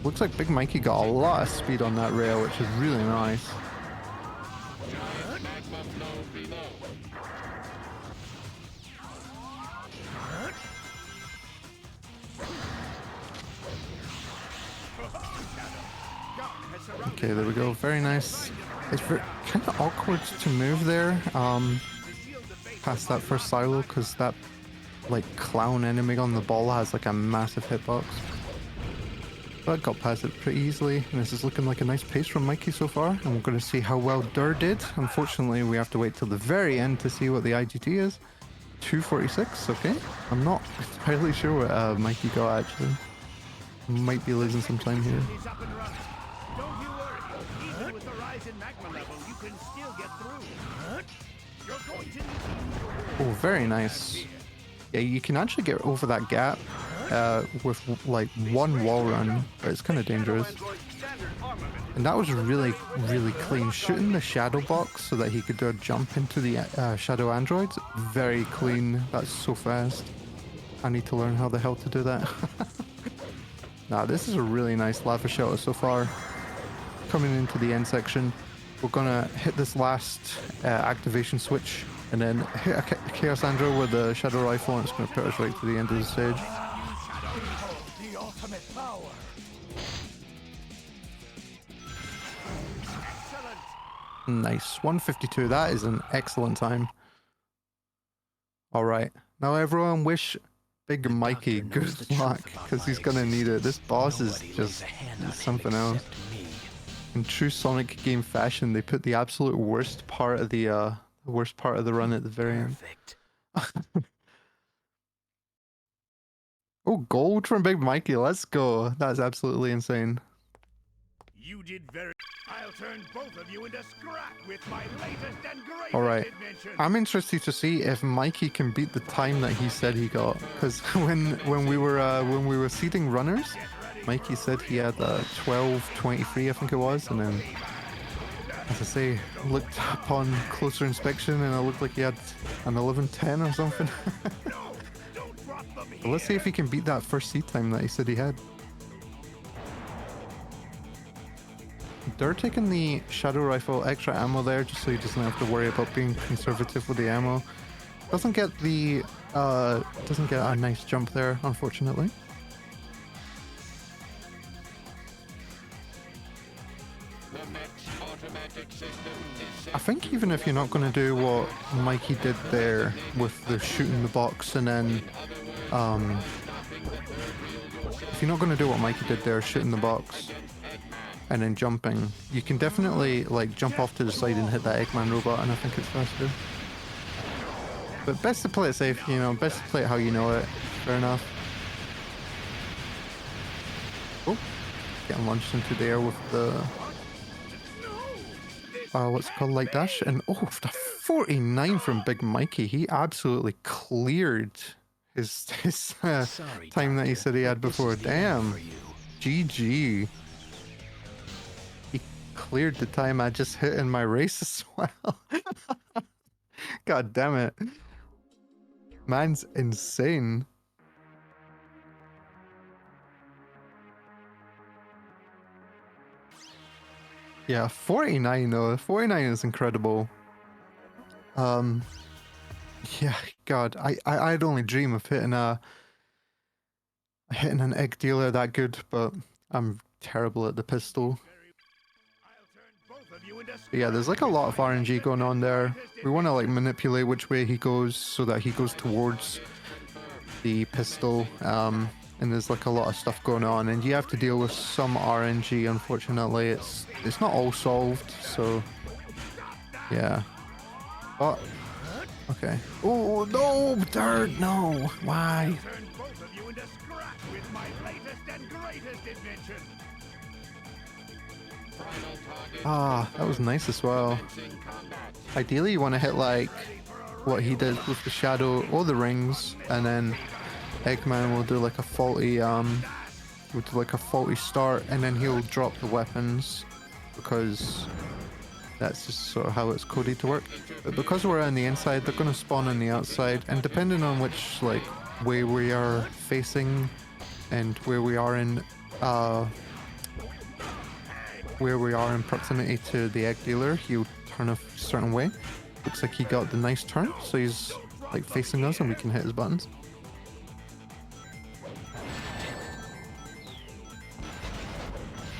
Looks like Big Mikey got a lot of speed on that rail, which is really nice. Okay, there we go. Very nice. It's kind of awkward to move there past that first silo, because that like clown enemy on the ball has like a massive hitbox. But I got past it pretty easily, and this is looking like a nice pace from Mikey so far, and we're going to see how well Dur did. Unfortunately, we have to wait till the very end to see what the IGT is. 246, okay. I'm not entirely sure what Mikey got actually. Might be losing some time here. Don't you worry. Even with the rise in magma level, you can still get through. You're going to need Oh, very nice. Yeah, you can actually get over that gap with like one wall run, but it's kind of dangerous. And that was really, really clean. Shooting the shadow box so that he could do a jump into the shadow androids, very clean. That's so fast. I need to learn how the hell to do that. Nah, this is a really nice lava shelter so far. Coming into the end section, we're gonna hit this last activation switch, and then hit a Chaos Andro with the Shadow Rifle, and it's going to put us right to the end of the stage. the ultimate power. Excellent. Nice. 152. That is an excellent time. Alright. Now everyone wish Big Mikey good luck, because he's going to need it. This boss is just something else. In true Sonic game fashion, they put the absolute worst part of the run at the very end. Oh, gold from Big Mikey. Let's go. That's absolutely insane. You did very. I'll turn both of you into scrap with my latest and greatest Alright. invention. I'm interested to see if Mikey can beat the time that he said he got. Because when we were seeding runners, Mikey said he had 12:23, I think it was, and then, as I say, looked upon closer inspection and it looked like he had an 11:10 or something. But let's see if he can beat that first seed time that he said he had. They're taking the Shadow Rifle extra ammo there just so he doesn't have to worry about being conservative with the ammo. Doesn't get a nice jump there, unfortunately. I think even if you're not going to do what Mikey did there with the shooting the box, and then if you're not going to do what Mikey did there, shooting the box and then jumping, you can definitely like jump off to the side and hit that Eggman robot, and I think it's faster. But best to play it safe, you know, best to play it how you know it. Fair enough. Oh, getting launched into the air with the what's it called, light dash, and oh, the 49 from Big Mikey. He absolutely cleared his Sorry, time that he Doctor, said he had but this before. is the end Damn. for you. GG. He cleared the time I just hit in my race as well. God damn it. Man's insane. Yeah, 49 though. 49 is incredible. Yeah, God, I'd only dream of hitting an egg dealer that good, but I'm terrible at the pistol. But yeah, there's like a lot of RNG going on there. We want to like manipulate which way he goes so that he goes towards the pistol. And there's like a lot of stuff going on, and you have to deal with some RNG. Unfortunately, it's not all solved. So yeah, but okay. Oh no, dirt! No, why? Ah, that was nice as well. Ideally, you want to hit like what he did with the shadow or the rings, and then Eggman will do like a faulty start, and then he'll drop the weapons because that's just sort of how it's coded to work. But because we're on the inside, they're going to spawn on the outside, and depending on which like way we are facing and where we are in proximity to the egg dealer, he'll turn a certain way. Looks like he got the nice turn, so he's like facing us and we can hit his buttons.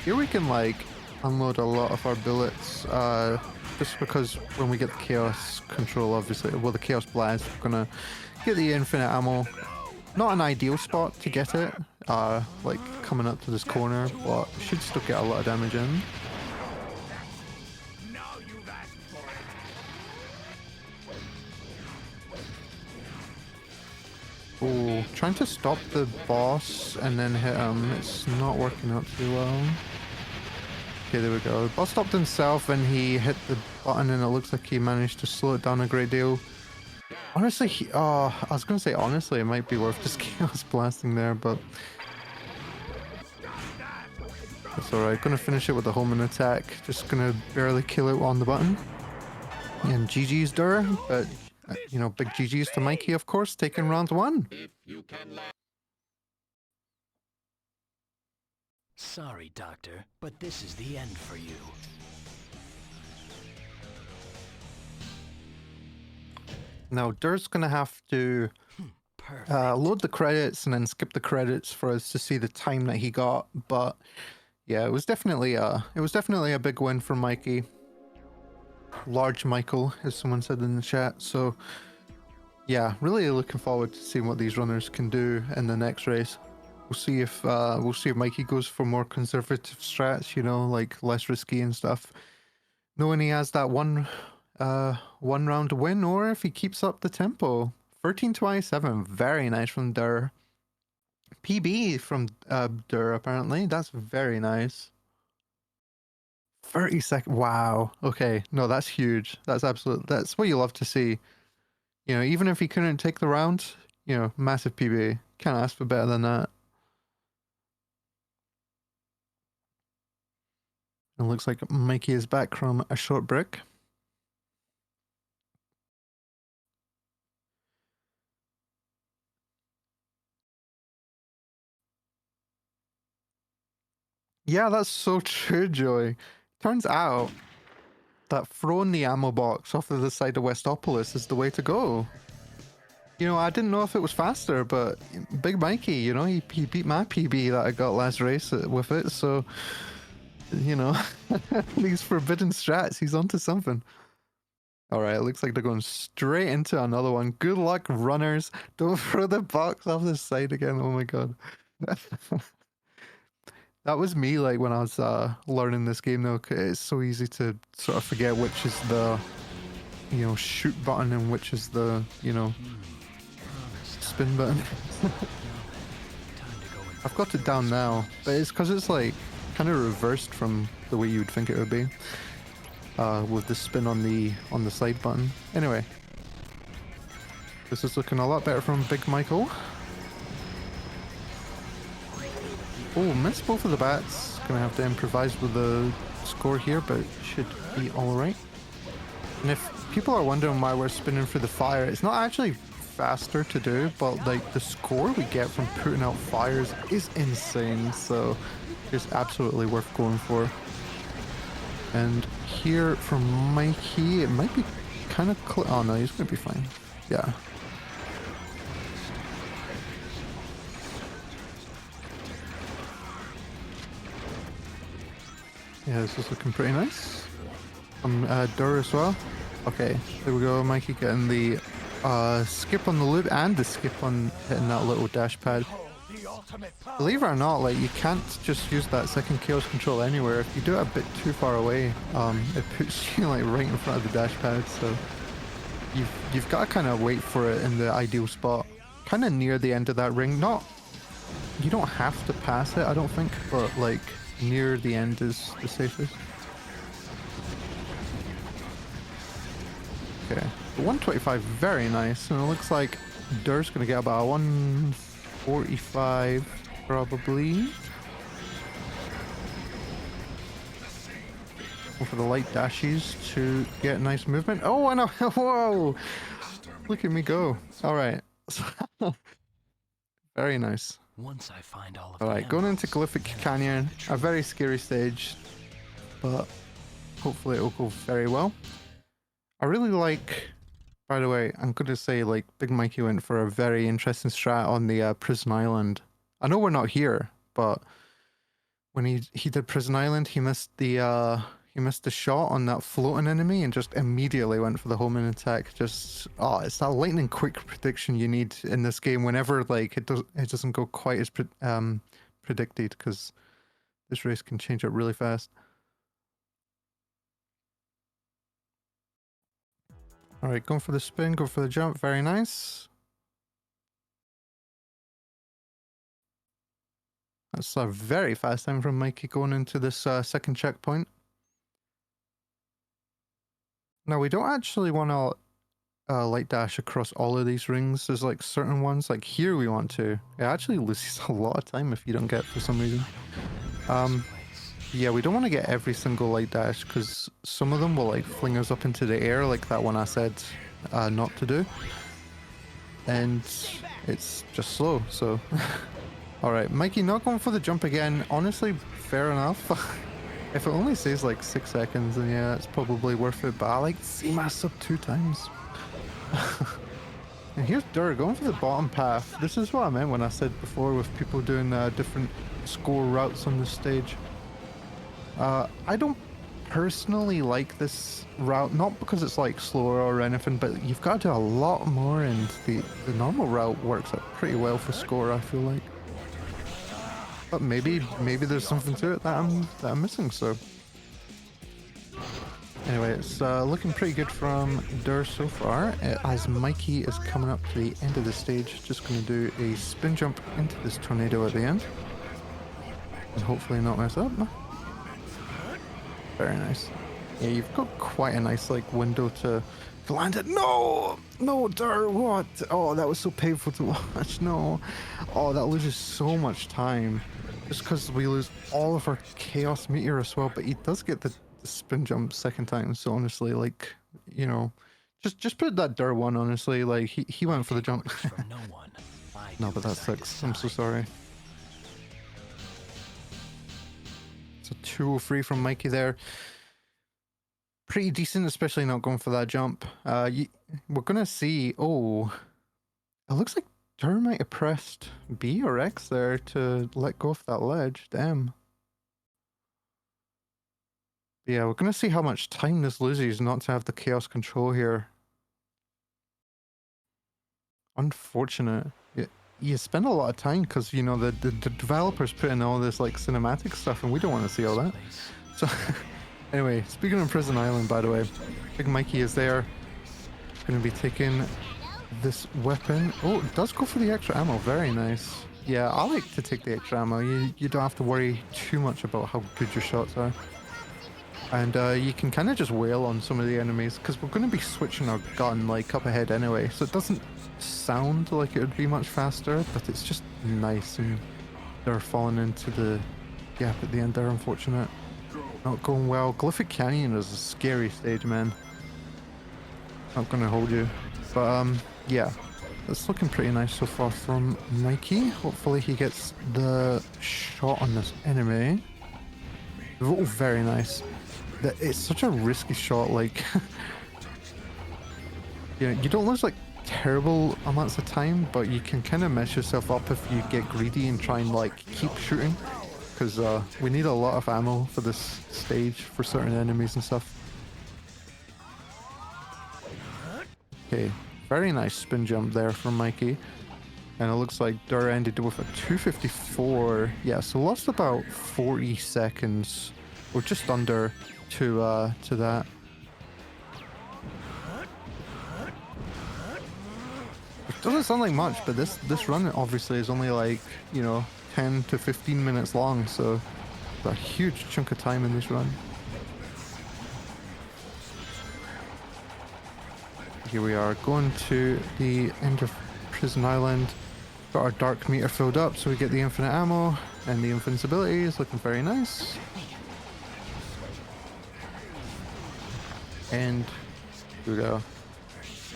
Here we can like unload a lot of our bullets, just because when we get the Chaos Control, obviously, well, the Chaos Blast, we're gonna get the infinite ammo. Not an ideal spot to get it, like coming up to this corner, but should still get a lot of damage in. Oh, trying to stop the boss and then hit him, it's not working out too well. Okay, there we go. The boss stopped himself and he hit the button, and it looks like he managed to slow it down a great deal. Honestly, I was going to say honestly, it might be worth just Chaos Blasting there, but that's alright. Gonna finish it with a homing attack. Just gonna barely kill it on the button. And GG's Dur, but you know, big GG's to Mikey, of course, taking round one. Sorry, Doctor, but this is the end for you. Now, Dur's gonna have to load the credits and then skip the credits for us to see the time that he got. But yeah, it was definitely a big win for Mikey. Large Michael, as someone said in the chat. So yeah, really looking forward to seeing what these runners can do in the next race. We'll see if Mikey goes for more conservative strats, you know, like less risky and stuff, knowing he has that one round win, or if he keeps up the tempo. 13:27, very nice from Dur. PB from Dur, apparently. That's very nice. 30 seconds. Wow. Okay. No, that's huge. That's what you love to see. You know, even if he couldn't take the round, you know, massive PB. Can't ask for better than that. It looks like Mikey is back from a short break. Yeah, that's so true, Joey. Turns out that throwing the ammo box off of the side of Westopolis is the way to go. You know, I didn't know if it was faster, but Big Mikey, you know, he beat my PB that I got last race with it, so, you know, these forbidden strats, he's onto something. Alright, it looks like they're going straight into another one. Good luck, runners. Don't throw the box off the side again, oh my god. That was me, like, when I was learning this game, though. 'Cause it's so easy to sort of forget which is the, shoot button and which is the, spin button. I've got it down now, but it's because it's, like, kind of reversed from the way you would think it would be. With the spin on the side button. Anyway. This is looking a lot better from Big Michael. Oh, missed both of the bats. Gonna have to improvise with the score here, but should be alright. And if people are wondering why we're spinning through the fire, it's not actually faster to do, but like the score we get from putting out fires is insane, so it's absolutely worth going for. And here from Mikey, it might be kind of oh no, he's gonna be fine. Yeah. Yeah, this is looking pretty nice. Dur as well. Okay, there we go. Mikey getting the skip on the loop and the skip on hitting that little dash pad. Believe it or not, like, you can't just use that second chaos control anywhere. If you do it a bit too far away, it puts you like right in front of the dash pad. So you've got to kind of wait for it in the ideal spot, kind of near the end of that ring. You don't have to pass it, I don't think, but like near the end is the safest. Okay, 125, very nice, and it looks like Dur's gonna get about 145 probably. Go for the light dashes to get nice movement. Oh, I know. Whoa! Look at me go. All right. Very nice. Once I find all of All right, going into Glyphic Canyon, a very scary stage, but hopefully it'll go very well. I really like, by the way, I'm going to say, like, Big Mikey went for a very interesting strat on the Prison Island. I know we're not here, but when he did Prison Island, he missed the shot on that floating enemy and just immediately went for the homing attack. Just, it's that lightning quick prediction you need in this game whenever, like, it doesn't go quite as predicted, because this race can change up really fast. All right, going for the spin, go for the jump, very nice. That's a very fast time from Mikey going into this second checkpoint. Now, we don't actually want to light dash across all of these rings. There's like certain ones, like here we want to. It actually loses a lot of time if you don't get it for some reason. Yeah, we don't want to get every single light dash because some of them will like fling us up into the air, like that one I said not to do. And it's just slow, so... Alright, Mikey not going for the jump again. Honestly, fair enough. If it only saves like 6 seconds, then yeah, it's probably worth it, but I like C-Mass up 2 times. And here's Dur going for the bottom path. This is what I meant when I said before with people doing different score routes on this stage. I don't personally like this route, not because it's like slower or anything, but you've got to do a lot more, and the normal route works out pretty well for score, I feel like. But maybe there's something to it that I'm missing, so. Anyway, it's looking pretty good from Dur so far, as Mikey is coming up to the end of the stage. Just going to do a spin jump into this tornado at the end. And hopefully not mess up. Very nice. Yeah, you've got quite a nice like window to land it. No! No, Dur, what? Oh, that was so painful to watch. No. Oh, that loses so much time. Just because we lose all of our Chaos Meteor as well, but he does get the spin jump second time, so honestly, like, you know, just put that Dur one, honestly, like, he went for the jump. No, but that sucks. I'm so sorry. So 203 from Mikey there. Pretty decent, especially not going for that jump. We're gonna see. Oh, it looks like Dur might have pressed B or X there to let go of that ledge. Damn. Yeah, we're gonna see how much time this loses not to have the chaos control here. Unfortunate. Yeah. you spend a lot of time because you know the developers put in all this like cinematic stuff, and we don't want to see all that. So anyway, speaking of Prison Island, by the way, Big Mikey is there. Going to be taking this weapon. Oh, it does go for the extra ammo. Very nice. Yeah, I like to take the extra ammo. You don't have to worry too much about how good your shots are. And you can kind of just wail on some of the enemies because we're going to be switching our gun like up ahead anyway. So it doesn't sound like it would be much faster, but it's just nice. And they're falling into the gap at the end there, unfortunate. Not going well. Glyphic Canyon is a scary stage, man. Not going to hold you. But yeah, it's looking pretty nice so far from Mikey. Hopefully he gets the shot on this enemy. Oh, very nice. It's such a risky shot, like you know, you don't lose like terrible amounts of time, but you can kind of mess yourself up if you get greedy and try and like keep shooting, because we need a lot of ammo for this stage for certain enemies and stuff. Okay, very nice spin jump there from Mikey, and it looks like Dur ended with a 254. Yeah, so lost about 40 seconds or just under to that. It doesn't sound like much, but this run obviously is only like, you know, 10 to 15 minutes long, so it's a huge chunk of time in this run. Here we are going to the end of Prison Island. Got our dark meter filled up so we get the infinite ammo, and the invincibility is looking very nice. And here we go.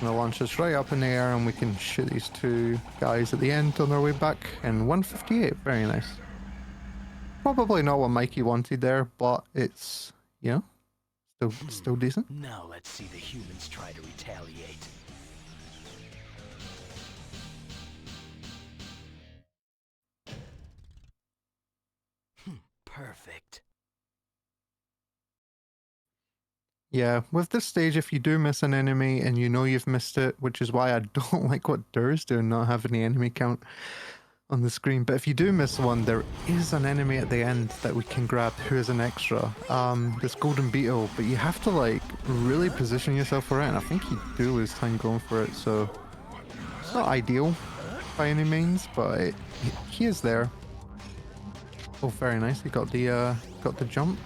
Gonna launch us right up in the air and we can shoot these two guys at the end on their way back. And 158, very nice. Probably not what Mikey wanted there, but it's, you know, still decent. Now let's see the humans try to retaliate. Perfect. Yeah, with this stage, if you do miss an enemy and you know you've missed it, which is why I don't like what Dur's doing, not having the enemy count on the screen. But if you do miss one, there is an enemy at the end that we can grab who is an extra. This golden beetle, but you have to like really position yourself for it, and I think he do lose time going for it, so it's not ideal by any means, but he is there. Oh, very nice. He got the jump.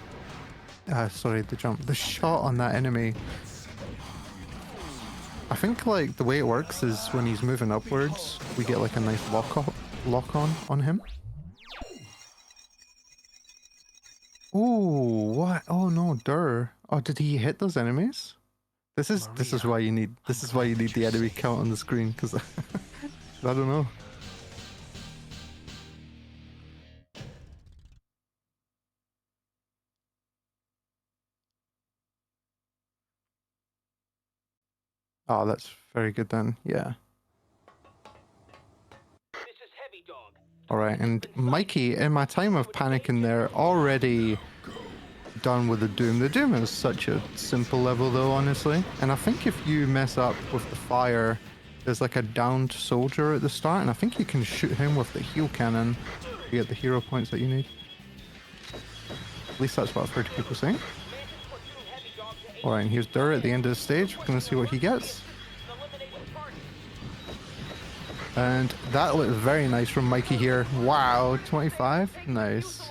Sorry, the shot on that enemy. I think like the way it works is when he's moving upwards, we get like a nice lock on him. Oh, what? Oh no, Dur. Oh, did he hit those enemies? This is why you need the enemy count on the screen, because I don't know. Oh, that's very good then, yeah. Alright, and Mikey, in my time of panicking there, already done with the Doom. The Doom is such a simple level though, honestly. And I think if you mess up with the fire, there's like a downed soldier at the start, and I think you can shoot him with the heal cannon to get the hero points that you need. At least that's what I've heard people saying. Alright, and here's Dur at the end of the stage. We're going to see what he gets. And that looked very nice from Mikey here. Wow, 25? Nice.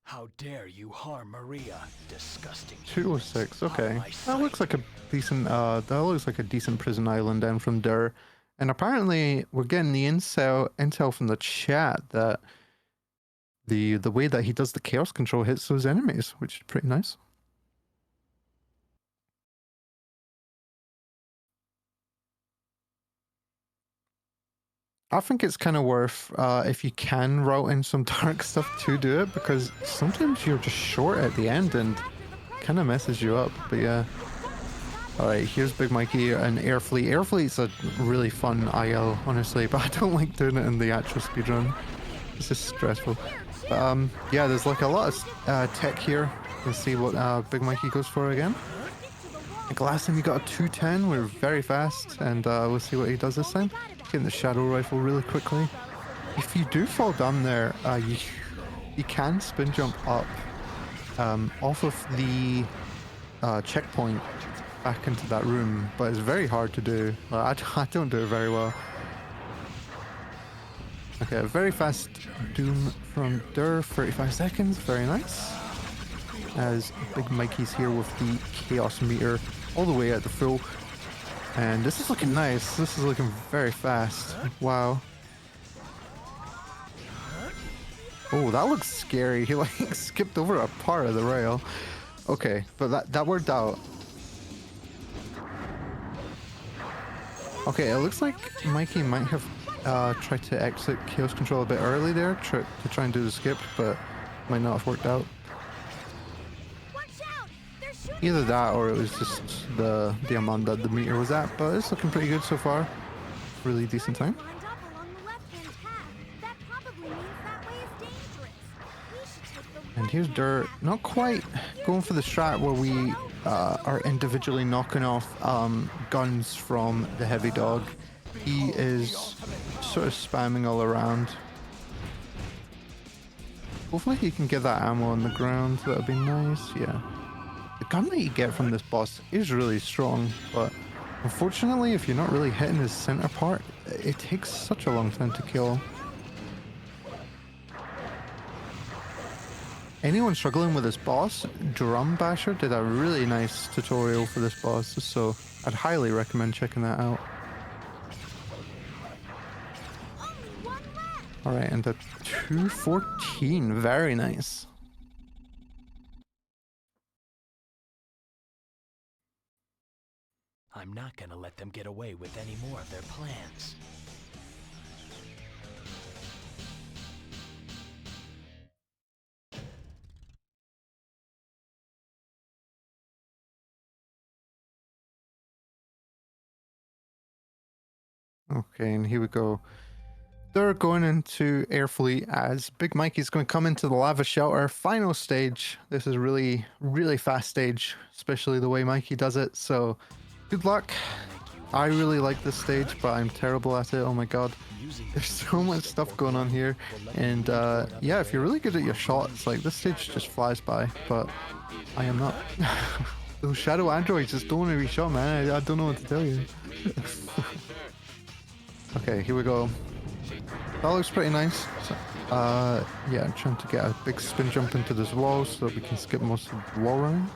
How dare you harm Maria, disgusting. 206, okay. That looks like a decent Prison Island end from Dur. And apparently we're getting the intel from the chat that the way that he does the chaos control hits those enemies, which is pretty nice. I think it's kind of worth, if you can route in some dark stuff to do it, because sometimes you're just short at the end and kind of messes you up, but yeah. Alright, here's Big Mikey and Air Fleet. Air Fleet's a really fun IL, honestly, but I don't like doing it in the actual speedrun. This is stressful. Yeah, there's like a lot of tech here. Let's see what Big Mikey goes for again. Like last time he got a 210, we were very fast, and we'll see what he does this time. Getting the shadow rifle really quickly. If you do fall down there, you can spin jump up off of the checkpoint back into that room, but it's very hard to do. I don't do it very well. Okay, a very fast Doom from Dur, 35 seconds, very nice. As Big Mikey's here with the Chaos Meter all the way at the full. And this is looking nice, this is looking very fast. Wow. Oh, that looks scary. He like skipped over a part of the rail. Okay, but that worked out. Okay, it looks like Mikey might have tried to exit Chaos Control a bit early there to try and do the skip, but might not have worked out. Either that or it was just the amount that the meter was at, but it's looking pretty good so far. Really decent time. And here's Dirt, not quite going for the strat where we are individually knocking off guns from the heavy dog. He is sort of spamming all around. Hopefully he can get that ammo on the ground, that would be nice, yeah. The gun that you get from this boss is really strong, but unfortunately if you're not really hitting his center part, it takes such a long time to kill. Anyone struggling with this boss, Drum Basher did a really nice tutorial for this boss, so I'd highly recommend checking that out. Alright, and the 214, very nice. I'm not gonna let them get away with any more of their plans. Okay, and here we go. They're going into Airfleet as Big Mikey's going to come into the lava shelter. Final stage. This is really, really fast stage, especially the way Mikey does it. So, good luck. I really like this stage, but I'm terrible at it. Oh my god. There's so much stuff going on here. And yeah, if you're really good at your shots, like this stage just flies by, but I am not. Those shadow androids just don't want to be shot, man. I don't know what to tell you. Okay, here we go. That looks pretty nice. So, yeah, I'm trying to get a big spin jump into this wall so that we can skip most of the wall running.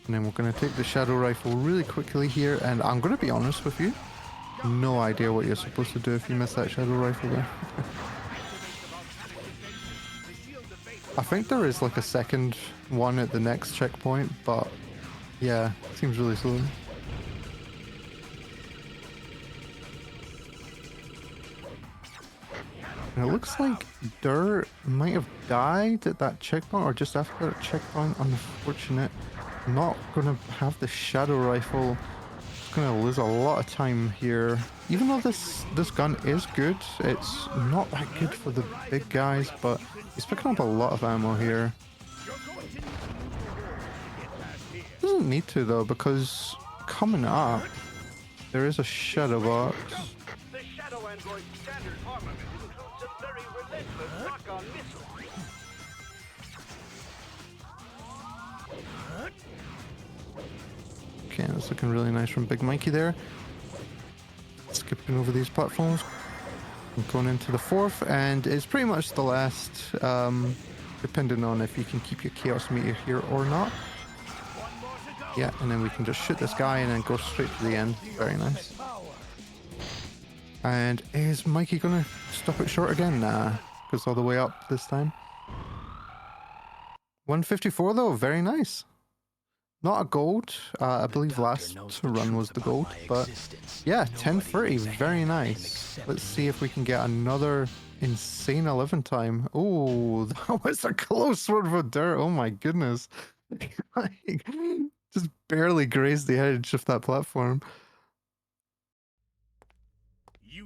And then we're going to take the shadow rifle really quickly here, and I'm going to be honest with you. No idea what you're supposed to do if you miss that shadow rifle there. I think there is like a second one at the next checkpoint, but yeah, it seems really slow. And it looks like Dirt might have died at that checkpoint, or just after that checkpoint. Unfortunate. Not gonna have the shadow rifle. It's gonna lose a lot of time here. Even though this gun is good, it's not that good for the big guys, but he's picking up a lot of ammo here. Doesn't need to though, because coming up, there is a shadow box. The Shadow Android standard armament includes a very relentless lock-on missile. Okay, that's looking really nice from Big Mikey there. Skipping over these platforms. I'm going into the fourth, and it's pretty much the last, depending on if you can keep your Chaos Meter here or not. Yeah, and then we can just shoot this guy and then go straight to the end. Very nice. And is Mikey gonna stop it short again? Nah, goes all the way up this time. 154 though, very nice. Not a gold. I believe last run was the gold, but yeah, 1030, very nice. Let's see if we can get another insane 11 time. Oh, that was a close one for Dirt. Oh my goodness. Like, just barely grazed the edge of that platform.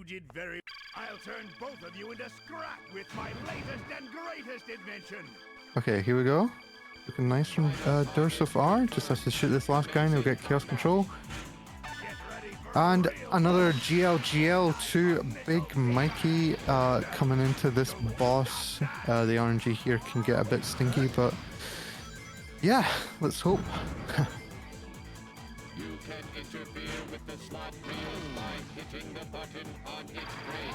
You did very. I'll turn both of you into scrap with my latest and greatest invention. Okay, here we go. Looking nice from Dur so far. Just has to shoot this last guy and he'll get Chaos Control. And another GLGL to Big Mikey coming into this boss. The RNG here can get a bit stinky, but yeah, let's hope. You can interfere with the slot reel by hitting the button on its brain.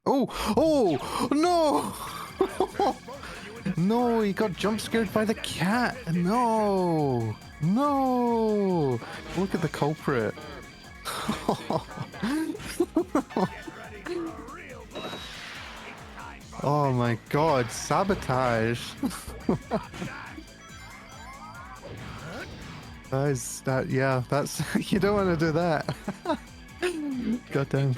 Oh, oh, no! No, he got jump scared by the cat. No, no! Look at the culprit. Oh my god, sabotage. Yeah, that's, you don't want to do that. Goddamn.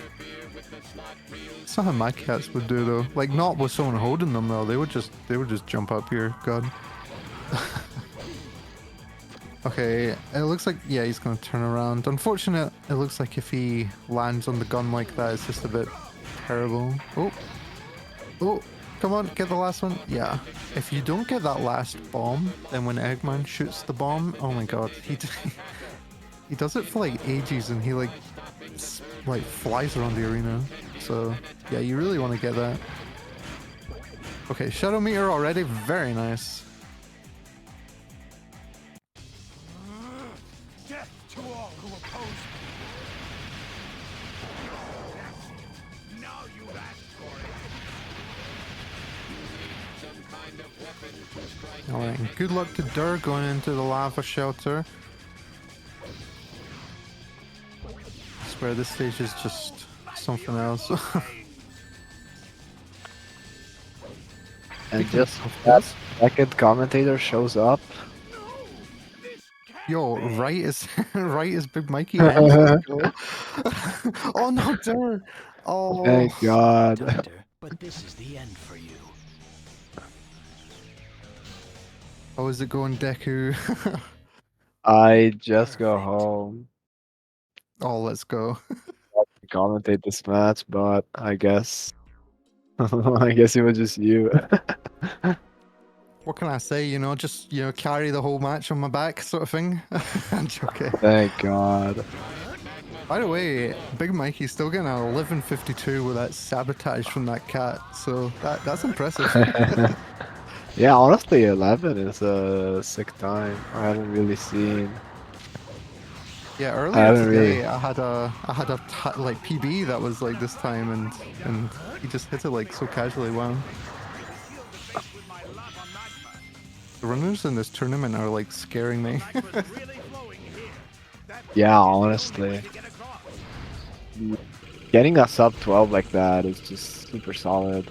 That's not how my cats would do though. Like, not with someone holding them though, they would just jump up here. God. Okay, it looks like, yeah, he's gonna turn around. Unfortunate, it looks like if he lands on the gun like that, it's just a bit terrible. Oh, oh, come on, get the last one. Yeah, if you don't get that last bomb, then when Eggman shoots the bomb, oh my god, he does it for like ages, and he like flies around the arena. So yeah, you really want to get that. Okay, Shadow Meter already, very nice. Death to all who oppose me. Now you've asked for it. Alright, and good luck to Dur going into the lava shelter. I swear this stage is just something else. And just that second commentator shows up. Yo, right is right is Big Mikey. Oh no, Dur! Oh, Thank God. Doctor, but this is the end for you. how is it going, Deku? I just go home. Oh, let's go. Commentate this match, but I guess I guess it was just you. What can I say? You know, just carry the whole match on my back, sort of thing. I'm joking. Thank God. By the way, Big Mikey's still getting an 11:52 with that sabotage from that cat, so that's impressive. Yeah, honestly, 11 is a sick time. I haven't really seen. Yeah, I earlier haven't today really- I had a like PB that was like this time, and he just hit it like so casually. Wow. The runners in this tournament are like scaring me. Yeah, honestly. Getting a sub 12 like that is just super solid.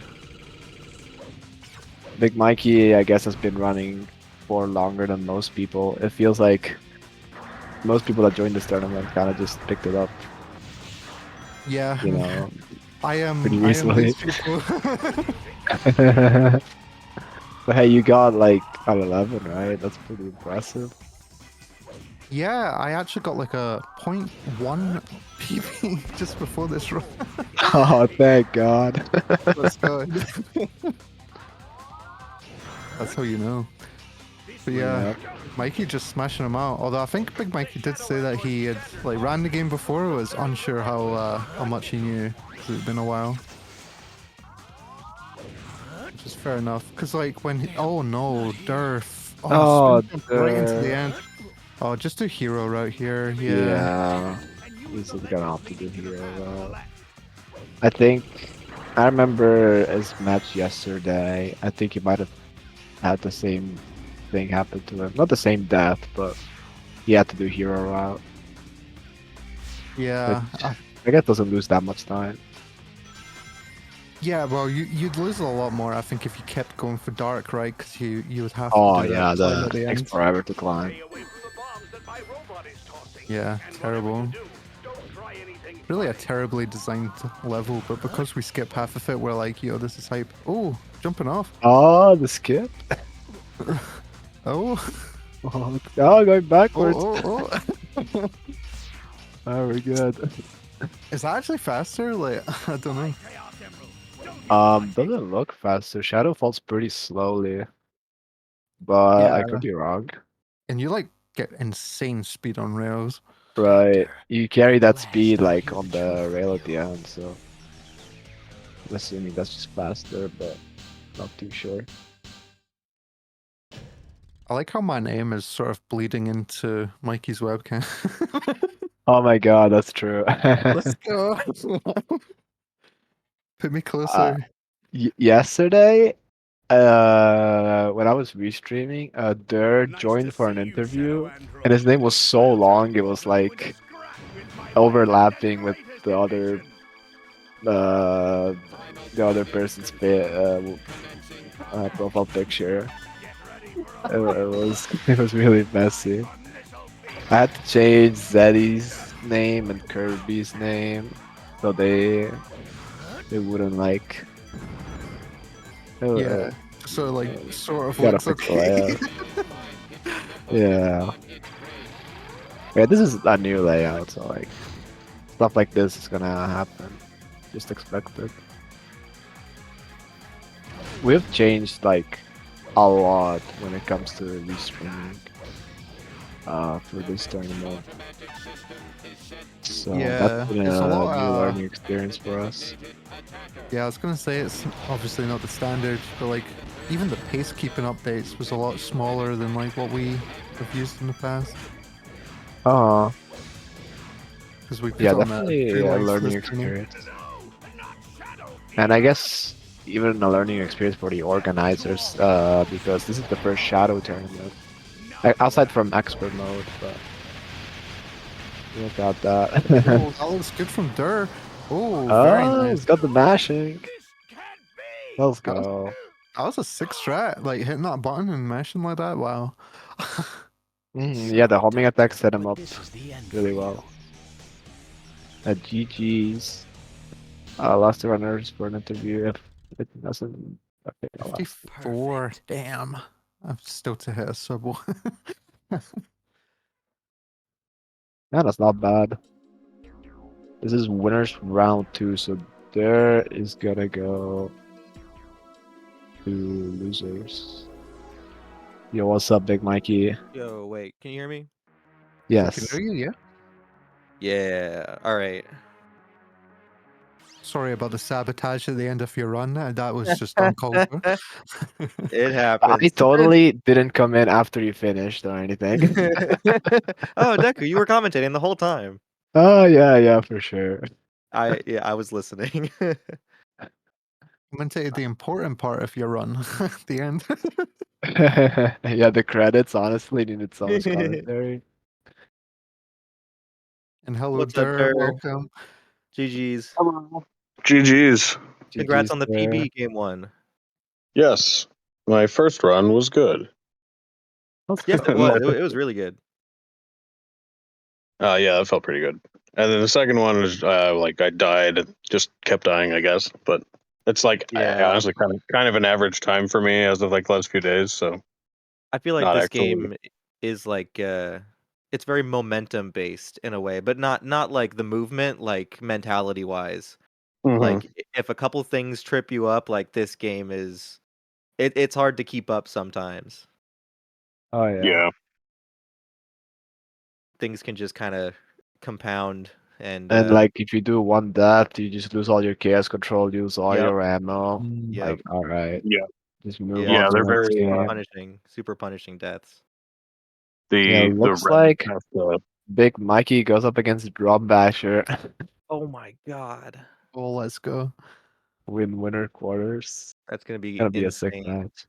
Big Mikey, I guess, has been running for longer than most people. It feels like most people that joined this tournament kind of just picked it up, Yeah. you know, I am pretty these recently. people. But hey, you got like an 11, right? That's pretty impressive. Yeah, I actually got like a 0.1 PB just before this run. Oh, thank God. Let's go. That's how you know. But yeah, Mikey just smashing him out. Although I think Big Mikey did say that he had like ran the game before, was unsure how much he knew because it's been a while. Which is fair enough. Because like when oh no, Durf. Oh, spin jump right into the Durf. end. Oh, just do hero route here. Yeah. He's just gonna have to do hero. I remember his match yesterday. I think he might have had the same thing happen to him. Not the same death, but he had to do hero route. Yeah. I guess doesn't lose that much time. Yeah, well, you'd lose a lot more, I think, if you kept going for dark, right? Because you would have to Oh do yeah, that climb at the the takes end. forever to climb. Yeah, terrible. Really a terribly designed level, but because we skip half of it, we're like, yo, this is hype. Oh, jumping off. Oh, the skip. Oh. Oh, going backwards. Oh, oh, oh. Oh, we're good. Is that actually faster? Like, I don't know. Doesn't look faster. Shadow falls pretty slowly, but I Yeah. could be wrong. And you like get insane speed on rails. Right. You carry that speed like on the rail at the end, so I'm assuming that's just faster, but not too sure. I like how my name is sort of bleeding into Mikey's webcam. Oh my god, that's true. Let's go. Put me uh, closer. yesterday, when I was restreaming, Dur joined for an interview, and his name was so long it was like overlapping with the other uh the other person's profile picture. It was it was really messy. I had to change Zeddy's name and Kirby's name so they wouldn't like. Yeah. Uh, So like sort of gotta looks fix the okay. layout. Yeah. Yeah, this is a new layout, so like stuff like this is gonna happen. Just expect it. We've changed like a lot when it comes to restreaming for this tournament. So that's Yeah, been it's a a lot. new learning experience for us. Yeah, I was gonna say it's obviously not the standard, but like even the pace keeping updates was a lot smaller than like what we have used in the past. Oh, Because we put yeah, on a definitely a freelance learning listening. experience. And I guess even a learning experience for the organizers, because this is the first Shadow tournament. Outside from expert mode, but look at that. Oh, that looks good from Dur. Oh, very Oh, nice. it's got the mashing. Let's That was, go. that was a sick strat, like hitting that button and mashing like that. Wow. Yeah, the homing attack set him up This is the end really for you. well. GG's. Last runners for an interview if it doesn't. Okay, I'll last. 54. Damn. I'm still to hit a sub one. Yeah, that's not bad. This is winners round 2, so there is gonna go to losers. Yo, what's up, Big Mikey? Yo, wait, can you hear me? We can Yes. hear you, yeah. Yeah, alright. Sorry about the sabotage at the end of your run. That was just uncalled for. It I happens. totally didn't come in after you finished or anything. Oh, Deku, you were commentating the whole time. Oh, yeah, for sure. I was listening. Commentated the important part of your run, the end. Yeah, the credits honestly needed some commentary. And hello, What's up, Dur. Dur? Welcome. GG's. Hello. GG's. Congrats GG's on the there. PB game 1. Yes, my first run was good. Yes, it was. Most of It was really good. yeah, that felt pretty good. And then the second one was like I died, just kept dying, I guess. But it's like Yeah. honestly kind of an average time for me as of like the last few days. So I feel like not this actually. game is like it's very momentum based in a way, but not like the movement, like mentality wise. Hmm. Like if a couple things trip you up, like this game is it's hard to keep up sometimes. Oh, yeah. Yeah. Things can just kind of compound and And like if you do one death, you just lose all your chaos control, lose all yep, your ammo. yep. Like, all right, Yeah. just move Yeah, on Yeah. to They're the next very game. punishing, super punishing deaths. Yeah, the looks red like has to. Big Mikey goes up against Drum Basher. Oh my god. Oh, let's go. Winner quarters. That's gonna be Gonna be a sick insane. match.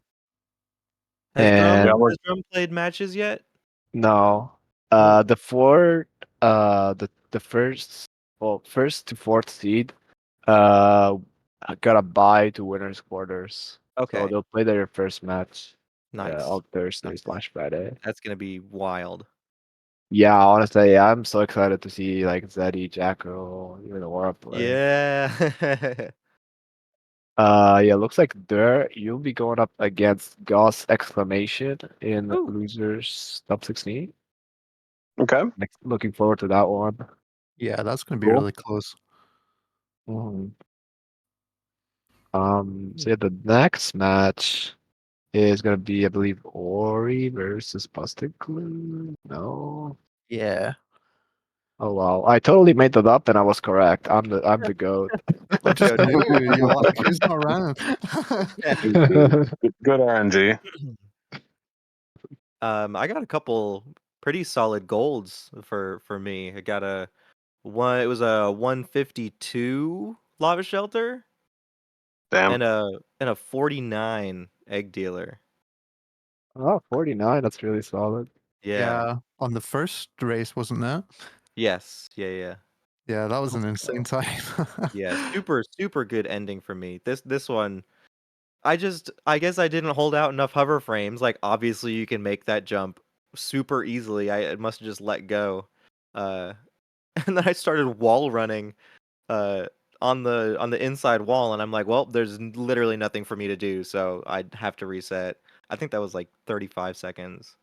Has Yeah. And Drum played matches yet? no, Oh, the four, the first to fourth seed, uh, got a bye to winners quarters, so okay. they'll play their first match, Nice. on Thursday Nice. slash Friday. That's gonna be wild. Yeah, honestly, yeah, I'm so excited to see like Zeddy, Jacko, even Aura play. Yeah. Yeah, looks like there you'll be going up against Goss exclamation in Ooh. losers top 16. Okay. Looking forward to that one. Yeah, that's going to be Cool. really close. Mhm. So yeah, the next match is gonna be, I believe, Ori versus Busted Glue. No. Yeah. Oh wow, I totally made that up, and I was correct. I'm the goat. I Let's just go, knew Deku. you're like, who's not running? Good RNG. I got a couple pretty solid golds for me. I got a one. It was a 152 lava shelter Damn. and a 49 egg dealer. Oh, 49. That's really solid. Yeah. Yeah, on the first race, wasn't that? Yes. Yeah. Yeah. Yeah, that was an Okay. insane time. Yeah. Super good ending for me. This one. I guess I didn't hold out enough hover frames. Like obviously you can make that jump super easily. I must have just let go. Uh and then I started wall running uh on the inside wall and I'm like, well, there's literally nothing for me to do, so I'd have to reset. I think that was like 35 seconds.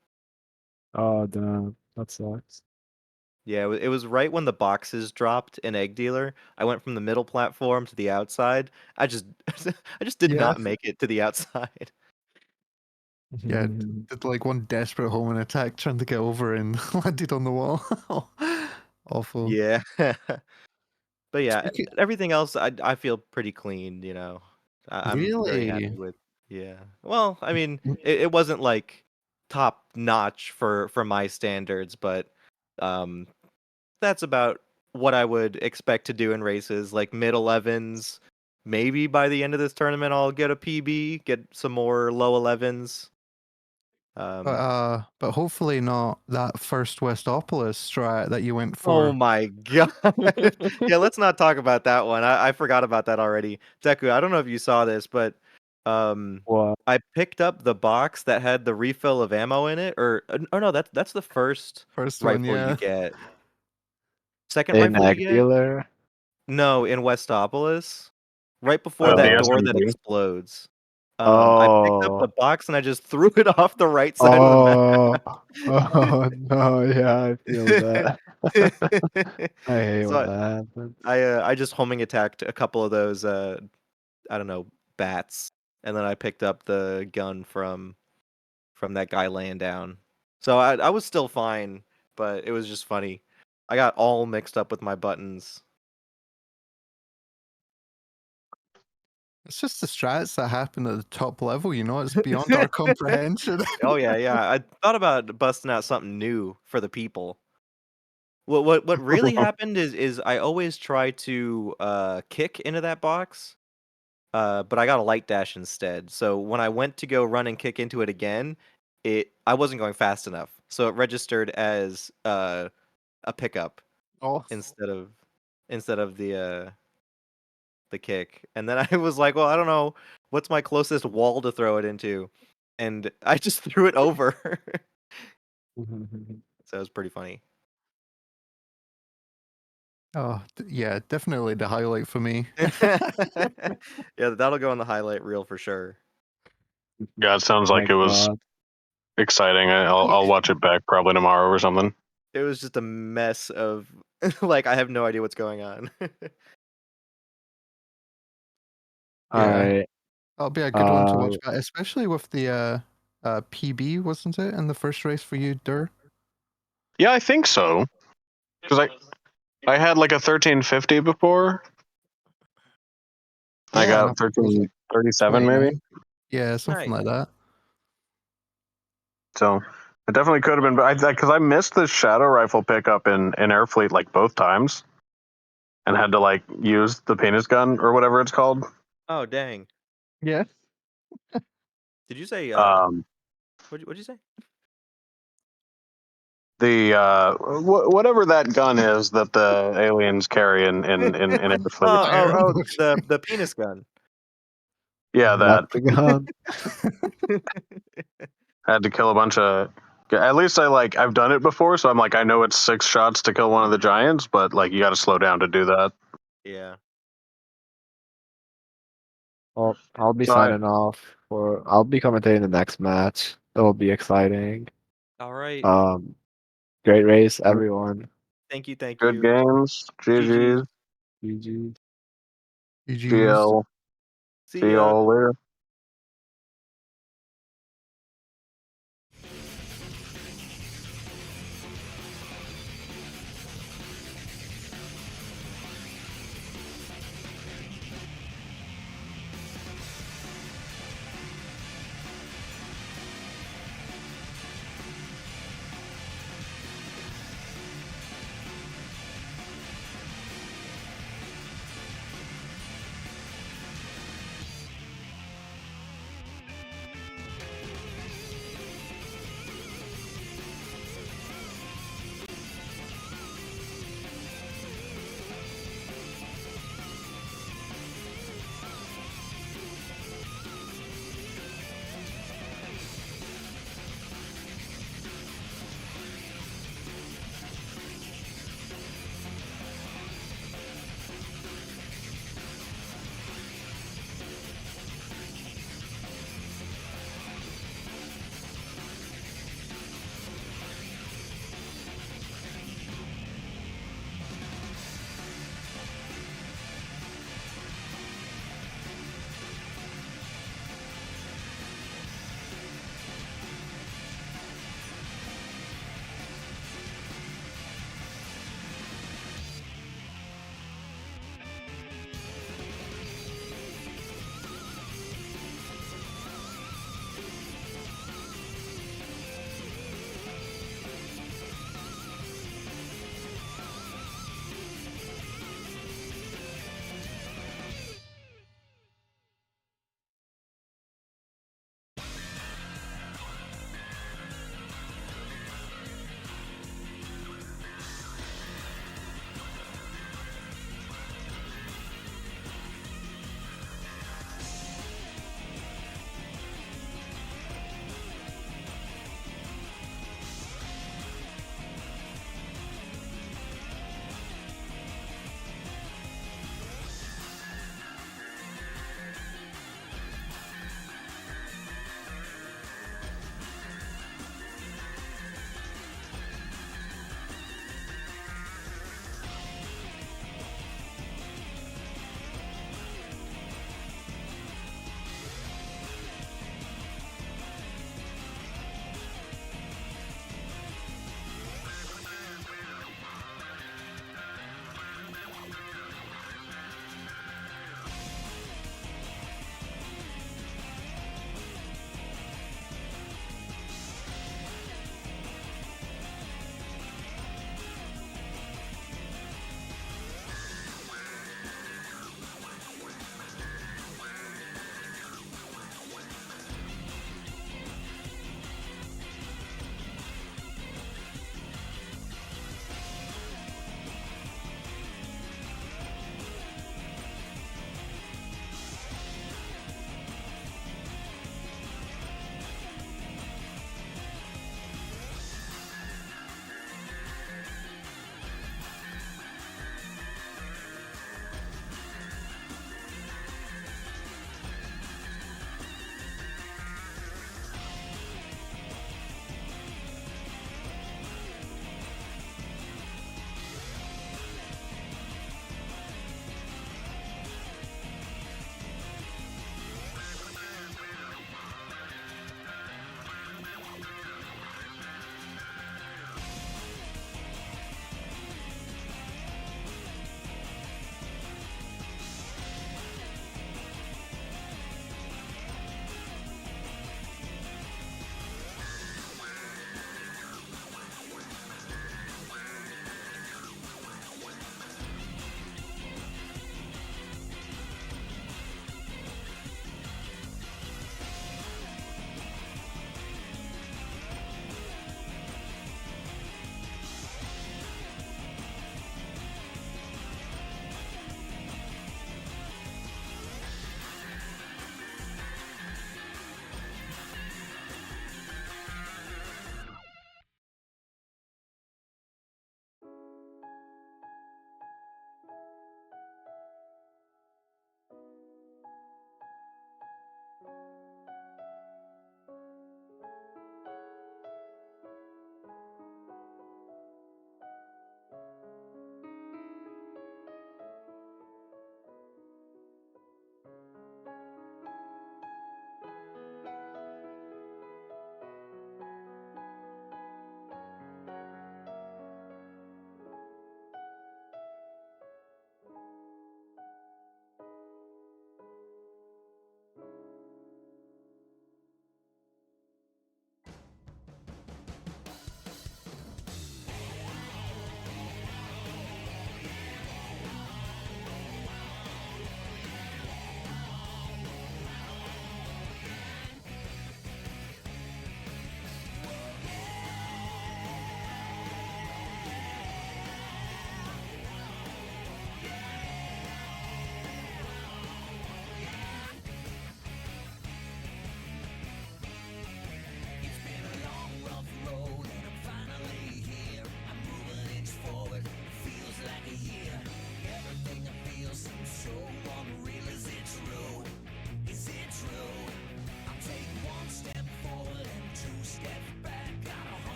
Oh damn, that sucks. Yeah, it was right when the boxes dropped in Egg Dealer. I went from the middle platform to the outside. I just I just did Yeah. not make it to the outside. Yeah, did like one desperate homing attack trying to get over and landed on the wall. Awful. Yeah. But yeah, Speaking everything else I feel pretty clean, you know. I'm very Really? happy with. Yeah. Well, I mean, it wasn't like top notch for my standards, but um that's about what I would expect to do in races, like mid 11s. Maybe by the end of this tournament I'll get a PB, get some more low 11s. Um But hopefully not that first Westopolis strat that you went Oh for. my god. Yeah, let's not talk about that one. I forgot about that already. Deku, I don't know if you saw this, but What? I picked up the box that had the refill of ammo in it, or oh no, that's the first First one, rifle you yeah. get. Second In rifle you Egg get? Dealer? No, in Westopolis. Right before The that Uh, door that SMG. explodes. I picked up the oh. box and I just threw it off the right side of the map. Oh. Oh no, yeah, I feel that. I hate So when that happens. I just homing attacked a couple of those I don't know, bats, and then I picked up the gun from that guy laying down. So I was still fine, but it was just funny. I got all mixed up with my buttons. It's just the strats that happen at the top level, you know, it's beyond our comprehension. Oh yeah, yeah. I thought about busting out something new for the people. What really happened is I always try to kick into that box. But I got a light dash instead. So when I went to go run and kick into it again, I wasn't going fast enough. So it registered as a pickup Oh. instead of the kick. And then I was like, well, I don't know what's my closest wall to throw it into, and I just threw it over. So it was pretty funny. Oh, yeah, definitely the highlight for me. Yeah, that'll go on the highlight reel for sure. Yeah, it sounds like My it was God. exciting. I'll watch it back probably tomorrow or something. It was just a mess of like I have no idea what's going on. Yeah, Alright. that'll be a good one to Uh, watch back, especially with the PB, wasn't it, in the first race for you, Dur? Yeah, I think so. Because I had like a 1350 before. I Yeah, and I got think it was like 1337 maybe. 29. Yeah, something Nice. like that. So it definitely could have been, but because I missed the shadow rifle pickup in Airfleet like both times, and had to like use the penis gun or whatever it's called. Oh dang! Yeah. Did you say Um, what'd you say? the whatever that gun is that the aliens carry in Airfleet. The penis gun. Yeah, not that the gun. I had to kill a bunch of. At least I've done it before, so I'm like I know it's 6 shots to kill one of the giants, but like you got to slow down to do that. Yeah. Well, I'll be So I, signing off for. I'll be commentating the next match. It'll be exciting. All right. Um, great race, everyone. Thank you. Good games. GG's. GG. GG's. GL. See y'all later.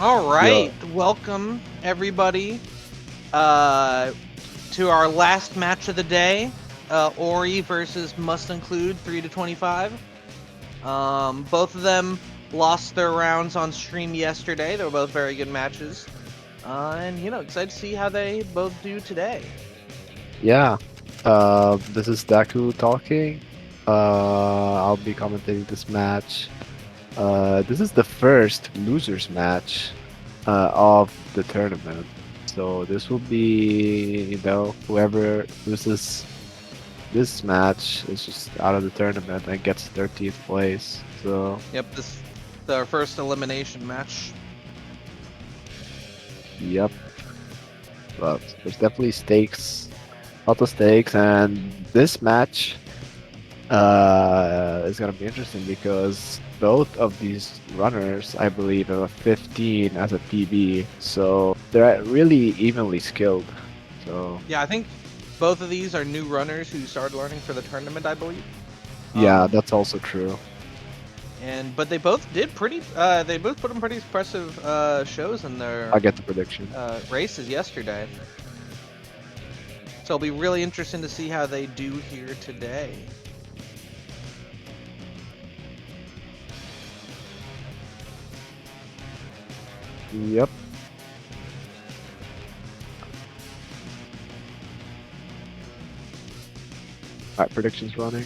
All right, welcome everybody to our last match of the day. Ori versus Must Include 3-25. Both of them lost their rounds on stream yesterday. They were both very good matches. And excited to see how they both do today. Yeah. This is Daku talking. I'll be commentating this match. This is the first losers match of the tournament. So this will be, whoever loses this match is just out of the tournament and gets 13th place. So Yep, this is our first elimination match. Yep. But there's definitely stakes, lot of stakes, and this match is gonna be interesting because both of these runners, I believe, have a 15 as a PB, so they're really evenly skilled. So Yeah, I think both of these are new runners who started learning for the tournament, I believe. yeah, that's also true. But they both did pretty. They both put on pretty impressive shows in their. I get the prediction. Races yesterday. So it'll be really interesting to see how they do here today. Yep. Alright, predictions running.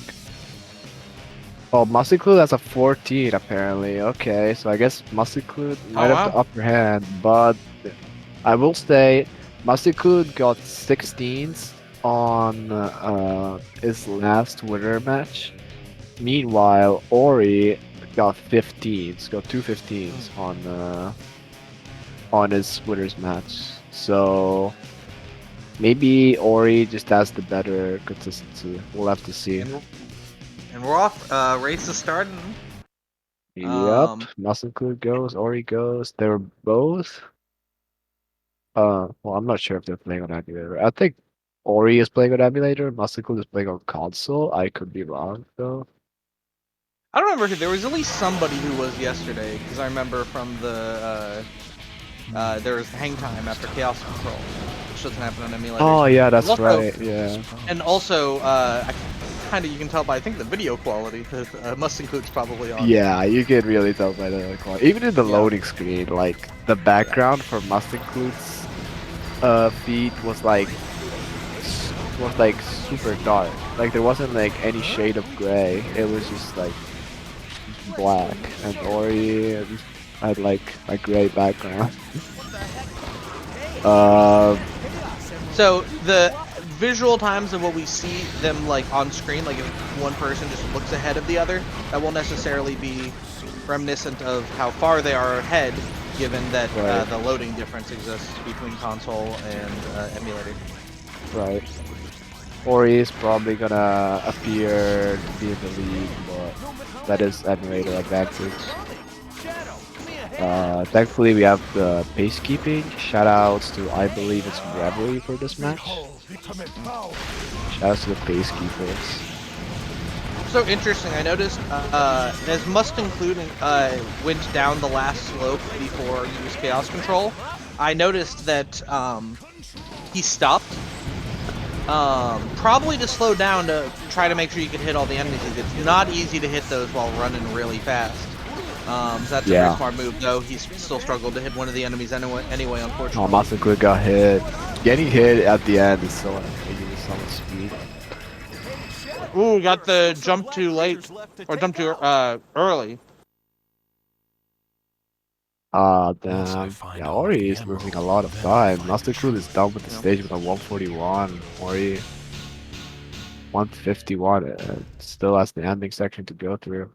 Oh, Musiclude has a 14 apparently. Okay, so I guess Musiclude might have the upper hand, but I will say Musiclude got 16s on his last winner match. Meanwhile, Ori got 15s, got two 15s on his winners match. So maybe Ori just has the better consistency. We'll have to see. And we're off. Race is starting. Yep. Musiclude goes, Ori goes. They're both. Well, I'm not sure if they're playing on emulator. I think Ori is playing on emulator. Musiclude is playing on console. I could be wrong though. I don't remember who. There was at least somebody who was yesterday, because I remember from the there was hang time after Chaos Control, which doesn't happen on emulators. Oh yeah, that's also, right. Yeah. And also, you can tell by I think the video quality that Must Include's probably on. Yeah, you can really tell by the quality. Even in the loading screen, like the background for Must Include's feed was like super dark. Like there wasn't like any shade of gray. It was just like black. And Ori had like a gray background. So the visual times of what we see them like on screen, like if one person just looks ahead of the other, that won't necessarily be reminiscent of how far they are ahead, given that the loading difference exists between console and emulator. Right. Ori is probably gonna appear to be in the lead, but that is emulator advantage. Thankfully we have the pacekeeping. Shoutouts to, I believe it's Reverie for this match. Shoutouts to the pacekeepers. So interesting, I noticed as Must Include went down the last slope before he used Chaos Control, I noticed that he stopped. Probably to slow down to try to make sure you can hit all the enemies. It's not easy to hit those while running really fast. So that's a very smart move, though. He's still struggled to hit one of the enemies anyway, unfortunately. Oh, Musiclude got hit. Getting hit at the end is so much speed. Ooh, got the jump too late. Or jump too early. Damn. Yeah, Ori is losing a lot of time. Musiclude is done with the stage with a 141. Ori 151 and still has the ending section to go through.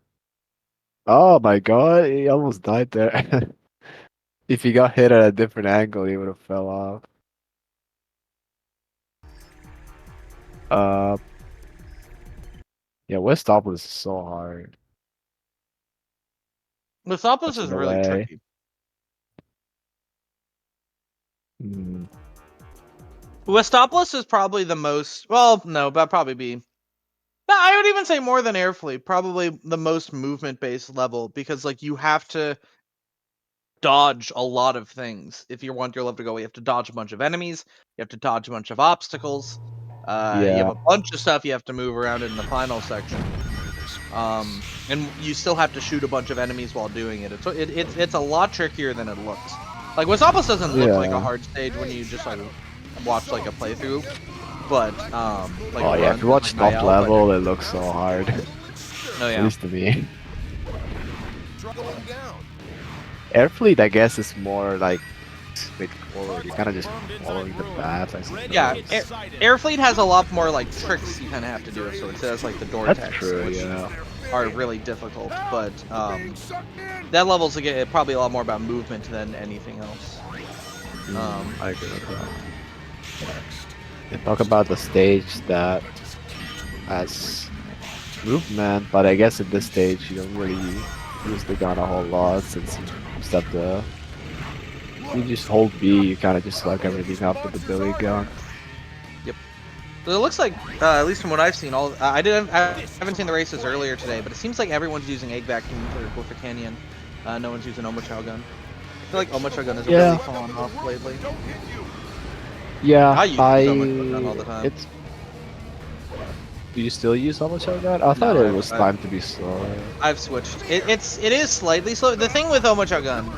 Oh my god, he almost died there. If he got hit at a different angle, he would have fell off. Yeah, Westopolis is so hard. Westopolis is really tricky. Westopolis is probably the most, well, no, that'd probably be, no, I would even say more than Airfleet, probably the most movement-based level, because, like, you have to, dodge a lot of things. If you want your level to go, you have to dodge a bunch of enemies. You have to dodge a bunch of obstacles. You have Yeah. a bunch of stuff you have to move around in the final section. And you still have to shoot a bunch of enemies while doing it. It's a lot trickier than it looks. Like Wasapas doesn't look like a Yeah. hard stage when you just like watch like a playthrough, but like Oh a yeah, run, if you watch like top IL, level, it looks so hard. Oh At yeah. least to me. Airfleet, I guess, is more like straightforward. You're kind of just following the path, I suppose. Yeah, Airfleet has a lot more like tricks you kind of have to do of sorts. It has like the door That's techs, true, which yeah. are really difficult. But that level's again probably a lot more about movement than anything else. I agree with that. You talk about the stage that has movement, but I guess at this stage you don't really use the gun a whole lot since you just have to. You just hold B, you kind of just suck everything up with the Billy gun. Yep. So it looks like, at least from what I've seen, I haven't seen the races earlier today, but it seems like everyone's using egg vacuum for Gopher Canyon. No one's using Omochao gun. I feel like Omochao gun has really fallen off lately. Yeah, I use Omochao gun all the time. Do you still use Omochao gun? I thought it was time to be slower. I've switched. It is slightly slow. The thing with Omochao gun,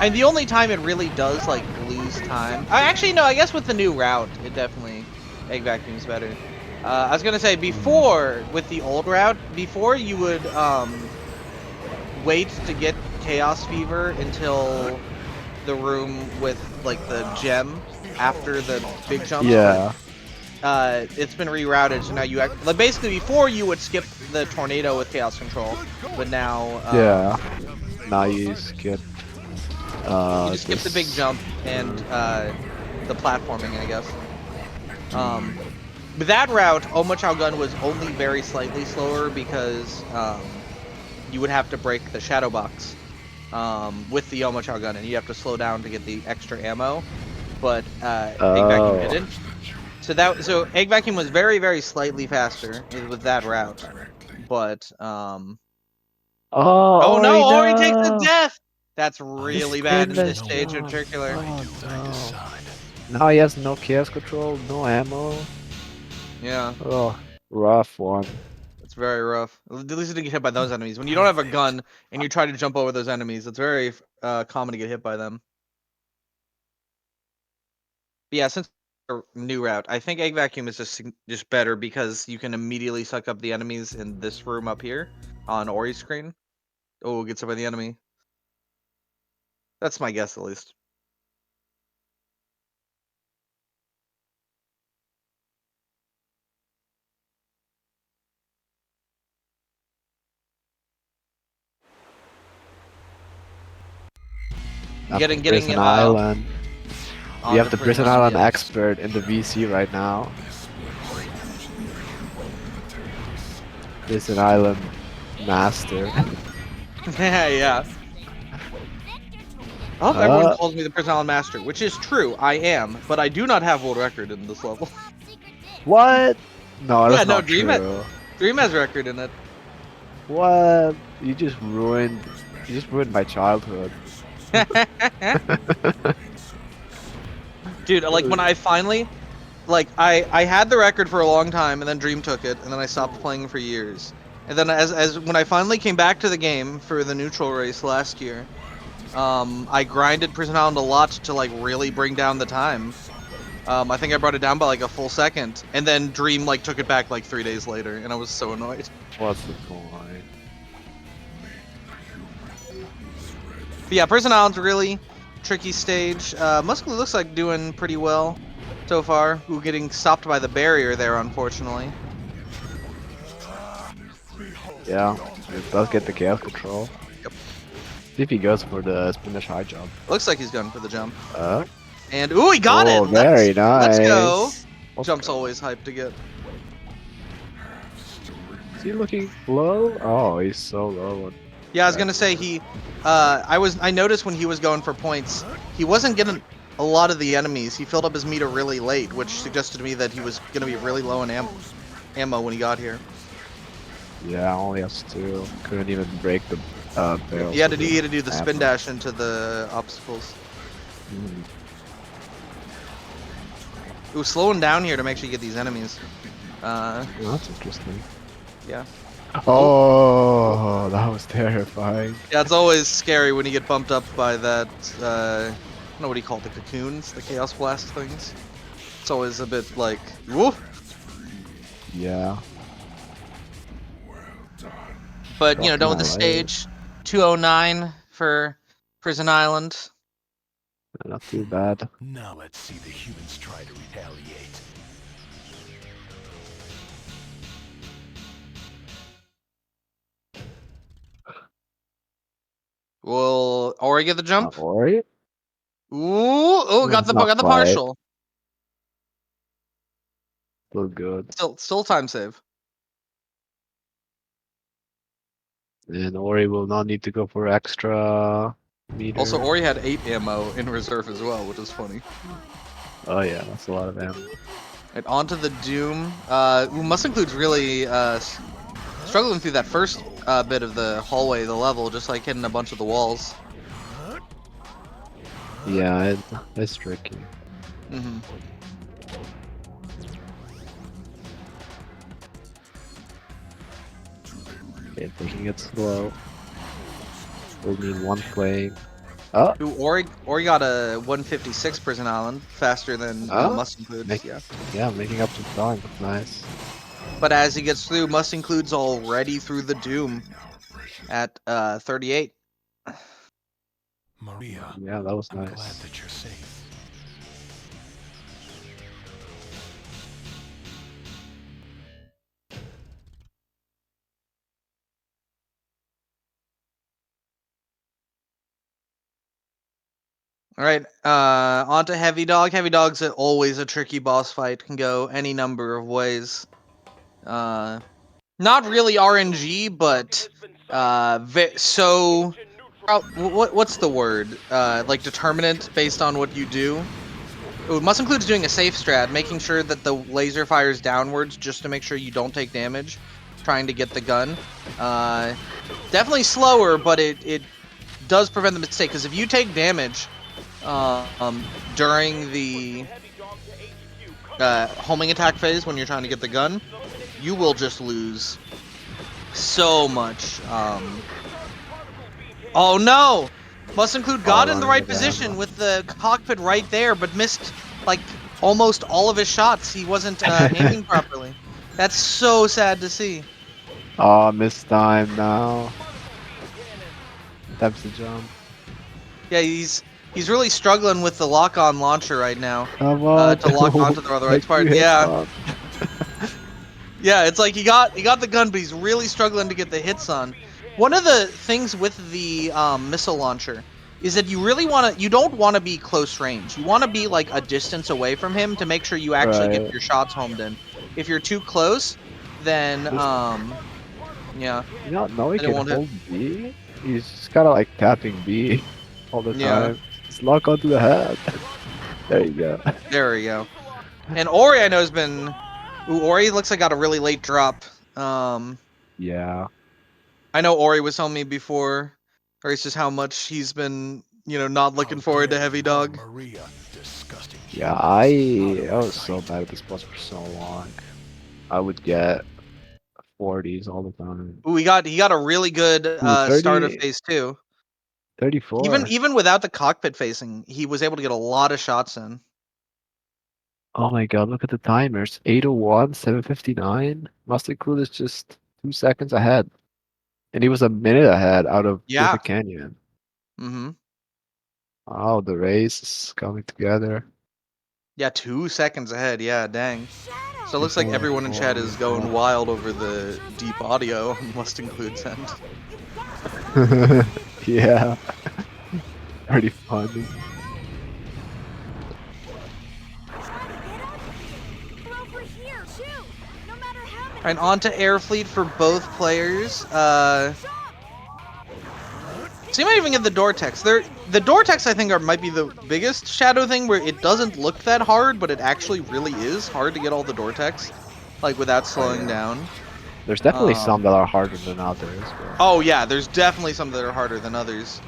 and the only time it really does like lose time. Actually no, I guess with the new route, it definitely egg vacuum's better. I was gonna say before with the old route, before you would wait to get Chaos Fever until the room with like the gem after the big jumps. Yeah. But, it's been rerouted, so now you like basically before you would skip the tornado with chaos control, but now Yeah. Now you skip. You just skip the big jump and the platforming, I guess. With that route, Omochao gun was only very slightly slower because you would have to break the shadow box with the Omochao gun, and you have to slow down to get the extra ammo. But Egg Vacuum didn't. So Egg Vacuum was very, very slightly faster with that route. But oh no, Ori takes the death! That's really bad in this stage in particular. Oh, no. Now he has no chaos control, no ammo. Yeah. Oh, rough one. It's very rough. At least it didn't get hit by those enemies. When you don't have a gun and you try to jump over those enemies, it's very common to get hit by them. But yeah, since a new route, I think Egg Vacuum is just better because you can immediately suck up the enemies in this room up here on Ori's screen. Oh, gets hit by the enemy. That's my guess, at least. Getting Prison Island. We have the Prison Island expert in the VC right now. Prison Island master. Yeah. Oh, everyone calls me the Prison Island master, which is true. I am, but I do not have world record in this level. What? No, that's not Dream true. Dream has record in it. What? You just ruined my childhood. Dude, like when I finally, like I had the record for a long time, and then Dream took it, and then I stopped playing for years. And then as when I finally came back to the game for the neutral race last year, I grinded Prison Island a lot to like really bring down the time. I think I brought it down by like a full second, and then Dream like took it back like 3 days later, and I was so annoyed. What's the point? But yeah, Prison Island's a really tricky stage. Muscle looks like doing pretty well so far. We're getting stopped by the barrier there, unfortunately. Yeah, it does get the chaos control. Yep. See if he goes for the Spanish high jump. Looks like he's going for the jump. And ooh, he got it! Very nice. Let's go! Jump's always hyped to get. Is he looking low? Oh, he's so low. Yeah, I was gonna say he. I noticed when he was going for points, he wasn't getting a lot of the enemies. He filled up his meter really late, which suggested to me that he was gonna be really low in ammo when he got here. Yeah, only has 2. Couldn't even break the barrels. You had to do the spin dash into the obstacles. Mm. Ooh, slowing down here to make sure you get these enemies. Oh, that's interesting. Yeah. Oh, that was terrifying. Yeah, it's always scary when you get bumped up by that, I don't know what do you call it, the cocoons, the Chaos Blast things. It's always a bit like, whoop. Yeah. But, you know, done with the Fucking hell, stage. 209 for Prison Island. not too bad. Now let's see the humans try to retaliate. Will Ori get the jump? Ori? Ooh, oh, got the Not quite. partial. Still good. Still time save. And Ori will not need to go for extra meter. Also, Ori had 8 ammo in reserve as well, which is funny. Oh yeah, that's a lot of ammo. Right, onto the Doom. Must Include's really struggling through that first bit of the hallway, the level, just like hitting a bunch of the walls. Yeah, it's tricky. Mm-hmm. Okay, taking it slow. We'll need one flame. Oh! Ooh, Ori got a 156 Prison Island, faster than Must Include's, yeah. Yeah, making up some time. Nice. But as he gets through, Must Include's already through the Doom at 38. Maria, yeah, that was I'm nice. glad that you're safe. Alright, on to Heavy Dog. Heavy Dog's always a tricky boss fight, can go any number of ways. Not really RNG, but what's the word? Like determinant based on what you do. It must include doing a safe strat, making sure that the laser fires downwards just to make sure you don't take damage, trying to get the gun. Definitely slower, but it does prevent the mistake, because if you take damage during the homing attack phase when you're trying to get the gun, you will just lose so much. Oh no! Must Include got in the right position with the cockpit right there, but missed like almost all of his shots. He wasn't aiming properly. That's so sad to see. Oh, missed time now. Attempts to jump. Yeah, he's really struggling with the lock-on launcher right now. Come on. To lock onto the right part. Yeah. Yeah, it's like he got the gun, but he's really struggling to get the hits on. One of the things with the missile launcher is that you don't want to be close range. You want to be like a distance away from him to make sure you actually get your shots homed in. If you're too close, then yeah. You don't know he then it can won't hold B? He's just kind of like tapping B all the Yeah. time. Just lock onto the head. There you go. There we go. And Ori, I know, has been... Ooh, Ori looks like got a really late drop. Yeah. I know Ori was telling me before, or it's just how much he's been, not looking forward to Heavy Dog. Maria, disgusting. Yeah, I was so bad at this boss for so long. I would get 40s all the time. Ooh, he got a really good 30, start of phase 2. 34. Even without the cockpit facing, he was able to get a lot of shots in. Oh my god, look at the timers. 801, 759. Mustard Crew is just 2 seconds ahead. And he was a minute ahead out of Yeah. the canyon. Mm-hmm. Oh, the race is coming together. Yeah, 2 seconds ahead. Yeah, dang. So it looks like everyone in chat is going wild over the deep audio on Must Include's end. Yeah. Pretty funny. Alright, on to Air Fleet for both players. So you might even get the Dortex. The Dortex, I think, might be the biggest Shadow thing, where it doesn't look that hard, but it actually really is hard to get all the Dortex, like, without slowing down. There's definitely some that are harder than others. But... Oh yeah, there's definitely some that are harder than others.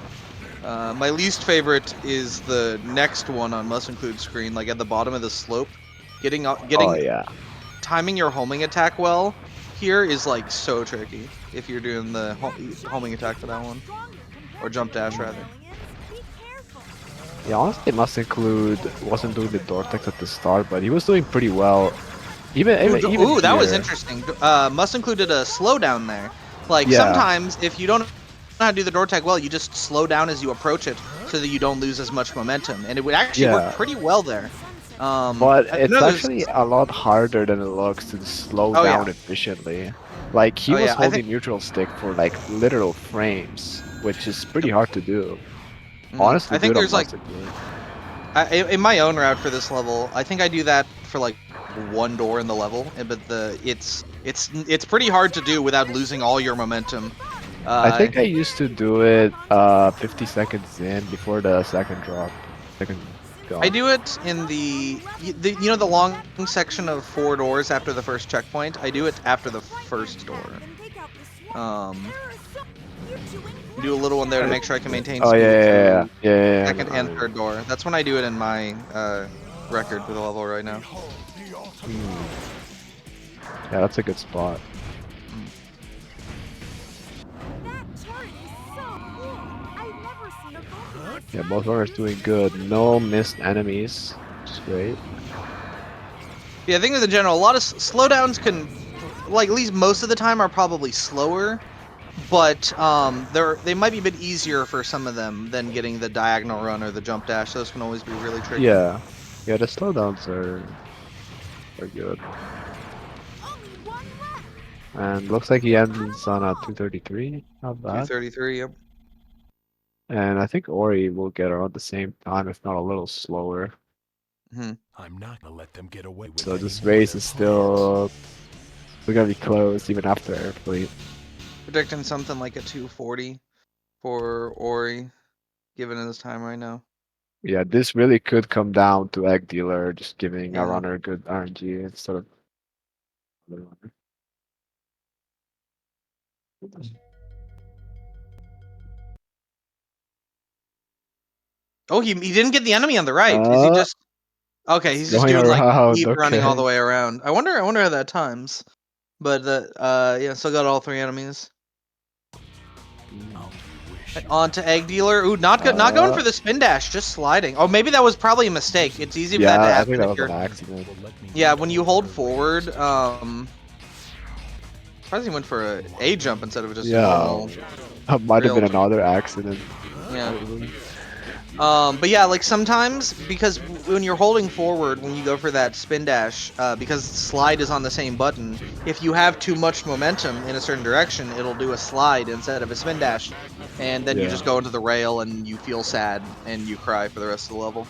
My least favorite is the next one on must include screen, like at the bottom of the slope. Getting Oh yeah. timing your homing attack well here is like so tricky if you're doing the homing attack for that one, or jump dash rather. Yeah, honestly, must include wasn't doing the door text at the start, but he was doing pretty well. Even That was here. interesting. Must included a slowdown there. Like Yeah. sometimes if you don't know how to do the door tag well, you just slow down as you approach it so that you don't lose as much momentum, and it would actually work pretty well there. But it's actually a lot harder than it looks to slow down efficiently. Like he was holding neutral stick for like literal frames, which is pretty hard to do. Honestly, I think there's like good. in my own route for this level, I think I do that for like one door in the level, but it's pretty hard to do without losing all your momentum. I think I used to do it 50 seconds in before the second drop. I do it in the long section of 4 doors after the first checkpoint. I do it after the first door. Do a little one there to make sure I can maintain speed through second and third door. That's when I do it in my record for the level right now. Yeah, that's a good spot. Yeah, both runners doing good. No missed enemies, which is great. Yeah, I think in general, a lot of slowdowns can, like at least most of the time, are probably slower, but they might be a bit easier for some of them than getting the diagonal run or the jump dash. Those can always be really tricky. Yeah, the slowdowns are good. And looks like he ends on a 233. Not bad. 233, yep. And I think Ori will get around the same time, if not a little slower. I'm not gonna let them get away with So this race is still gonna be close even after Airfleet. Predicting something like a 240 for Ori, given his time right now. Yeah, this really could come down to Egg Dealer just giving a runner good RNG instead of the runner. Oh, he didn't get the enemy on the right. Is he just? Okay, he's just doing like deep running all the way around. I wonder how that times. But yeah, still got all 3 enemies. On to Egg Dealer. Ooh, not good. Not going for the spin dash, just sliding. Oh, maybe that was probably a mistake. It's easy for that to happen. I think that was an accident. Yeah, when you hold forward, surprised he went for a jump instead of just a normal. That might have been another accident. Yeah. But yeah, like sometimes, because when you're holding forward, when you go for that spin dash, because slide is on the same button, if you have too much momentum in a certain direction, it'll do a slide instead of a spin dash. And then you just go into the rail and you feel sad and you cry for the rest of the level.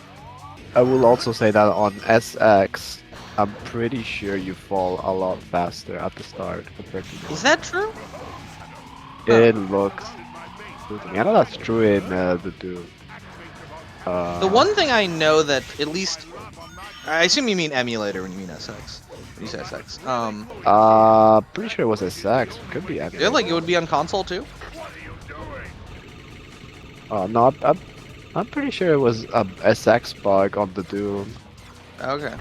I will also say that on SX, I'm pretty sure you fall a lot faster at the start compared to Is that true? It looks... I know that's true in the Doom. The one thing I know that at least, I assume you mean emulator when you mean SX. When you say SX. Pretty sure it was SX. Could be emulator. Yeah, like it would be on console too. No, I'm pretty sure it was a SX bug on the Doom. Okay.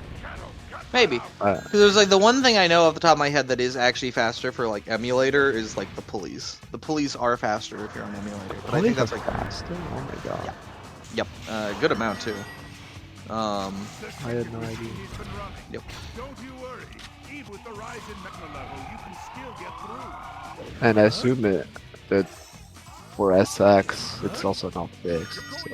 Maybe. Because there's like the one thing I know off the top of my head that is actually faster for like emulator is like the pulleys. The pulleys are faster if you're on emulator. But I think that's like faster. Oh my god. Yeah. Yep, good amount too. I had no idea. Yep. Don't you worry. Even with the rise in magma level, you can still get through. And I assume that for SX, it's also not fixed. So.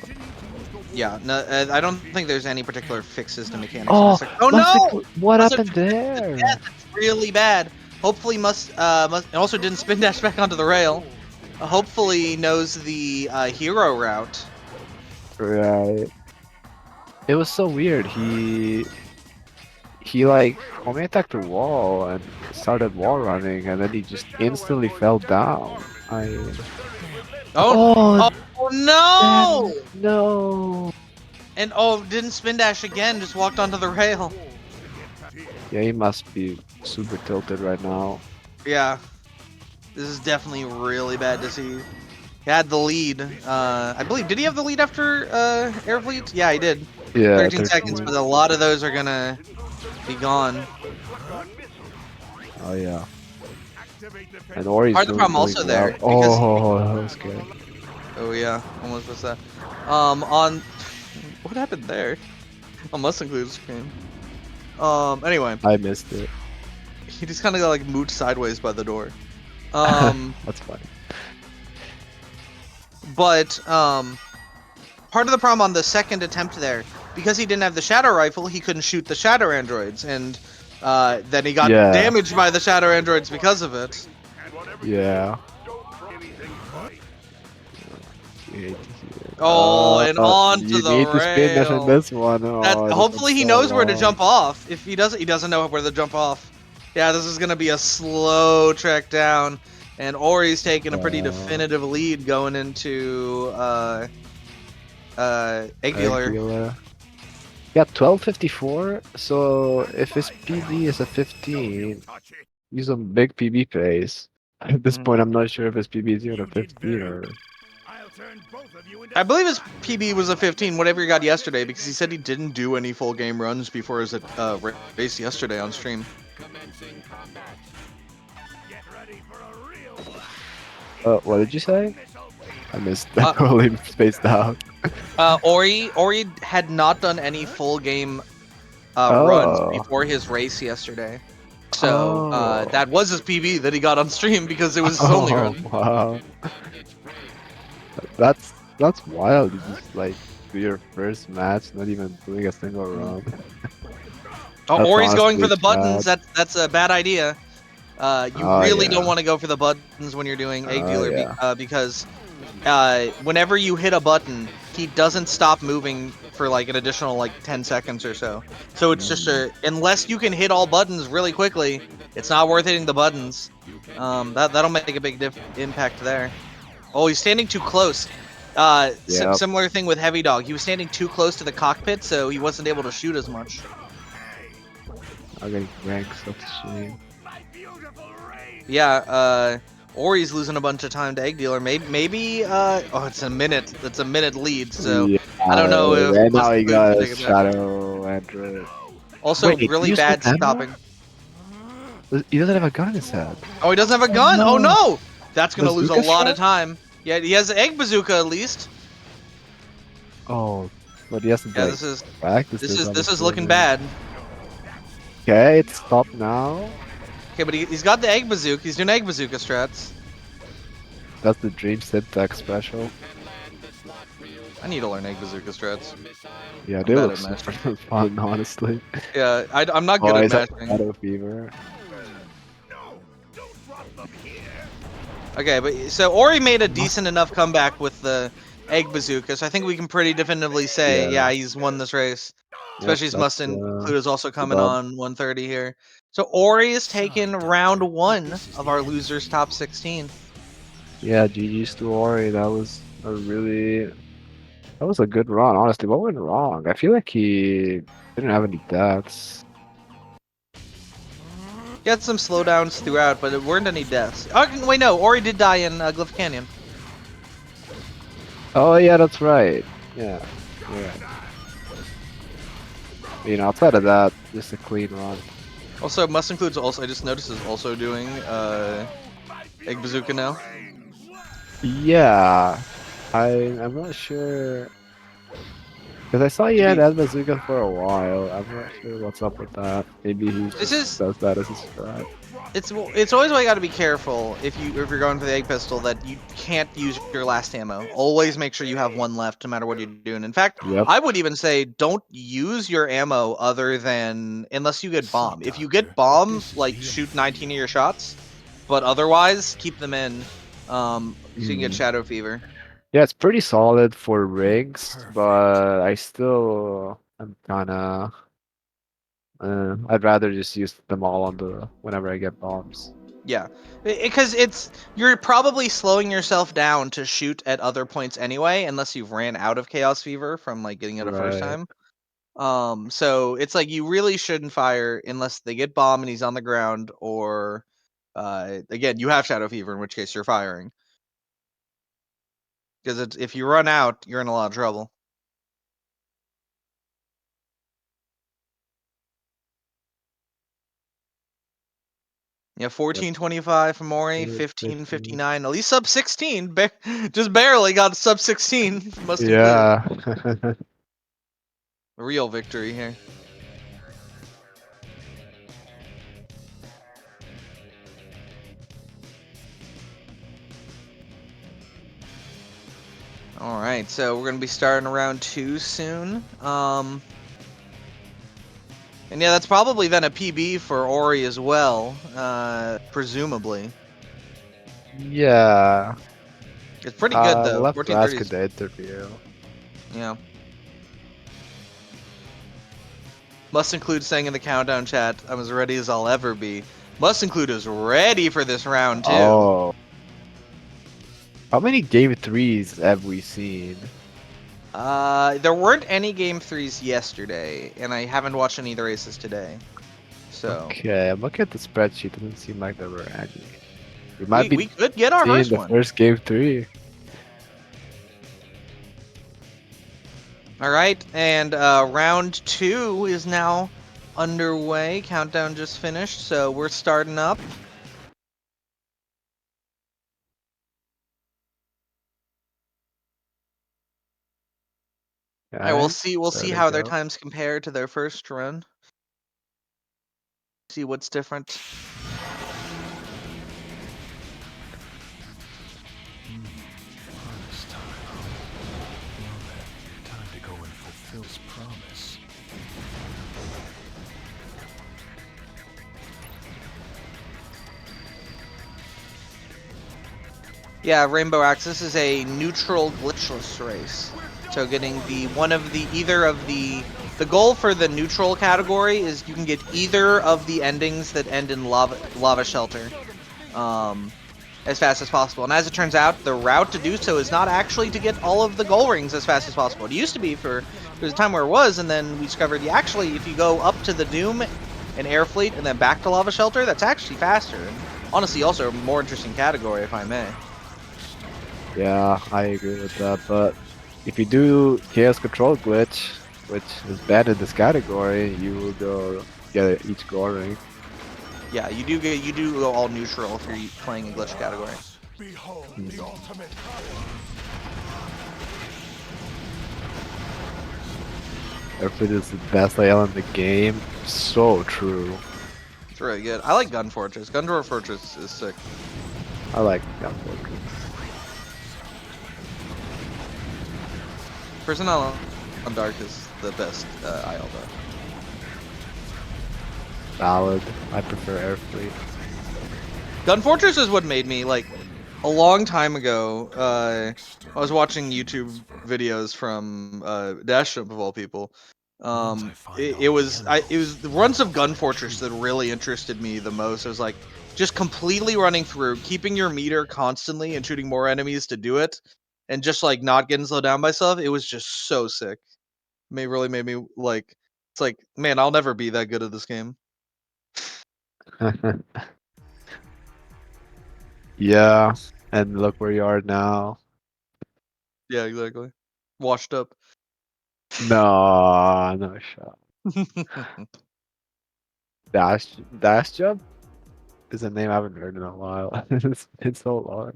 Yeah, no, I don't think there's any particular fixes to mechanics. Oh, no! What happened there? That's really bad. Hopefully, must and also didn't spin dash back onto the rail. Hopefully, knows the hero route. Right. It was so weird. He like homing attacked the wall and started wall running, and then he just instantly fell down. Oh no! No. And didn't spin dash again. Just walked onto the rail. Yeah, he must be super tilted right now. Yeah. This is definitely really bad to see. He had the lead. I believe, did he have the lead after Air Fleet? Yeah, he did. Yeah, 13 seconds, 13. but a lot of those are gonna be gone. Oh yeah. And Ori's Part of the problem doing also well. there, because Oh, that was good. oh yeah, almost missed that. On what happened there? I must include screen. Anyway, I missed it. he just kind of got like moved sideways by the door. That's funny. But part of the problem on the second attempt there, because he didn't have the shadow rifle, he couldn't shoot the shadow androids, and then he got Yeah. damaged by the shadow androids because of it. Yeah. You hate to see it. Oh, and on to You the need to spin dash on rail. this one. That Oh, this hopefully one's he so knows where to long. jump off. If he doesn't know where to jump off. Yeah, this is gonna be a slow trek down, and Ori's taking a pretty definitive lead going into Egg Dealer. Regular. Yeah, 1254. So if his PB is a 15, he's on big PB pace. At this point, I'm not sure if his PB is even a 15 or. I believe his PB was a 15, whatever he got yesterday, because he said he didn't do any full game runs before his race yesterday on stream. What did you say? I missed that. Totally spaced out. Ori had not done any full game runs before his race yesterday. So that was his PB that he got on stream because it was his only run. Wow. That's wild. You just like do your first match, not even doing a single run. Ori's going for the honestly buttons. bad. That's a bad idea. You really don't want to go for the buttons when you're doing Egg Dealer because whenever you hit a button, he doesn't stop moving for like an additional like 10 seconds or so. So it's just unless you can hit all buttons really quickly, it's not worth hitting the buttons. That'll make a big impact there. Oh, he's standing too close. Similar thing with Heavy Dog. He was standing too close to the cockpit, so he wasn't able to shoot as much. I'm getting ranks. That's a shame. Yeah, Ori's losing a bunch of time to Egg Dealer. Maybe oh, it's a minute. That's a minute lead. So I don't know if right now he got a take it back. shadow android. Also, Wait, really use bad the ammo? stopping. He doesn't have a gun in his head. Oh, he doesn't have a gun. Oh no, that's gonna lose a Bazooka lot of strap? time. Yeah, he has an egg bazooka at least. Oh, but he has to Yeah, like, this is practice this is looking bad. bad. Okay, it's stopped now. Okay, but he's got the egg bazooka. He's doing egg bazooka strats. That's the Dream Syntax special. I need to learn egg bazooka strats. Yeah, I'm they bad look at mashing. super fun, honestly. Yeah, I'm not good he's at at mashing. Shadow Fever. Okay, but so Ori made a decent enough comeback with the egg bazooka, so I think we can pretty definitively say, yeah, he's won this race. Especially as Must Include is also coming on 130 here. So Ori is taking round 1 of our losers top 16. Yeah, GG's to Ori. That was a good run. Honestly, what went wrong? I feel like he didn't have any deaths. He had some slowdowns throughout, but it weren't any deaths. Oh, wait, no, Ori did die in Glyph Canyon. Oh yeah, that's right. Yeah. Outside of that, just a clean run. Also, Must Include's also, I just noticed, is also doing Egg Bazooka now. Yeah, I'm not sure because I saw he had Bazooka for a while. I'm not sure what's up with that. Maybe he just does that as a strat. It's always why you got to be careful if you're going for the egg pistol that you can't use your last ammo. Always make sure you have one left, no matter what you're doing. In fact, I would even say don't use your ammo other than unless you get bomb. If you get bomb, like shoot 19 of your shots, but otherwise keep them in, so you can get Shadow Fever. Yeah, it's pretty solid for rigs, but I still am kind of. I'd rather just use them all on whenever I get bombs. Yeah, because you're probably slowing yourself down to shoot at other points anyway, unless you've ran out of Chaos Fever from like getting it a first time. So it's like you really shouldn't fire unless they get bomb and he's on the ground, or Again, you have Shadow Fever, in which case you're firing. Because if you run out, you're in a lot of trouble. Yeah, 1425 for Mori, 1559. At least sub 16. Just barely got sub 16. Must have Yeah. a real victory here. All right, so we're gonna be starting round 2 soon. And yeah, that's probably then a PB for Ori as well, presumably. Yeah. It's pretty good though. We'll have to ask 1430 at is, the interview. yeah. Must include saying in the countdown chat, I'm as ready as I'll ever be. Must include is ready for this round too. Oh. How many game 3s have we seen? There weren't any game 3s yesterday, and I haven't watched any of the races today. So Okay, I'm looking at the spreadsheet. Doesn't seem like there were any. We might we be could get our seeing first the one. first game 3. All right, and round 2 is now underway. Countdown just finished, so we're starting up. All right, we'll see. We'll see how their times compare to their first run. See what's different. Harvest time. Well then, time to go and fulfill his promise. Yeah, Rainbow Axe. This is a neutral glitchless race. So getting the goal for the neutral category is you can get either of the endings that end in lava shelter, as fast as possible. And as it turns out, the route to do so is not actually to get all of the goal rings as fast as possible. It used to be for there's a time where it was, and then we discovered actually if you go up to the Doom and Air Fleet and then back to lava shelter, that's actually faster. And honestly, also a more interesting category, if I may. Yeah, I agree with that, but if you do Chaos Control Glitch, which is banned in this category, you will go get each goal ring. Yeah, you do go all neutral if you're playing a glitch category. Behold the ultimate Airfleet is the best layout in the game. So true. It's really good. I like Gun Fortress. Gun Fortress is sick. I like Gun Fortress. Personnel on Dark is the best IL though. Valid. I prefer Airfleet. Gun Fortress is what made me like a long time ago. I was watching YouTube videos from Dash Jump of all people. It was the runs of Gun Fortress that really interested me the most. It was like just completely running through, keeping your meter constantly and shooting more enemies to do it, and just like not getting slowed down by stuff. It was just so sick. Really made me like, it's like, man, I'll never be that good at this game. Yeah, and look where you are now. Yeah, exactly. Washed up. No shot. Dash Jump is a name I haven't heard in a while. It's been so long.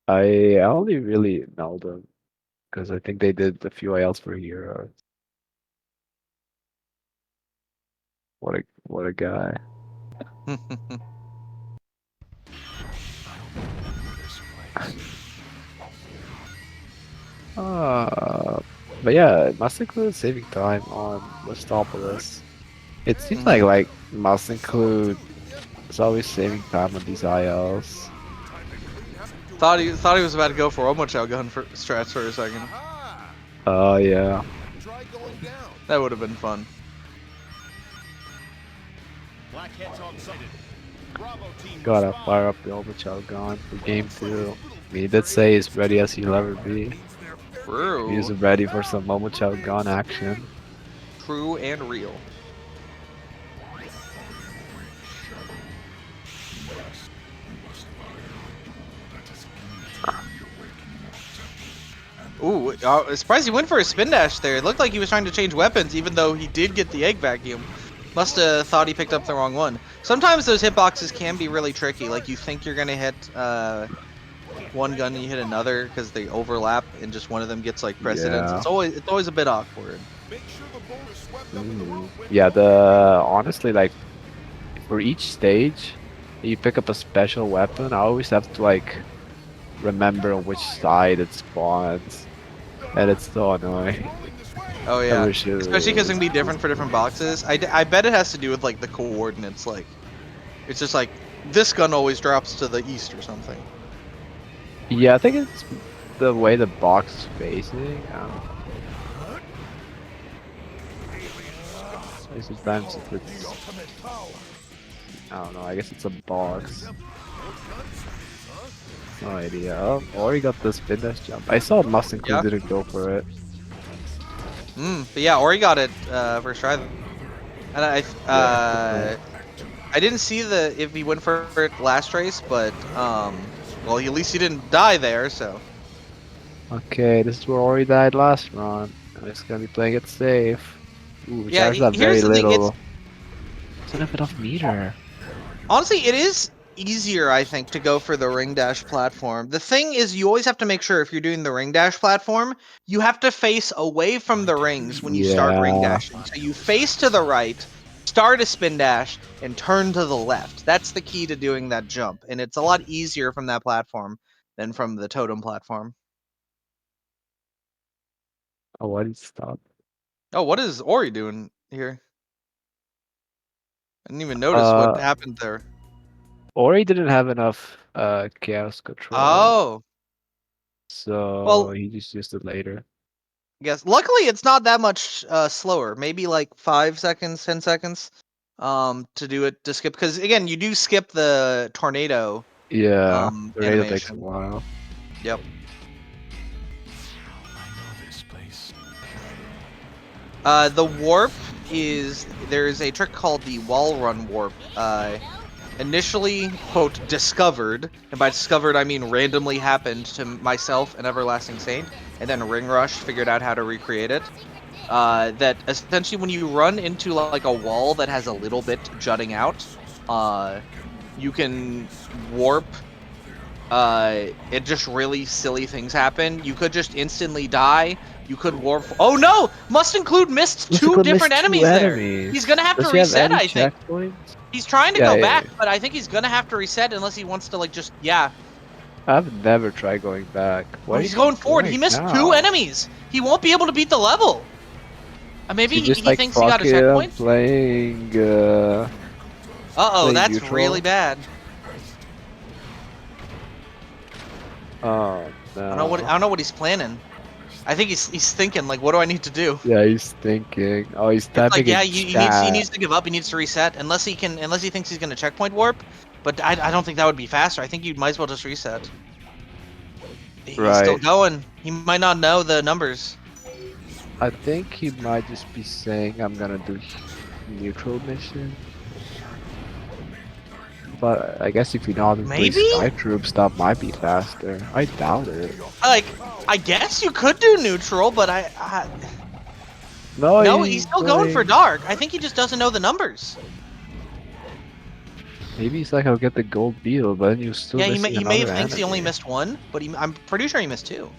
I only really know them because I think they did a few ILs for Heroes. What a guy. But yeah, it must include saving time on Listopolis. It seems like must include. It's always saving time on these ILs. Thought he was about to go for Omo Chow gun for strats for a second. Oh yeah. That would have been fun. Gotta fire up the Overchild gun for game 2. He did say he's ready as he'll ever be. True. He's ready for some Momochild gun action. True and real. Ooh, surprised he went for a spin dash there. It looked like he was trying to change weapons, even though he did get the egg vacuum. Must have thought he picked up the wrong one. Sometimes those hitboxes can be really tricky. Like you think you're gonna hit one gun and you hit another because they overlap, and just one of them gets like precedence. Yeah. It's always a bit awkward. Yeah, honestly, like for each stage, you pick up a special weapon. I always have to like remember on which side it spawns, and it's so annoying. Oh I yeah, wish it especially because it was- can be different for different boxes. I bet it has to do with like the coordinates. Like it's just like this gun always drops to the east or something. Yeah, I think it's the way the box is facing. Sometimes if it's, I don't know. I guess it's a box. No idea. Oh, Ori got the spin dash jump. I saw Mustang Yeah. didn't go for it. But yeah, Ori got it first try. And I didn't see if he went for it last race, but well, at least he didn't die there. So Okay, this is where Ori died last run. I'm just gonna be playing it safe. Ooh, yeah, charge that here's very the thing. little. Doesn't have enough meter. Honestly, it is easier, I think, to go for the ring dash platform. The thing is, you always have to make sure if you're doing the ring dash platform, you have to face away from the rings when you start ring Yeah. dashing. So you face to the right, start a spin dash, and turn to the left. That's the key to doing that jump, and it's a lot easier from that platform than from the totem platform. Oh, why did it stop? Oh, what is Ori doing here? I didn't even notice what Uh, happened there. Ori didn't have enough chaos control, Oh, so well, he just used it later. I guess. Luckily, it's not that much slower. Maybe like 5 seconds, 10 seconds, to do it to skip. Because again, you do skip the tornado Yeah, the radio takes a animation. while. Yep. The warp is there's a trick called the wall run warp. Initially, quote, discovered, and by discovered I mean randomly happened to myself and Everlasting Saint, and then Ring Rush figured out how to recreate it. That essentially when you run into like a wall that has a little bit jutting out, you can warp. It just really silly things happen. You could just instantly die. You could warp. Oh no! Must include missed two different enemies there. He's gonna have to Does he have reset, any I think. checkpoints? He's trying to Yeah, go yeah, back, yeah. but I think he's gonna have to reset unless he wants to like just I've never tried going back. Oh, Why he's going forward. He missed two now? enemies. He won't be able to beat the level. Maybe He just he like thinks he got a fuck it, I'm checkpoint. playing. Uh-oh, playing that's neutral. really bad. Oh no. I don't know what he's planning. I think he's thinking like, what do I need to do? Yeah, he's thinking. Oh, he's It's typing like, yeah, in he chat. needs to give up. He needs to reset unless he thinks he's gonna checkpoint warp. But I don't think that would be faster. I think you might as well just reset. He's still Right. going. He might not know the numbers. I think he might just be saying I'm gonna do neutral mission. But I guess if you know how to play Maybe? Sky Troops, that might be faster. I doubt it. Like, I guess you could do neutral, but no, he's still going for dark. I think he just doesn't know the numbers. Maybe he's like, I'll get the gold beetle, but then you still Yeah, missing he may have another thinks he only enemy. missed one, but I'm pretty sure he missed two.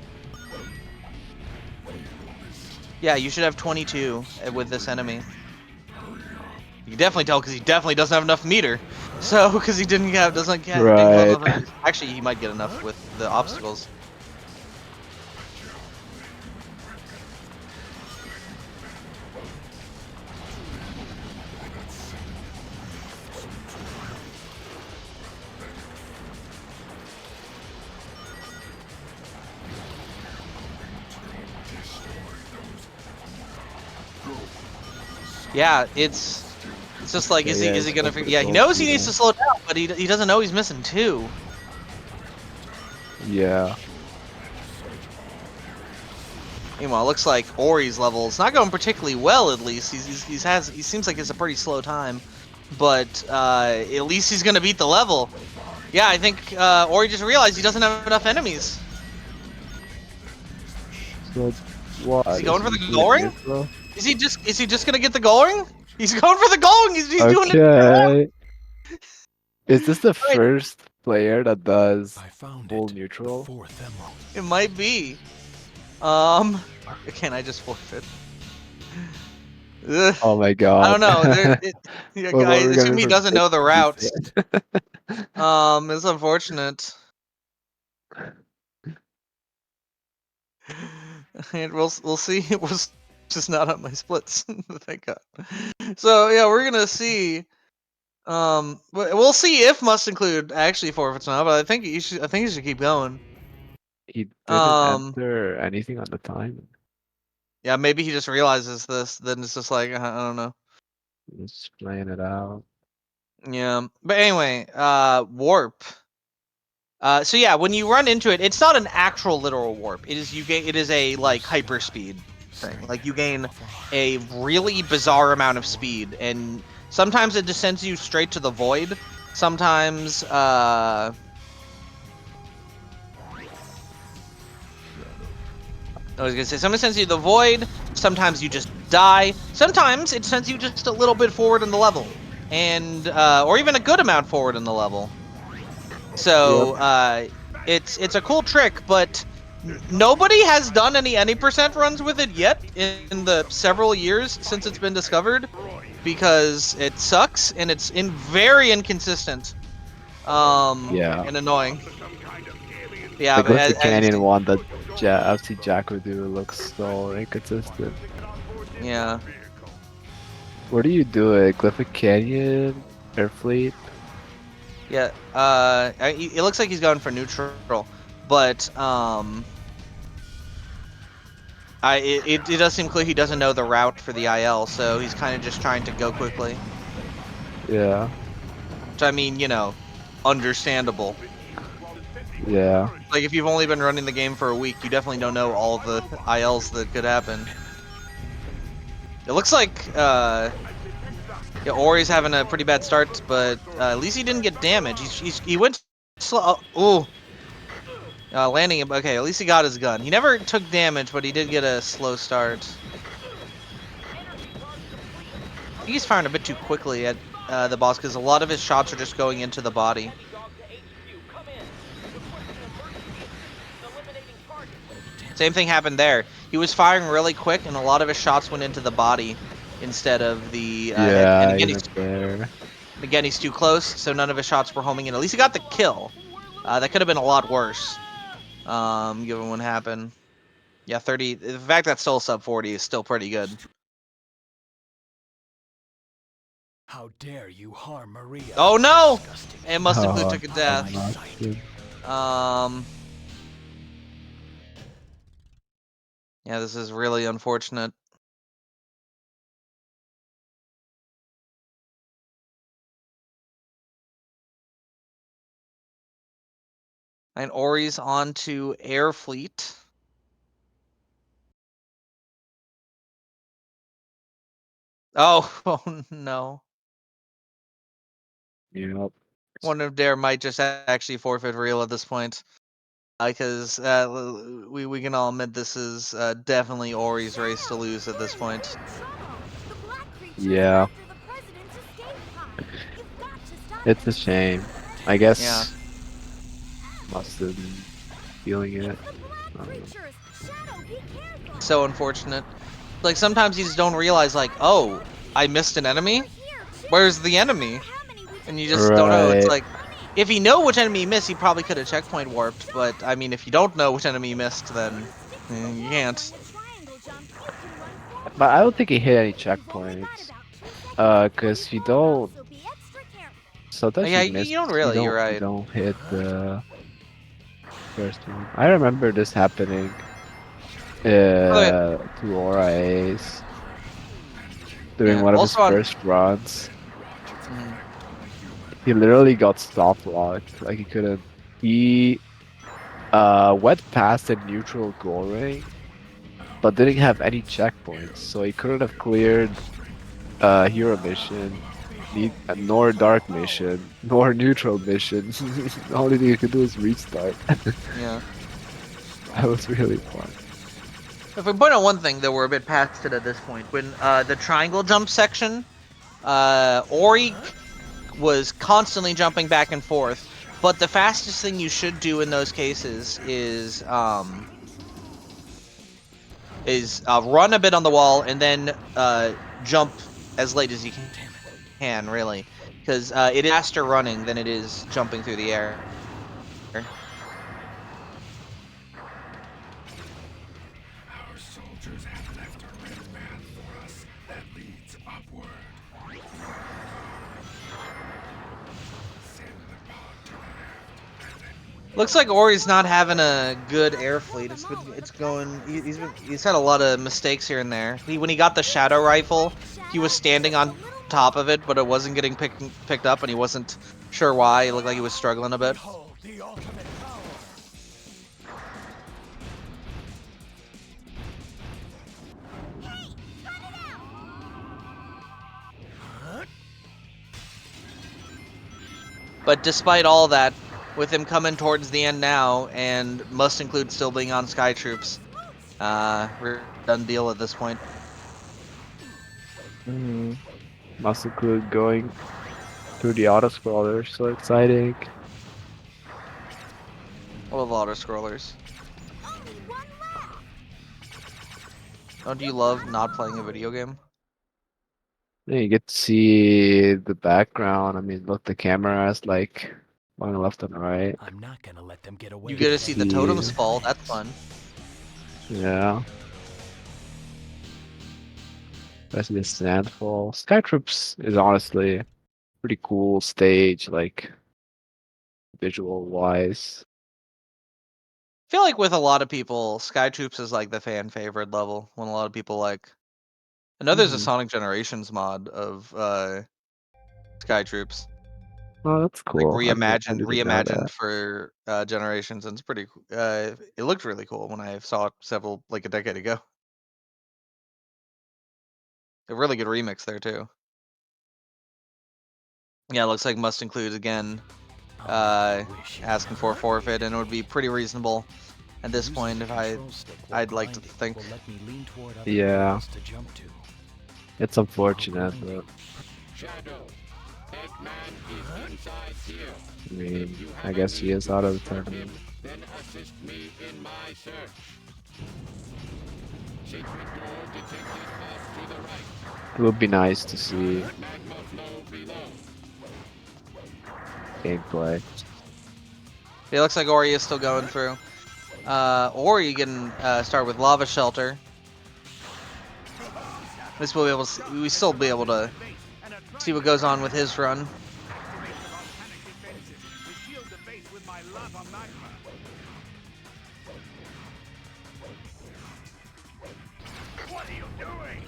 Yeah, you should have 22 with this enemy. You can definitely tell because he definitely doesn't have enough meter. So, because he didn't have didn't have Right. enough. Actually, he might get enough with the obstacles. Yeah, it's just like, is he gonna? Yeah, he knows he needs to slow down, but he doesn't know he's missing two. Yeah. Meanwhile, it looks like Ori's level is not going particularly well. At least he seems like it's a pretty slow time, but at least he's gonna beat the level. Yeah, I think Ori just realized he doesn't have enough enemies. But what? Is he going for the doing goal ring? neutral? Is he just gonna get the goal ring? He's going for the goal ring. He's doing it. Okay. Is this the Wait. first player that does full neutral? It might be. Can I just forfeit? Ugh. Oh my I god. don't know. Yeah, What guys, we're assume getting he from doesn't know the routes. Glitchless. It's unfortunate. And we'll see. It was just not on my splits. Thank God. So yeah, we're gonna see. We'll see if must include actually forfeits now, but I think you should. I think you should keep going. He didn't enter anything on the time. Yeah, maybe he just realizes this. Then it's just like I don't know. Just playing it out. Yeah, but anyway, warp. So yeah, when you run into it, it's not an actual literal warp. It is It is a like hyperspeed thing. Like you gain a really bizarre amount of speed, and sometimes it just sends you straight to the void. Sometimes, I was gonna say, sometimes it sends you to the void. Sometimes you just die. Sometimes it sends you just a little bit forward in the level, and or even a good amount forward in the level. So it's a cool trick, but nobody has done any percent runs with it yet in the several years since it's been discovered, because it sucks and it's very inconsistent. And annoying. Yeah, The but Glyphic as you Canyon see, one that FC Jack would do looks so inconsistent. yeah. Where do you do it? Glyphic Canyon? Airfleet? Yeah, it looks like he's going for neutral, but it does seem clear he doesn't know the route for the IL, so he's kind of just trying to go quickly. Yeah. Which, I mean, you know, understandable. Yeah. Like, if you've only been running the game for a week, you definitely don't know all the ILs that could happen. It looks like, yeah, Ori's having a pretty bad start, but at least he didn't get damage. He went slow. Ooh. Landing him. Okay, at least he got his gun. He never took damage, but he did get a slow start. I think he's firing a bit too quickly at the boss, because a lot of his shots are just going into the body. Same thing happened there. He was firing really quick, and a lot of his shots went into the body instead of the head. And again, he's too close, so none of his shots were homing in. At least he got the kill. That could have been a lot worse, given what happened. Yeah, 30. The fact that still sub 40 is still pretty good. How dare you harm Maria? Oh no! And must include took a death. Yeah, this is really unfortunate. And Ori's on to Air Fleet. Oh, oh no. Yep. Wonder if Dare might just actually forfeit real at this point. Because we can all admit this is definitely Ori's race to lose at this point. Yeah. It's a shame. I guess must have been feeling it. So unfortunate. Like, sometimes you just don't realize, like, oh, I missed an enemy? Where's the enemy? And you just don't know. It's like, if you know which enemy you missed, he probably could have checkpoint warped. But, I mean, if you don't know which enemy you missed, then you can't. But I don't think he hit any checkpoints. Cause you don't. Sometimes Yeah, you miss. you don't really. You're right. You don't hit the first one. I remember this happening. To Aura Ace during one of his first runs. He literally got stop locked. Like he couldn't. He went past a neutral goal ring, but didn't have any checkpoints, so he couldn't have cleared hero mission, nor dark mission, nor neutral mission. The only thing he could do is restart. Yeah. That was really fun. If we point out one thing, though, we're a bit past it at this point. When the triangle jump section, Ori was constantly jumping back and forth. But the fastest thing you should do in those cases is run a bit on the wall and then jump as late as you can, really, because it is faster running than it is jumping through the air. Our soldiers have left a red path for us that leads upward. Send the pod to the left. Looks like Ori's not having a good air fleet. It's going. He's had a lot of mistakes here and there. When he got the shadow rifle, he was standing on top of it, but it wasn't getting picked up, and he wasn't sure why. It looked like he was struggling a bit. The ultimate power. But despite all that, with him coming towards the end now, and must include still being on Sky Troops, we're done deal at this point. Must include going through the auto scroller. So exciting. I love auto scrollers. Don't you love not playing a video game? Yeah, you get to see the background. I mean, look, the camera is like going left and right. I'm not gonna let them get away. You get to see the totems fall. That's fun. Yeah. Especially the Sandfall. Sky Troops is honestly a pretty cool stage, like visual wise. I feel like with a lot of people, Sky Troops is like the fan favorite level. When a lot of people like. I know there's a Sonic Generations mod of Sky Troops. Oh, that's cool. Like I didn't know reimagined that. for Generations, and it's pretty. It looked really cool when I saw it several like a decade ago. A really good remix there too. Yeah, it looks like must include again. Asking for a forfeit, and it would be pretty reasonable at this point if I'd like to think. Yeah. It's unfortunate, but Shadow, Eggman is inside here. I mean, I guess he is out of the tournament. Then assist me in my search. Secret door detected off to the right. It would be nice to see Magma flow below. gameplay. It looks like Ori is still going through. Ori can start with Lava Shelter. This will be able to. We still be able to see what goes on with his run. What are you doing?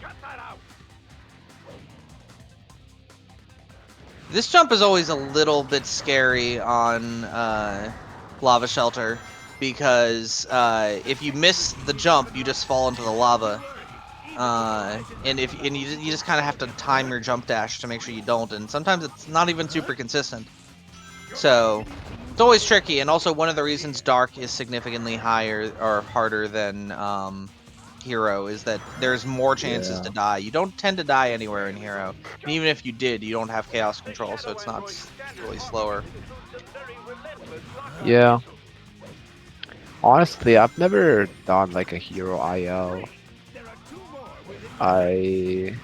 Cut that out. This jump is always a little bit scary on Lava Shelter because if you miss the jump, you just fall into the lava. And you just kind of have to time your jump dash to make sure you don't, and sometimes it's not even super consistent. So it's always tricky, and also one of the reasons Dark is significantly higher or harder than Hero is that there's more chances to die. You don't tend to die anywhere in Hero, and even if you did, you don't have chaos control, so it's not really slower. Yeah. Honestly, I've never done like a hero IL. I've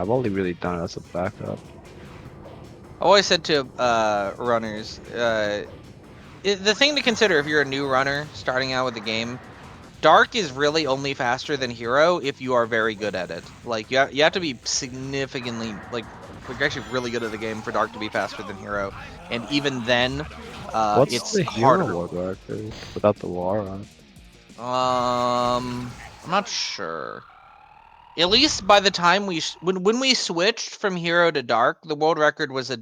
only really done it as a backup. I always said to runners, the thing to consider if you're a new runner starting out with the game, Dark is really only faster than Hero if you are very good at it. Like, you have to be significantly, like you're actually really good at the game for Dark to be faster than Hero. And even then, What's it's the harder. hero world record without the war on? I'm not sure. At least by the time when we switched from Hero to Dark, the world record was a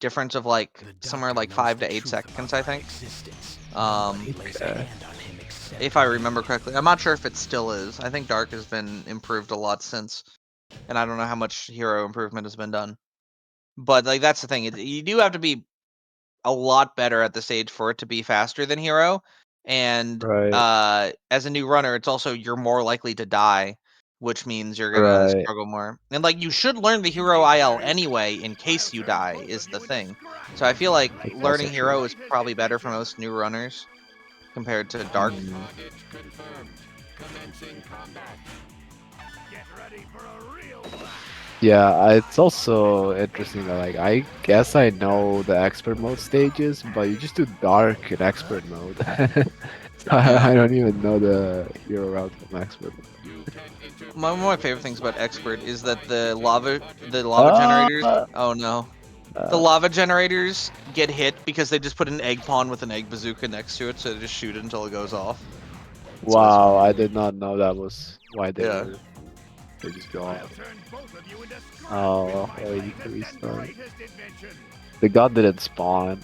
difference of like somewhere like 5 to 8 seconds, I think. Okay. If I remember correctly. I'm not sure if it still is. I think Dark has been improved a lot since. And I don't know how much Hero improvement has been done. But like that's the thing. You do have to be a lot better at the stage for it to be faster than hero. And Right. as a new runner, it's also you're more likely to die, which means you're gonna Right. struggle more. And like you should learn the hero IL anyway in case you die is the thing. So I feel like That's also learning hero true. is probably better for most new runners compared to dark. Target confirmed. Commencing combat. Get ready for a real Yeah, it's also interesting that like I guess I know the expert mode stages, but you just do dark in expert mode. So Yeah. I don't even know the hero route from expert mode. One of my favorite things about expert is that the lava Ah, generators. Oh no. The uh, lava generators get hit because they just put an egg pawn with an egg bazooka next to it, so they just shoot it until it goes off. It's always wow, funny. I did not know that was why Yeah. they just go I'll off. turn both of you into scrap Oh, with my oh, you latest can and restart. greatest invention. The god didn't spawn.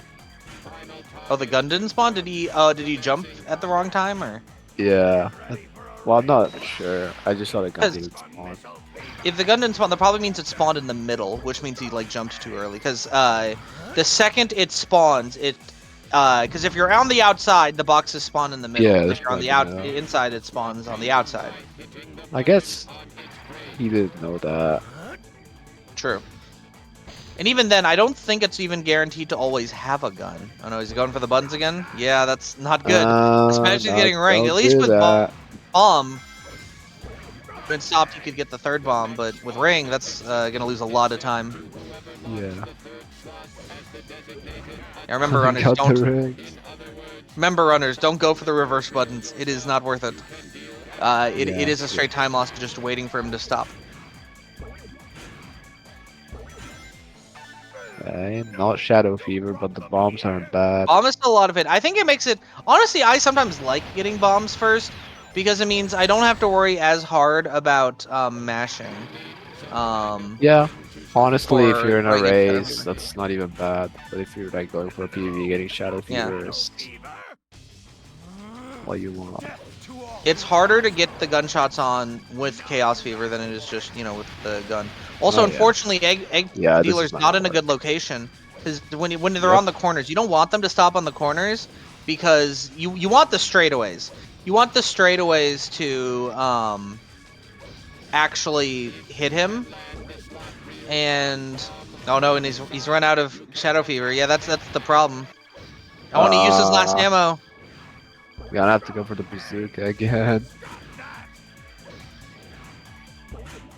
Oh, the gun didn't spawn. Did he jump at the wrong time or? Yeah. Well, I'm not sure. I just saw the gun Because didn't spawn. if the gun didn't spawn, that probably means it spawned in the middle, which means he like jumped too early. Because the second it spawns, because if you're on the outside, the boxes spawn in the middle, Yeah, and if that's you're on probably the the middle. inside, it spawns on the outside. I guess he didn't know that. True. And even then, I don't think it's even guaranteed to always have a gun. Oh no, is he going for the buttons again? Yeah, that's not good. Especially No, getting ranked. At don't least do with that. bomb, when stopped, you could get the third bomb, but with ring, that's gonna lose a lot of time. Yeah. Yeah, remember I runners, got the don't. rings. Remember runners, don't go for the reverse buttons. It is not worth it. It Yeah. is a straight time loss just waiting for him to stop. Okay, not Shadow Fever, but the bombs aren't bad. Bomb is still a lot of it. I think it makes it. Honestly, I sometimes like getting bombs first because it means I don't have to worry as hard about mashing. Yeah. Honestly, if For you're in a trying to get Shadow race, Fever. that's not even bad. But if you're like going for a PvE, getting Shadow Yeah. Fever is what you want. It's harder to get the gunshots on with Chaos Fever than it is just, with the gun. Also, Oh, yeah. unfortunately, egg Yeah, this dealer's is not not gonna in a work. good location. Because when they're Yep. on the corners, you don't want them to stop on the corners because you want the straightaways. You want the straightaways to actually hit him. And oh no, and he's run out of Shadow Fever. Yeah, that's the problem. I want to use his last ammo. Gonna have to go for the bazooka again.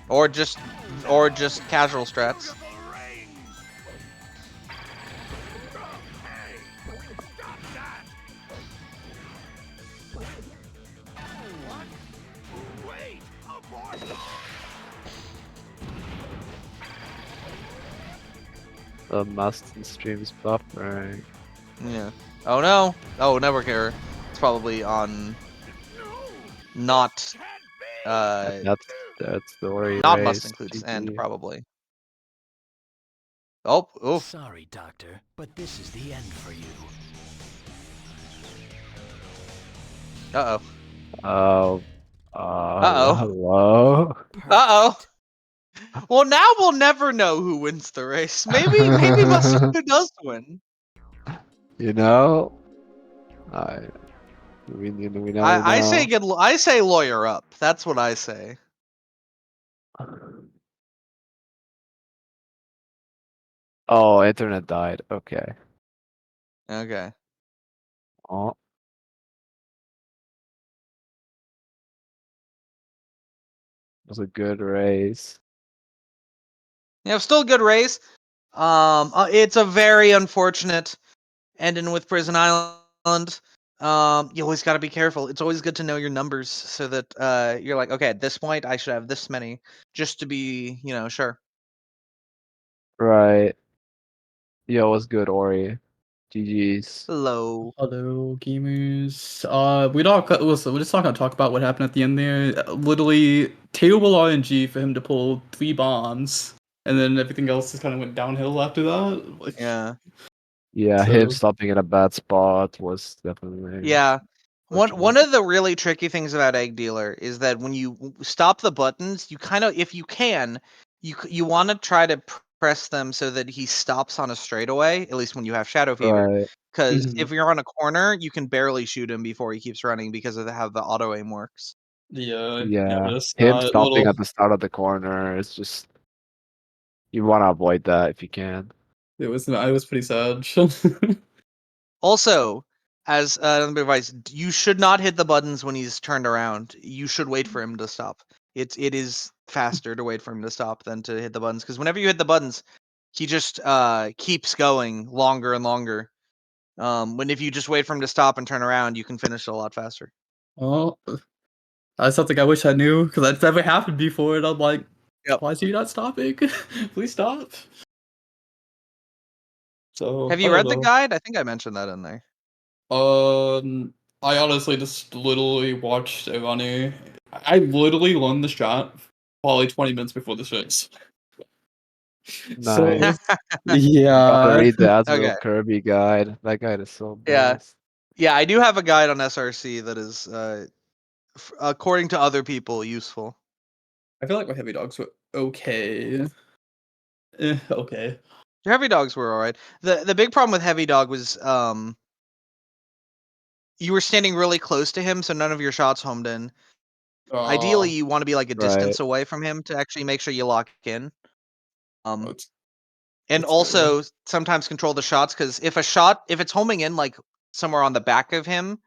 Or just casual strats. The Mustang stream's buffering. Yeah. Oh no. Oh, network error. It's probably on not That's the Ori not must race. includes end GG. probably. Oh, oof. Sorry, Doctor, but this is the end for you. Uh-oh. Oh. Uh-oh. Hello? Uh-oh. Well, now we'll never know who wins the race. Maybe Mustard does win. You know? We never I say know. I say lawyer up. That's what I say. Oh, internet died. Okay. Okay. Oh. It was a good race. Yeah, still a good race. It's a very unfortunate ending with Prison Island. You always got to be careful. It's always good to know your numbers so that you're like, okay, at this point I should have this many, just to be, sure. Right. Yo, what's good, Ori? GG's. Hello. Hello, gamers. We're just not gonna talk about what happened at the end there. Literally, terrible RNG for him to pull 3 bombs, and then everything else just kind of went downhill after that. Like, Yeah. Yeah, So- him stopping in a bad spot was definitely Yeah. One unfortunate. of the really tricky things about Egg Dealer is that when you stop the buttons, you kind of, if you can, you want to try to press them so that he stops on a straightaway, at least when you have Shadow Fever. Right. Because Mhm. if you're on a corner, you can barely shoot him before he keeps running because of how the auto aim works. Yeah, Yeah. just Him stopping little. at the start of the corner is just you want to avoid that if you can. It was pretty sad. Also, as another bit of advice, you should not hit the buttons when he's turned around. You should wait for him to stop. It is faster to wait for him to stop than to hit the buttons because whenever you hit the buttons, he just keeps going longer and longer. When if you just wait for him to stop and turn around, you can finish it a lot faster. Well, that's something I wish I knew because that's never happened before, and I'm like, Yep. why is he not stopping? Please stop. So Have I you don't read the know. guide? I think I mentioned that in there. I honestly just literally watched a runner. I literally learned the strat probably 20 minutes before the race. So Nice. Gotta yeah, read the Admiral Okay. Kirby guide. That guide is so Yeah. blessed. Yeah, I do have a guide on SRC that is, according to other people, useful. I feel like my heavy dogs were okay. Okay. Your heavy dogs were alright. The big problem with heavy dog was you were standing really close to him, so none of your shots homed in. Ideally, Oh, you want to be like a Right. distance away from him to actually make sure you lock in. that's And fair. also sometimes control the shots because if it's homing in like somewhere on the back of him,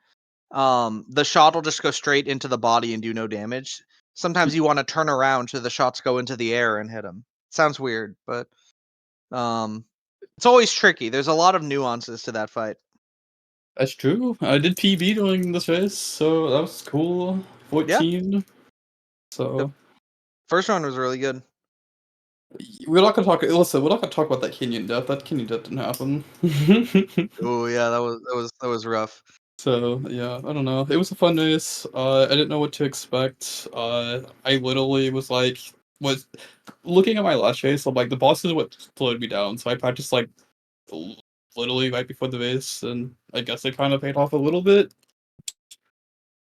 the shot will just go straight into the body and do no damage. Sometimes you want to turn around so the shots go into the air and hit him. Sounds weird, but um, it's always tricky. There's a lot of nuances to that fight. That's true. I did PB during this race, so that was cool. Yeah, 14. the So first one was really good. we're not gonna talk. Listen, we're not gonna talk about that Kenyan death. That Kenyan death didn't happen. Oh yeah, that was rough. So yeah, I don't know. It was a fun race. I didn't know what to expect. I literally was looking at my last race. I'm like, the boss is what slowed me down. So I practiced like literally right before the race, and I guess it kind of paid off a little bit.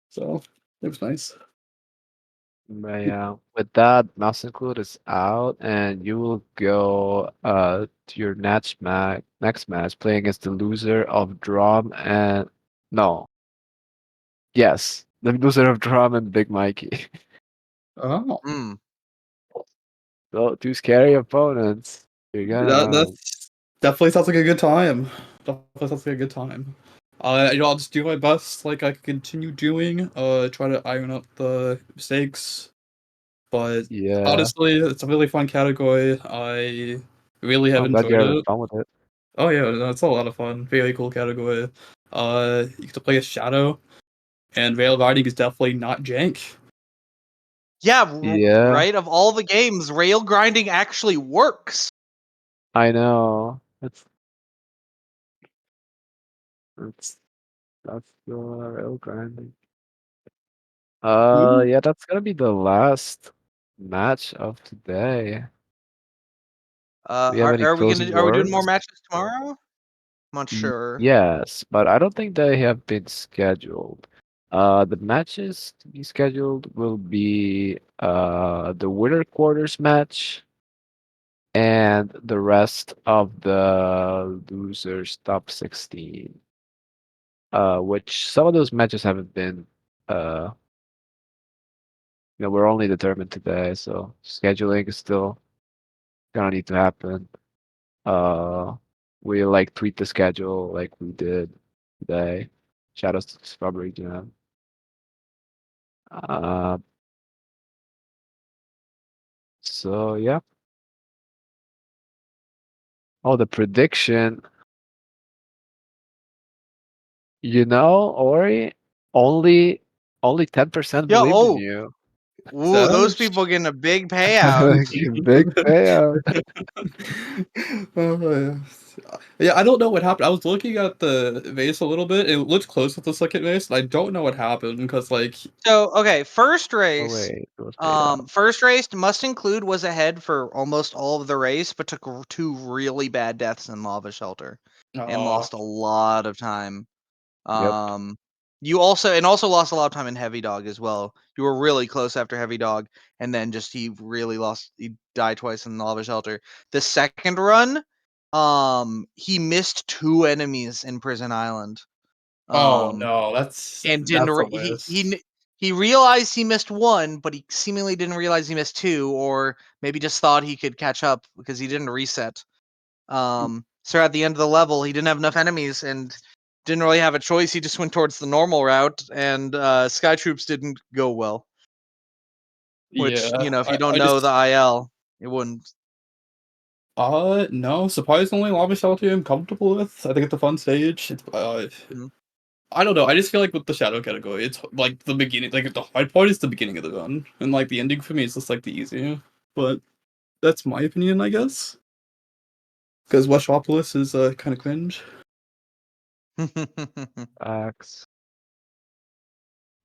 So it was nice. But yeah, with that, mouse include is out, and you will go to your next match, playing against the loser of Drum and no, yes, the loser of Drum and Big Mikey. Oh, Mm. So two scary opponents. You're gonna that's definitely sounds like a good time. Definitely sounds like a good time. I'll just do my best, like I can continue doing. Try to iron up the mistakes. But yeah. honestly, it's a really fun category. I really have I'm glad you're enjoyed having it. fun with it. Oh yeah, no, it's a lot of fun. Very cool category. You get to play a shadow, and rail riding is definitely not jank. Yeah, Yeah, right. Of all the games, rail grinding actually works. I know. That's that's the real grinding. Mhm. Yeah, that's gonna be the last match of today. Do you have any closing Are we doing more words? matches tomorrow? I'm not sure. Yes, but I don't think they have been scheduled. The matches to be scheduled will be the winter quarters match and the rest of the losers top 16. Which some of those matches haven't been we're only determined today, so scheduling is still gonna need to happen. Uh, we like tweet the schedule like we did today. Shadows to Discovery Jam. Uh, so yeah. Oh, the prediction. Ori, only 10% Yeah. believed in Oh. you. Ooh, those Savage. people getting a big payout. Big payout. Oh, yeah. Yeah, I don't know what happened. I was looking at the vase a little bit. It looked close with the second vase, and I don't know what happened because, like, So okay, Oh wait, it was paid out. first race must include was ahead for almost all of the race, but took two really bad deaths in lava shelter, and oh, lost a lot of time. Yep. Um, You also lost a lot of time in Heavy Dog as well. You were really close after Heavy Dog, and then just he died twice in the lava shelter. The second run, he missed 2 enemies in Prison Island. Oh no, And didn't that's the re- worst. he realized he missed 1, but he seemingly didn't realize he missed 2, or maybe just thought he could catch up because he didn't reset. So at the end of the level, he didn't have enough enemies and didn't really have a choice. He just went towards the normal route, and Sky Troops didn't go well. Which, Yeah, if you don't I know the just IL, it wouldn't. no, surprisingly, Lava Shelter I'm comfortable with. I think it's a fun stage. It's Mhm. I don't know. I just feel like with the shadow category, it's like the beginning. Like the hard part is the beginning of the run, and like the ending for me is just like the easier. But that's my opinion, I guess. Because Westropolis is kind of cringe. Facts.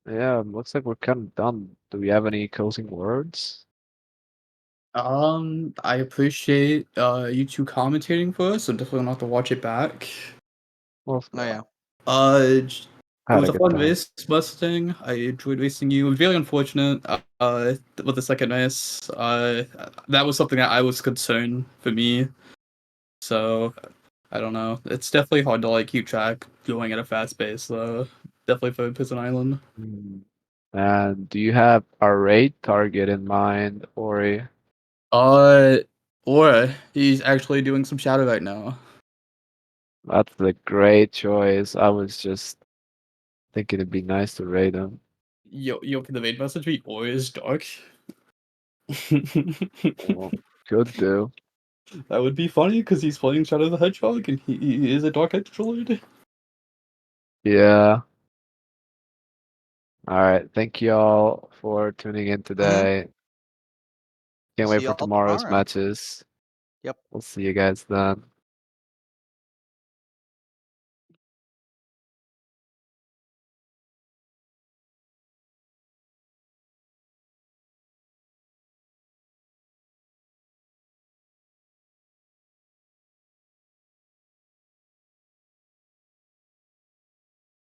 Yeah, looks like we're kind of done. Do we have any closing words? I appreciate you two commentating for us, so definitely not to watch it back. Well, Oh yeah. It had was a a good fun time. race, Mustang. I enjoyed racing you. It was very unfortunate with the second race. That was something that I was concerned for me. So I don't know. It's definitely hard to like keep track going at a fast pace, though. Definitely for Prison Island. Hmm. And do you have a rate target in mind, Ori? Uh, or he's actually doing some shadow right now. That's a great choice. I was just thinking it'd be nice to rate him. Yo, can the main message be or is dark? Well, could do. That would be funny because he's playing Shadow the Hedgehog and he is a Dark Extra Lord. Yeah. All right. Thank you all for tuning in today. Can't See wait for y'all tomorrow's tomorrow. matches. Yep. We'll see you guys then.